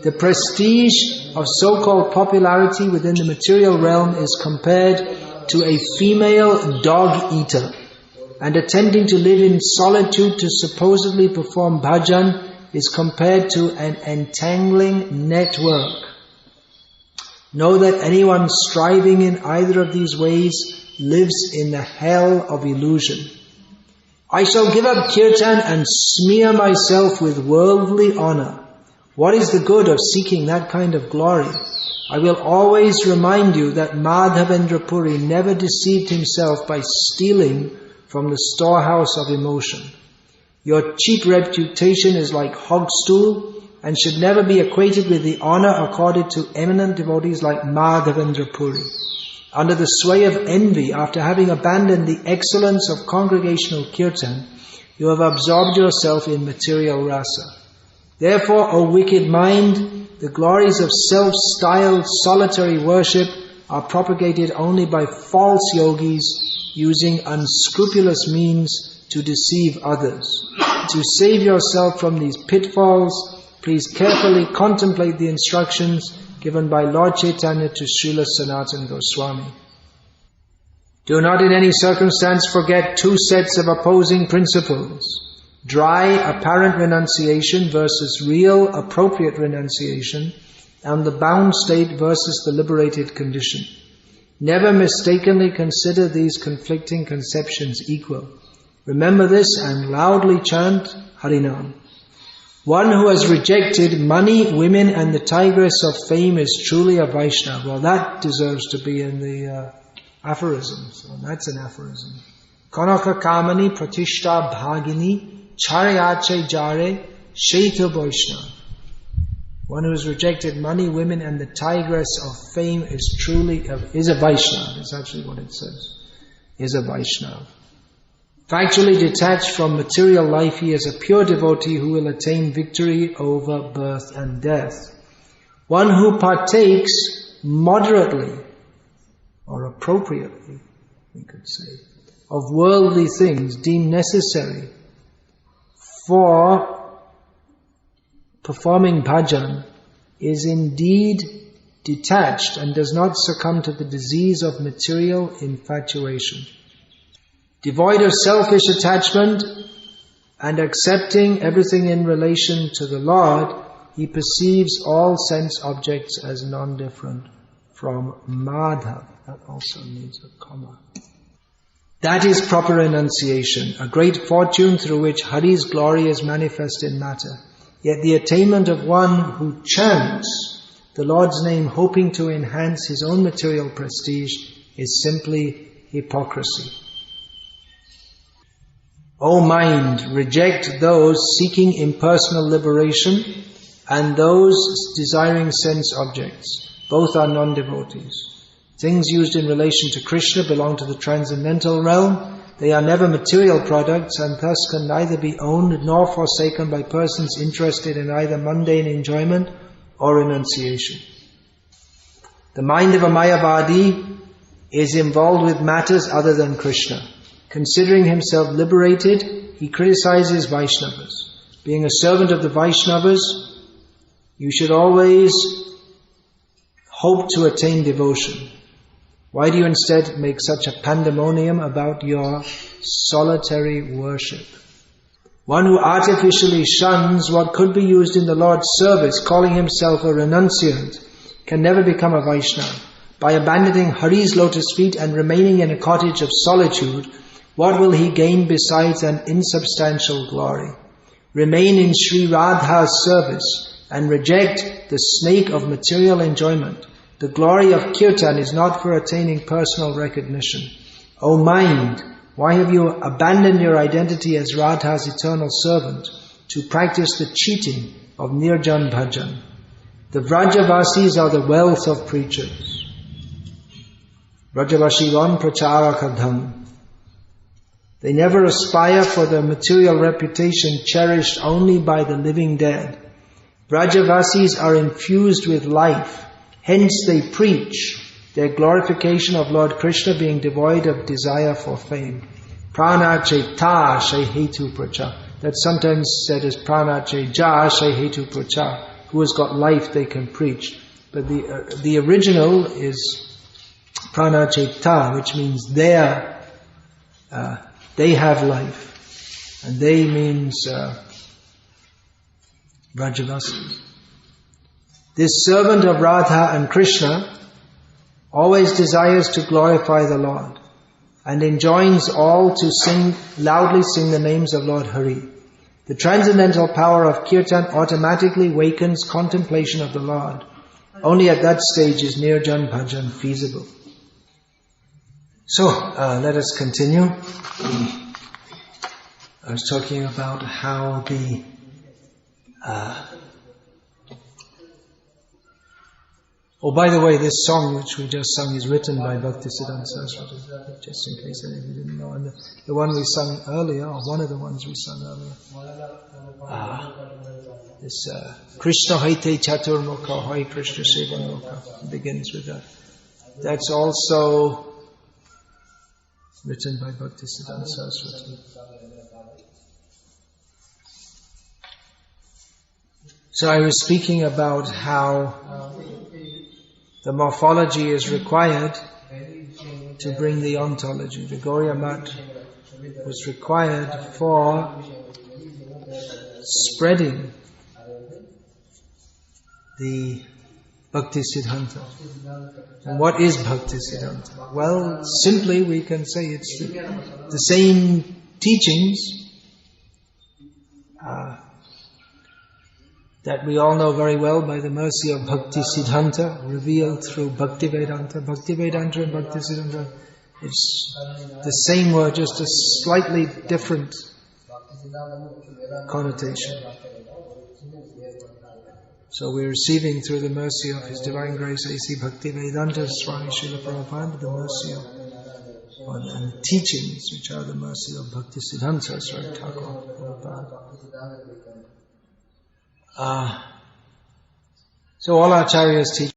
The prestige of so-called popularity within the material realm is compared to a female dog-eater, and attempting to live in solitude to supposedly perform bhajan is compared to an entangling network. Know that anyone striving in either of these ways lives in the hell of illusion. I shall give up kirtan and smear myself with worldly honor. What is the good of seeking that kind of glory? I will always remind you that Madhavendra Puri never deceived himself by stealing from the storehouse of emotion. Your cheap reputation is like hog stool and should never be equated with the honor accorded to eminent devotees like Madhavendra Puri. Under the sway of envy, after having abandoned the excellence of congregational kirtan, you have absorbed yourself in material rasa. Therefore, O wicked mind, the glories of self-styled solitary worship are propagated only by false yogis using unscrupulous means to deceive others. To save yourself from these pitfalls, please carefully contemplate the instructions given by Lord Chaitanya to Srila Sanatana Goswami. Do not in any circumstance forget two sets of opposing principles: dry, apparent renunciation versus real, appropriate renunciation, and the bound state versus the liberated condition. Never mistakenly consider these conflicting conceptions equal. Remember this and loudly chant Harinam. One who has rejected money, women, and the tigress of fame is truly a Vaishnava. Well, that deserves to be in the aphorism. So that's an aphorism. Kanaka kamani pratishta bhagini charyache jare shaita Vaishnava. One who has rejected money, women, and the tigress of fame is a Vaishnava. That's actually what it says. Is a Vaishnava. Factually detached from material life, he is a pure devotee who will attain victory over birth and death. One who partakes moderately, or appropriately, we could say, of worldly things deemed necessary for performing bhajan is indeed detached and does not succumb to the disease of material infatuation. Devoid of selfish attachment and accepting everything in relation to the Lord, he perceives all sense objects as non-different from Madhav. That also needs a comma. That is proper renunciation, a great fortune through which Hari's glory is manifest in matter. Yet the attainment of one who chants the Lord's name hoping to enhance his own material prestige is simply hypocrisy. O mind, reject those seeking impersonal liberation and those desiring sense objects. Both are non-devotees. Things used in relation to Krishna belong to the transcendental realm, They are never material products and thus can neither be owned nor forsaken by persons interested in either mundane enjoyment or renunciation. The mind of a Mayavadi is involved with matters other than Krishna. Considering himself liberated, he criticizes Vaishnavas. Being a servant of the Vaishnavas, you should always hope to attain devotion. Why do you instead make such a pandemonium about your solitary worship? One who artificially shuns what could be used in the Lord's service, calling himself a renunciant, can never become a Vaishnava. By abandoning Hari's lotus feet and remaining in a cottage of solitude, what will he gain besides an insubstantial glory? Remain in Sri Radha's service and reject the snake of material enjoyment. The glory of kirtan is not for attaining personal recognition. O mind, why have you abandoned your identity as Radha's eternal servant to practice the cheating of Nirjan Bhajan? The Vrajavasis are the wealth of preachers. Vrajavasivan pracharakadham. They never aspire for the material reputation cherished only by the living dead. Vrajavasis are infused with life. Hence they preach, their glorification of Lord Krishna being devoid of desire for fame. Prana cheta shehetu pracha. That's sometimes said as prana cheja shehetu pracha. Who has got life they can preach. But the original is prana cheta, which means they have life. And they means Vrajavasis. This servant of Radha and Krishna always desires to glorify the Lord and enjoins all to loudly sing the names of Lord Hari. The transcendental power of kirtan automatically wakens contemplation of the Lord. Only at that stage is Nirjan Bhajan feasible. So, let us continue. I was talking about how the oh, by the way, this song which we just sung is written by Bhaktisiddhanta, just in case any of you didn't know. And the one we sung earlier, or one of the ones we sung earlier, this Krishna Haite Chaturmukha, Hai Krishna Sevanmukha, begins with that. That's also written by Bhaktisiddhanta Saraswati. So I was speaking about how the morphology is required to bring the ontology. The Gauriya Mat was required for spreading the Bhaktisiddhanta. And what is Bhaktisiddhanta? Well, simply we can say it's the same teachings that we all know very well by the mercy of Bhaktisiddhanta, revealed through Bhaktivedanta. Bhaktivedanta and Bhaktisiddhanta, it's the same word, just a slightly different connotation. So we're receiving through the mercy of His Divine Grace A.C. Bhaktivedanta Swami Srila Prabhupada, the mercy of and the teachings which are the mercy of Bhaktisiddhanta Swami Thakur Prabhupada. So all acharyas teach